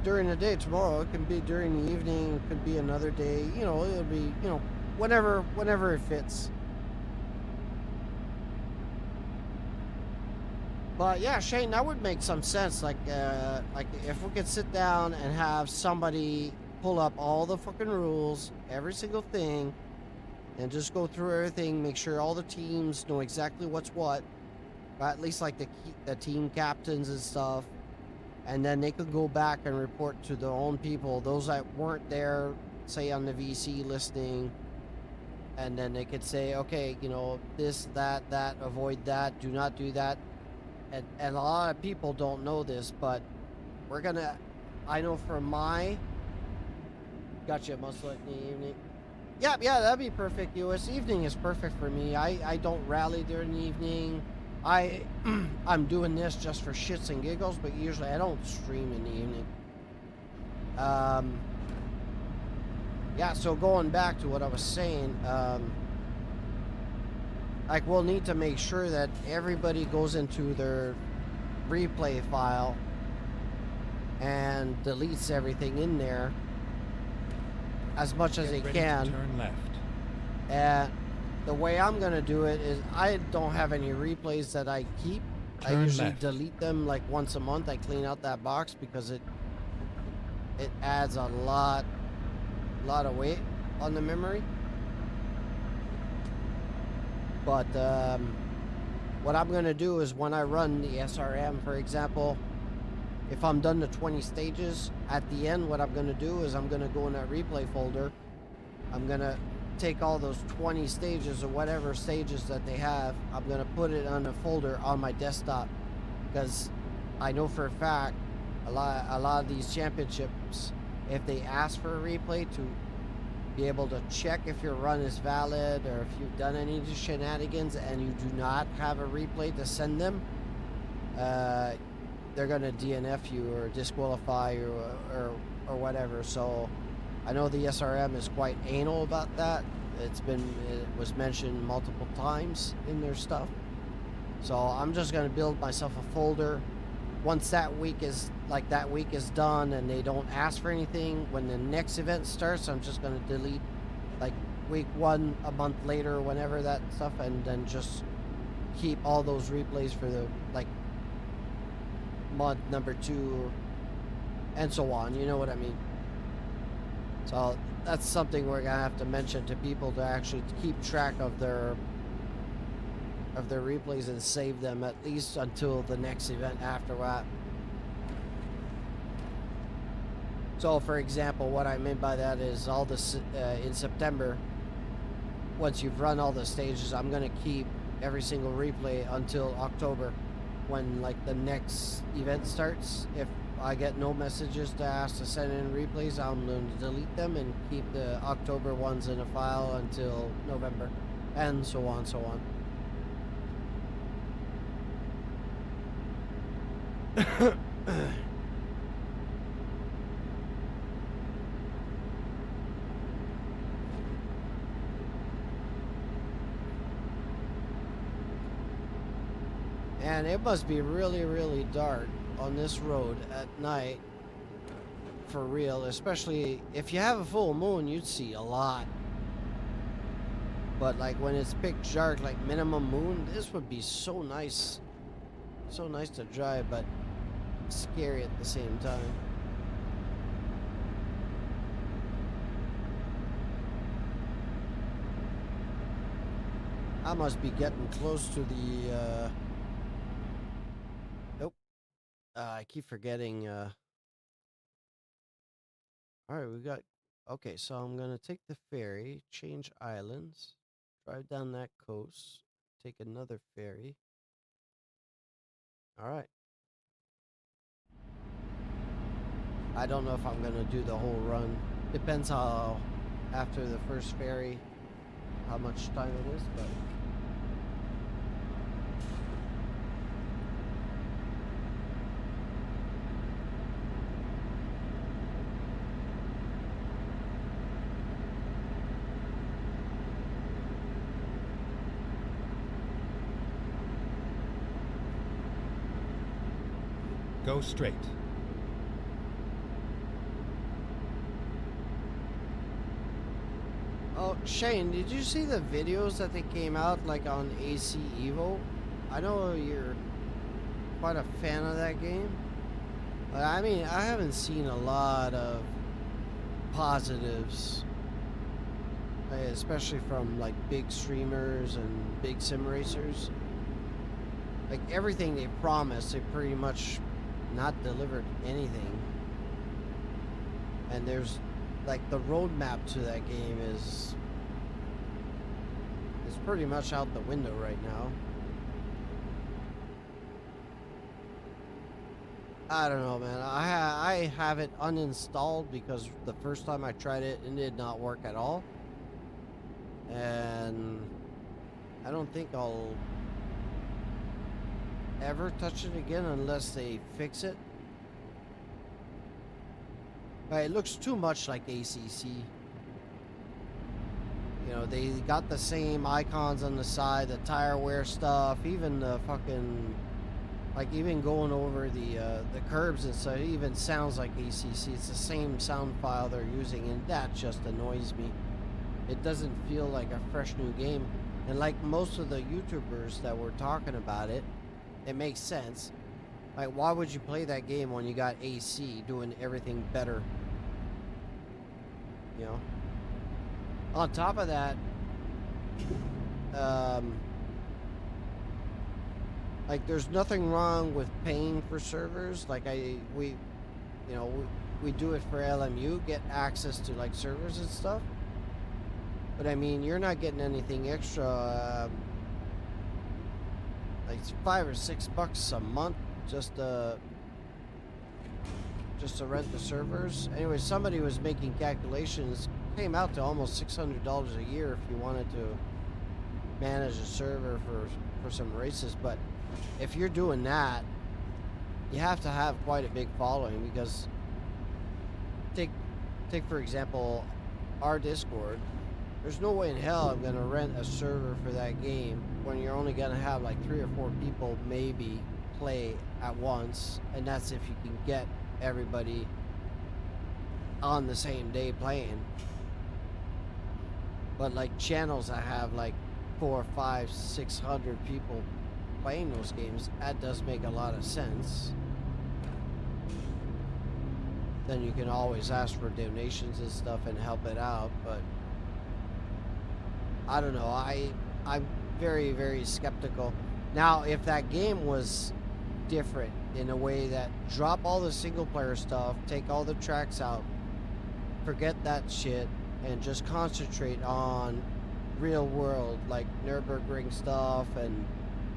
during the day tomorrow, it can be during the evening, it could be another day, you know, it'll be, you know, whenever it fits. But yeah, Shane, that would make some sense. Like if we could sit down and have somebody pull up all the fucking rules, every single thing, and just go through everything, make sure all the teams know exactly what's what, or at least like the team captains and stuff, and then they could go back and report to their own people, those that weren't there, say on the VC listening, and then they could say, okay, you know, this, that, avoid that, do not do that. And a lot of people don't know this, but we're gonna, I know for my, gotcha, muscle in the evening. Yeah, that'd be perfect, US. Evening is perfect for me. I don't rally during the evening. I'm doing this just for shits and giggles, but usually I don't stream in the evening. Yeah, so going back to what I was saying, like, we'll need to make sure that everybody goes into their replay file and deletes everything in there as much as they Get ready to can. turn left. And the way I'm gonna do it is I don't have any replays that I keep. I Turn usually left. delete them like once a month. I clean out that box because it adds a lot of weight on the memory. But what I'm gonna do is when I run the SRM, for example, if I'm done the 20 stages, at the end what I'm gonna do is I'm gonna go in that replay folder. I'm gonna take all those 20 stages or whatever stages that they have. I'm gonna put it on a folder on my desktop, because I know for a fact a lot of these championships, if they ask for a replay to be able to check if your run is valid or if you've done any shenanigans and you do not have a replay to send them, they're gonna DNF you or disqualify you or whatever. So I know the SRM is quite anal about that. It was mentioned multiple times in their stuff. So I'm just gonna build myself a folder. Once that week is done and they don't ask for anything, when the next event starts, I'm just gonna delete like week 1 a month later, whenever that stuff, and then just keep all those replays for the like month number 2 and so on. You know what I mean? So that's something we're gonna have to mention to people, to actually keep track of their replays and save them at least until the next event after that. So for example, what I mean by that is all this in September, once you've run all the stages, I'm gonna keep every single replay until October, when like the next event starts. If I get no messages to ask to send in replays, I'm going to delete them and keep the October ones in a file until November, and so on, so on. And it must be really, really dark on this road at night, for real. Especially if you have a full moon, you'd see a lot. But like when it's pitch dark, like minimum moon, this would be so nice. So nice to drive, but scary at the same time. I must be getting close to the nope. I keep forgetting alright, we got, okay, so I'm gonna take the ferry, change islands, drive down that coast, take another ferry. Alright. I don't know if I'm gonna do the whole run. Depends how, after the first ferry, how much time it is, but Go straight. oh, Shane, did you see the videos that they came out like on AC Evo? I know you're quite a fan of that game, but I mean, I haven't seen a lot of positives, especially from like big streamers and big sim racers. Like everything they promised, they pretty much not delivered anything. And there's like the roadmap to that game is It's pretty much out the window right now. I don't know, man. I have it uninstalled because the first time I tried it, it did not work at all. And I don't think I'll ever touch it again unless they fix it. But it looks too much like ACC. You know, they got the same icons on the side, the tire wear stuff, even the fucking, like even going over the curbs and stuff, it even sounds like ACC. It's the same sound file they're using, and that just annoys me. It doesn't feel like a fresh new game. And like most of the YouTubers that were talking about it, it makes sense. Like, why would you play that game when you got AC doing everything better? You know? On top of that, like, there's nothing wrong with paying for servers. Like, we do it for LMU, get access to like servers and stuff. But I mean, you're not getting anything extra. Like $5 or $6 a month just to rent the servers. Anyway, somebody was making calculations. Came out to almost $600 a year if you wanted to manage a server for some races. But if you're doing that, you have to have quite a big following, because take for example our Discord. There's no way in hell I'm gonna rent a server for that game when you're only gonna have like 3 or 4 people maybe play at once, and that's if you can get everybody on the same day playing. But like channels that have like 400, 500, 600 people playing those games, that does make a lot of sense. Then you can always ask for donations and stuff and help it out, but I don't know. I'm very, very skeptical. Now, if that game was different in a way that drop all the single player stuff, take all the tracks out, forget that shit, and just concentrate on real world, like Nürburgring stuff and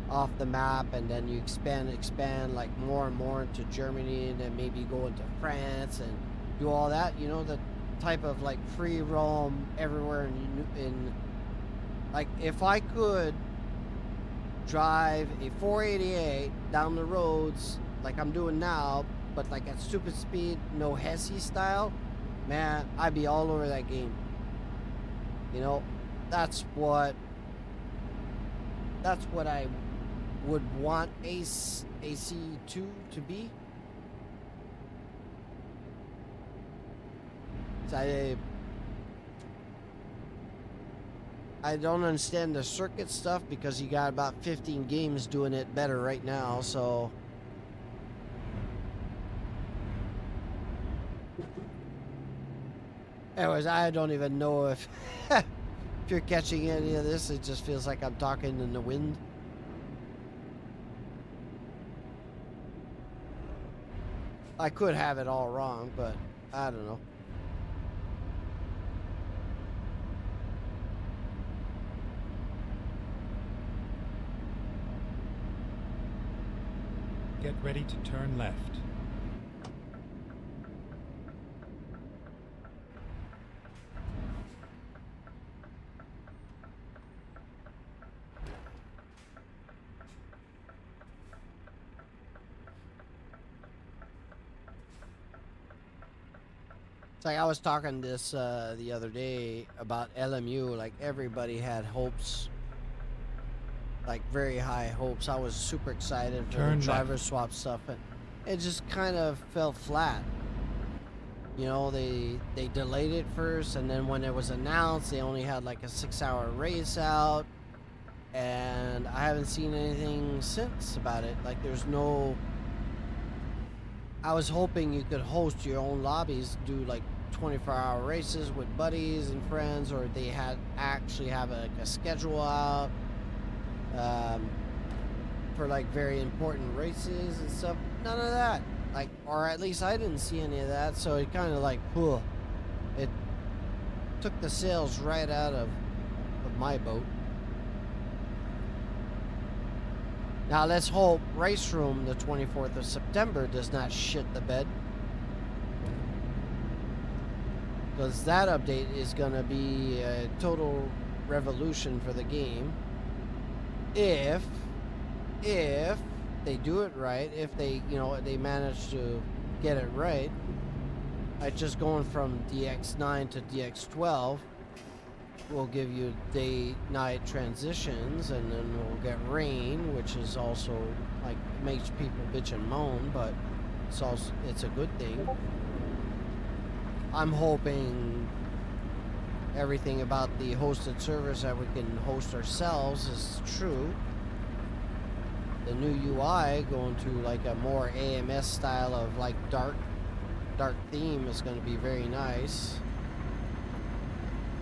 off the map, and then you expand like more and more into Germany, and then maybe go into France and do all that, you know, the type of like free roam everywhere in like, if I could drive a 488 down the roads like I'm doing now, but like at stupid speed, no Hesse style, man, I'd be all over that game. You know, that's what I would want AC2 to be. So I don't understand the circuit stuff, because you got about 15 games doing it better right now, so anyways, I don't even know if if you're catching any of this. It just feels like I'm talking in the wind. I could have it all wrong, but I don't know. Get ready to turn left. It's like I was talking this the other day about LMU. Like, everybody had hopes, like very high hopes. I was super excited for the driver swap stuff, and it just kind of fell flat. You know, they delayed it first, and then when it was announced, they only had like a 6-hour race out, and I haven't seen anything since about it. Like, there's no. I was hoping you could host your own lobbies, do like 24-hour races with buddies and friends, or they had actually have a schedule out for like very important races and stuff. None of that. Like, or at least I didn't see any of that, so it kind of like, it took the sails right out of my boat. Now let's hope Race Room the 24th of September does not shit the bed. Because that update is going to be a total revolution for the game. If they do it right, if they, they manage to get it right. Like just going from DX9 to DX12 will give you day-night transitions, and then we'll get rain, which is also like makes people bitch and moan, but it's a good thing. I'm hoping everything about the hosted service that we can host ourselves is true. The new UI going to like a more AMS style of like dark theme is going to be very nice.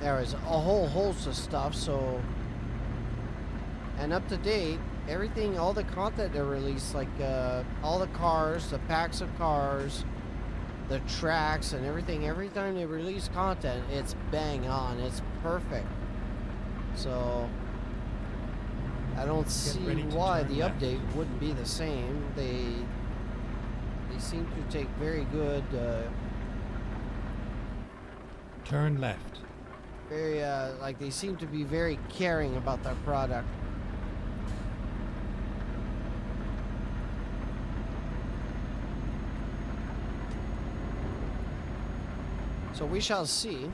There is a whole host of stuff, so, and up to date, everything, all the content they release, like all the cars, the packs of cars, the tracks and everything, every time they release content, it's bang on, it's perfect. So I don't see why the update wouldn't be the same. They seem to take very good Turn left. very like they seem to be very caring about their product. So we shall see.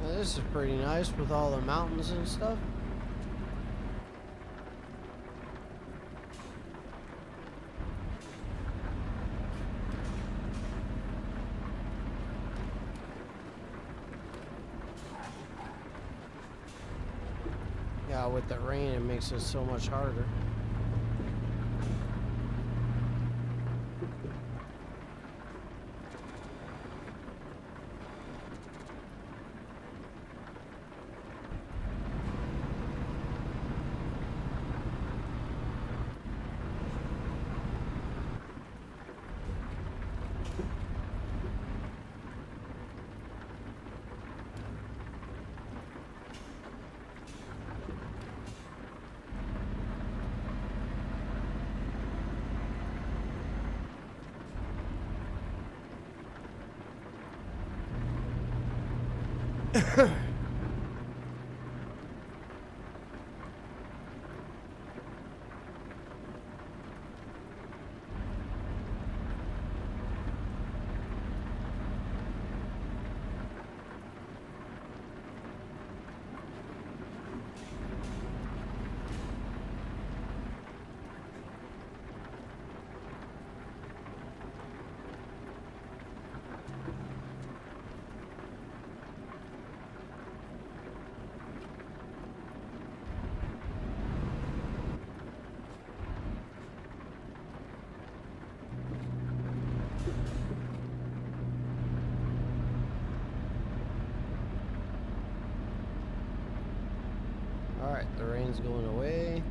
This is pretty nice with all the mountains and stuff. Yeah, with the rain it makes it so much harder. Alright, the rain's going away.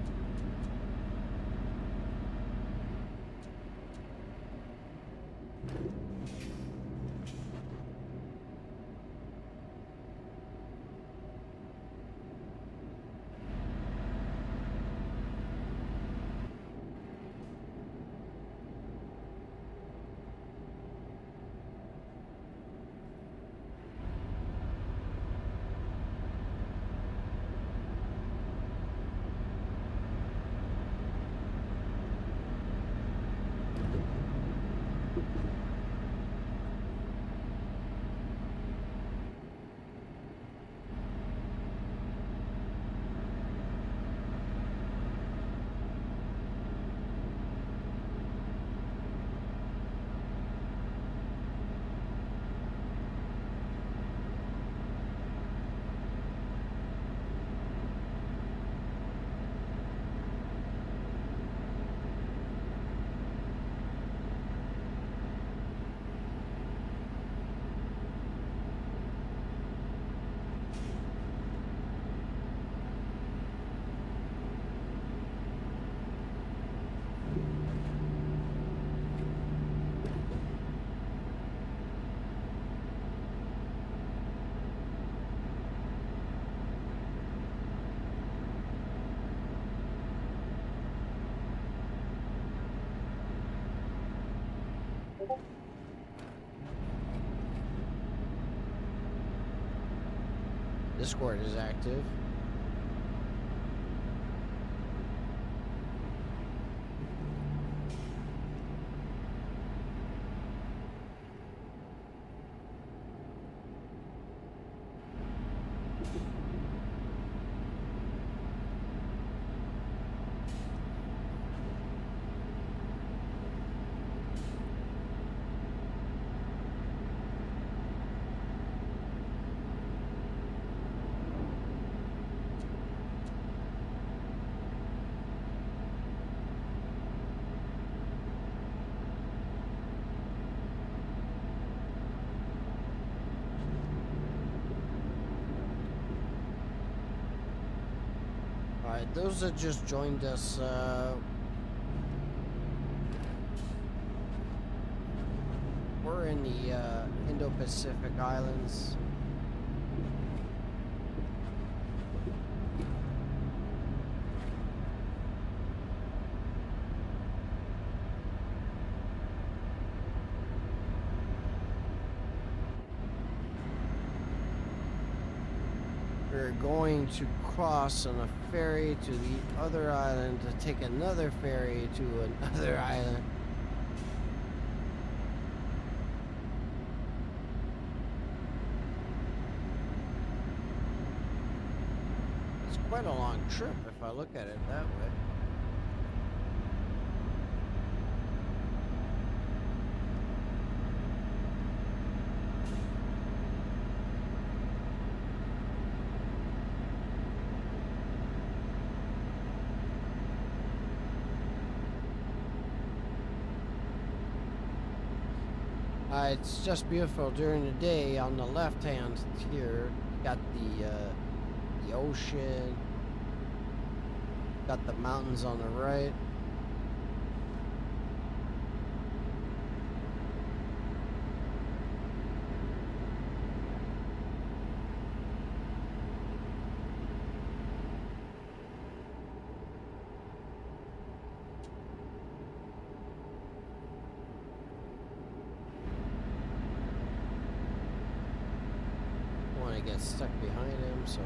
Discord is active. Alright, those that just joined us, we're in the Indo-Pacific Islands. We're going to cross on a ferry to the other island to take another ferry to another island. It's quite a long trip if I look at it that way. It's just beautiful during the day. On the left hand here, you got the ocean, got the mountains on the right. Get stuck behind him, so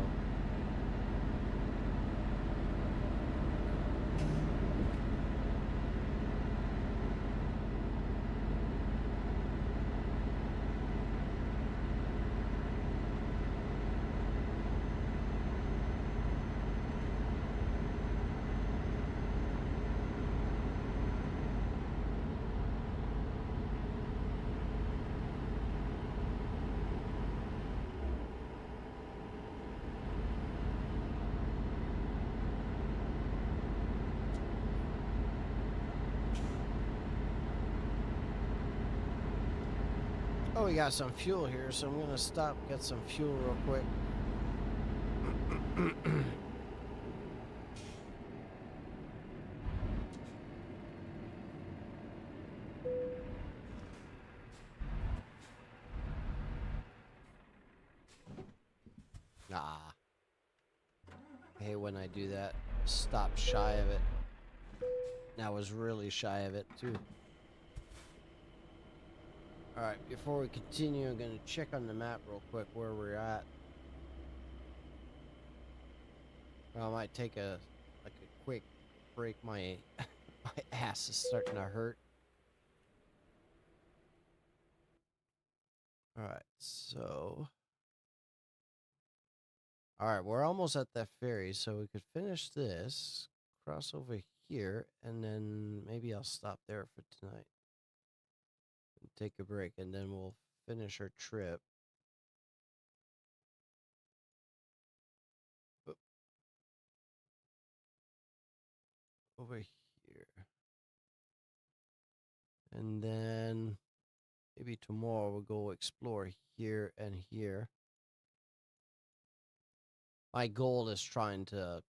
oh, we got some fuel here, so I'm gonna stop, get some fuel real quick. Nah. I hate when I do that. Stop shy of it. And I was really shy of it, too. Alright, before we continue, I'm gonna check on the map real quick where we're at. Well, I might take a quick break. My ass is starting to hurt. Alright, so alright, we're almost at that ferry, so we could finish this, cross over here, and then maybe I'll stop there for tonight. And take a break, and then we'll finish our trip. Over here. And then maybe tomorrow we'll go explore here and here. My goal is trying to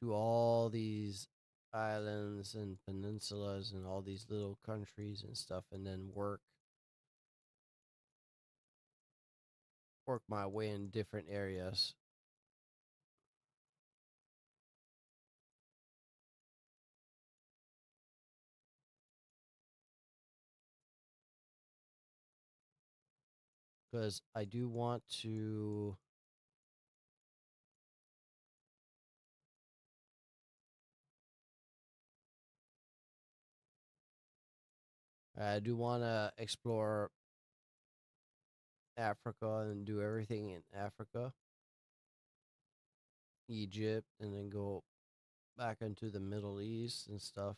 do all these islands and peninsulas and all these little countries and stuff, and then work my way in different areas. because I do want to. I do want to explore Africa and do everything in Africa, Egypt, and then go back into the Middle East and stuff.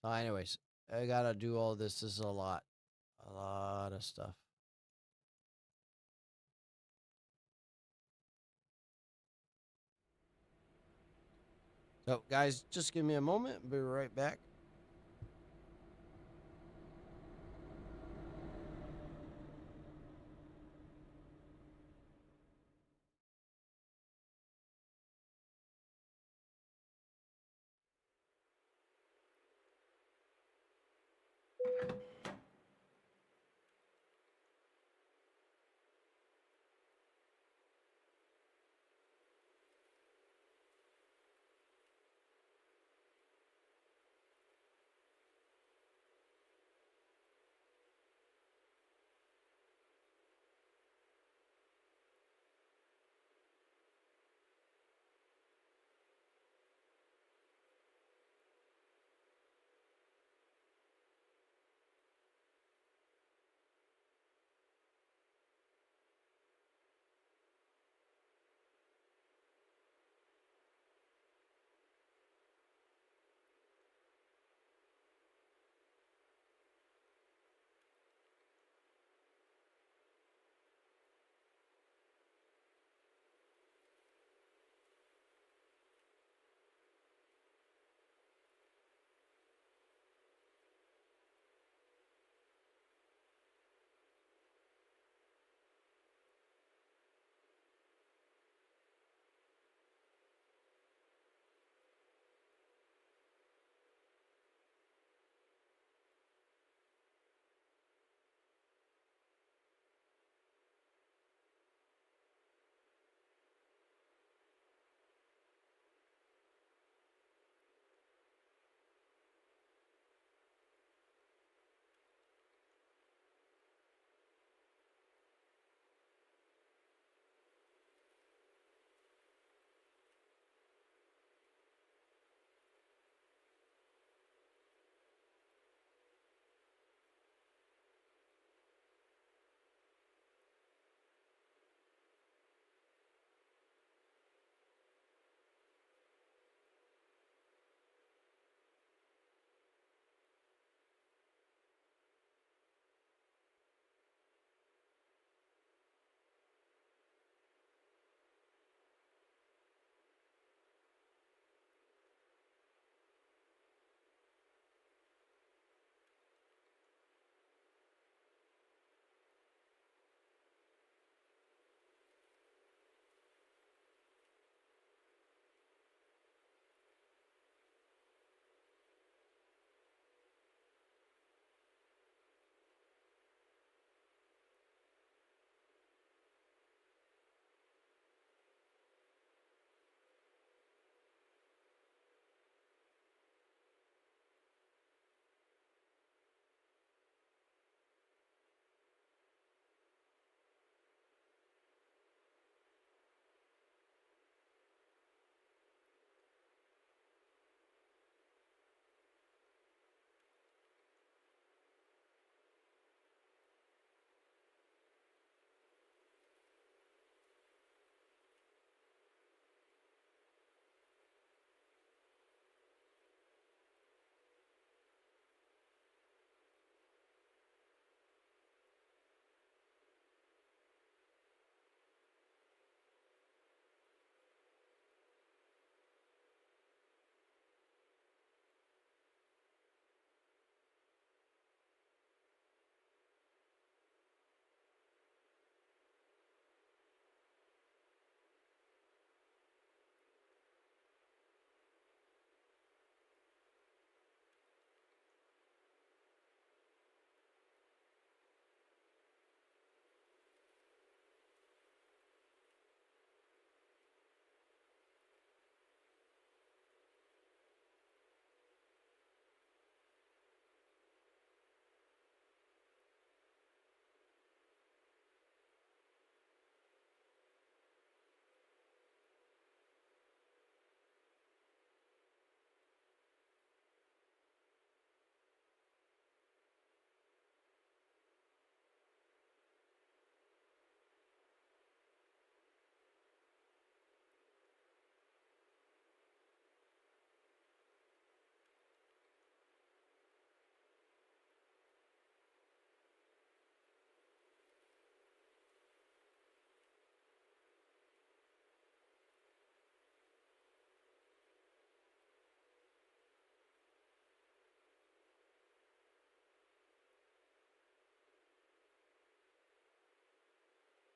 Anyways, I gotta do all this. This is a lot of stuff. So, guys, just give me a moment. I'll be right back.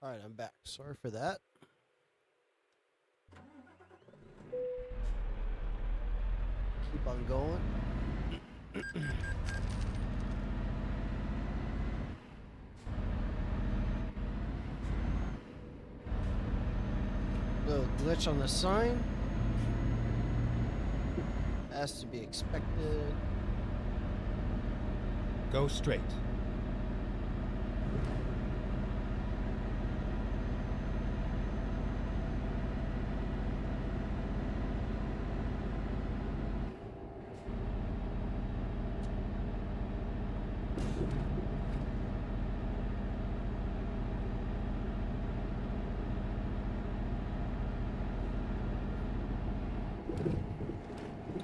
All right, I'm back. Sorry for that. Keep on going. Little glitch on the sign. As to be expected. Go straight.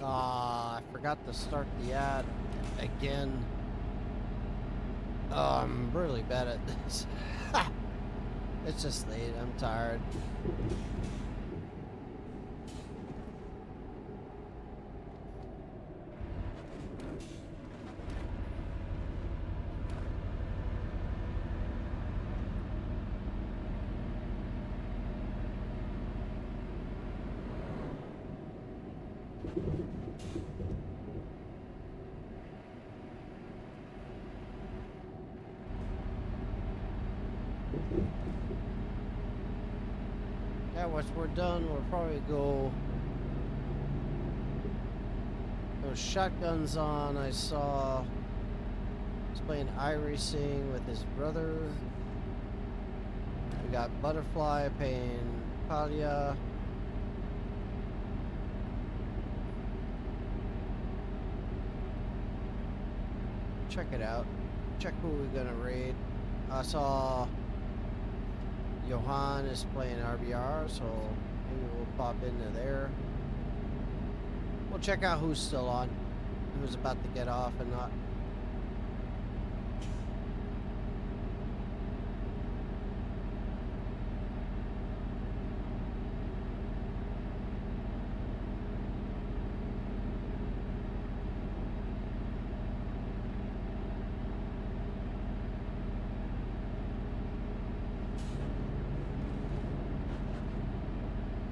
I forgot to start the ad again. Oh, I'm really bad at this. It's just late. I'm tired. Yeah, once we're done, we'll probably go those shotguns on. I saw he's playing iRacing with his brother. We got Butterfly playing Palia. Check it out. Check who we're gonna raid. I saw Johan is playing RBR, so maybe we'll pop into there. We'll check out who's still on, who's about to get off and not.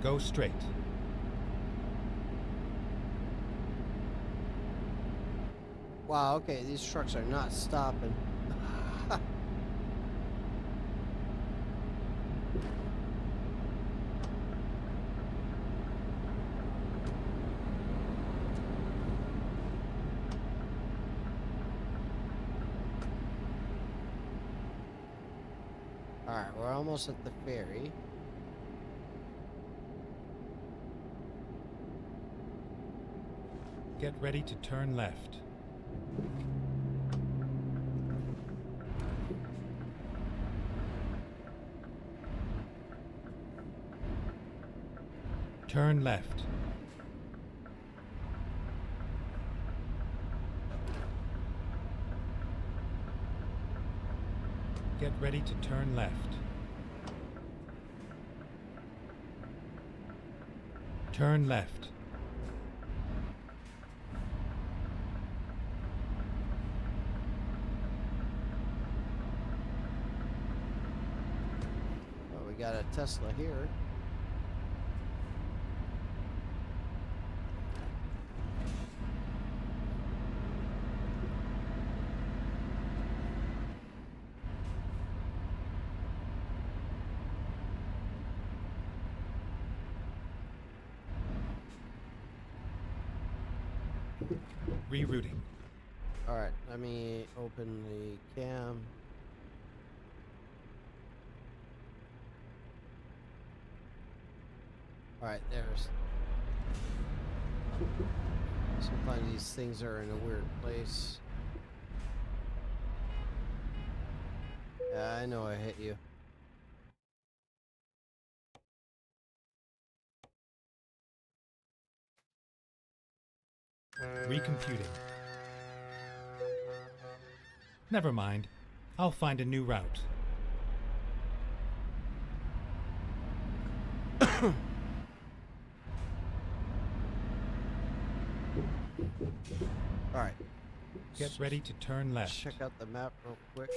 Go straight. Wow, okay, these trucks are not stopping. Alright, we're almost at the ferry. Get ready to turn left. Turn left. Get ready to turn left. Turn left. Oh, we got a Tesla here. Rerouting. Alright, let me open the cam. Alright, there's... Sometimes these things are in a weird place. Yeah, I know I hit you. Recomputing. Never mind. I'll find a new route. Alright. Get ready to turn left. Check out the map real quick.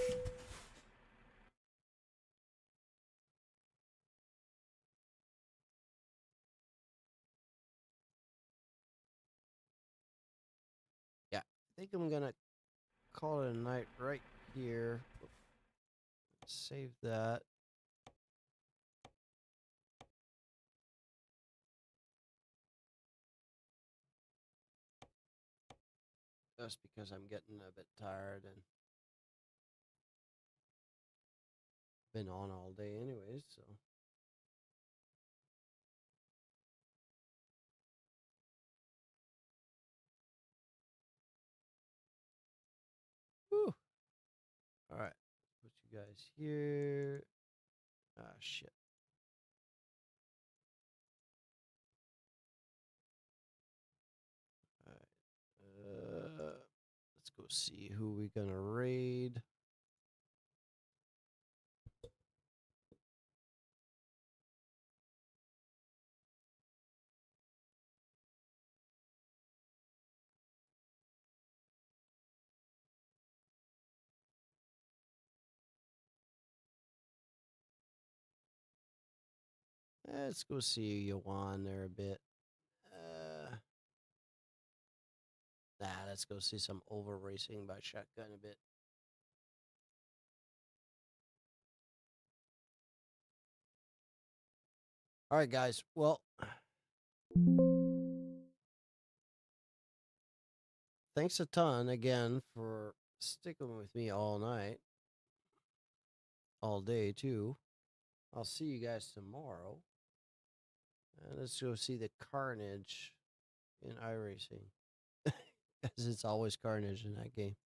think I'm gonna call it a night right here. Save that. Just because I'm getting a bit tired and been on all day anyways, so. Whew. All right. Put you guys here. Ah, shit. All right. Let's go see who we gonna raid. Let's go see Yuan there a bit. Let's go see some over racing by shotgun a bit. All right, guys. Well, thanks a ton again for sticking with me all night, all day too. I'll see you guys tomorrow. And let's go see the carnage in iRacing. Because it's always carnage in that game.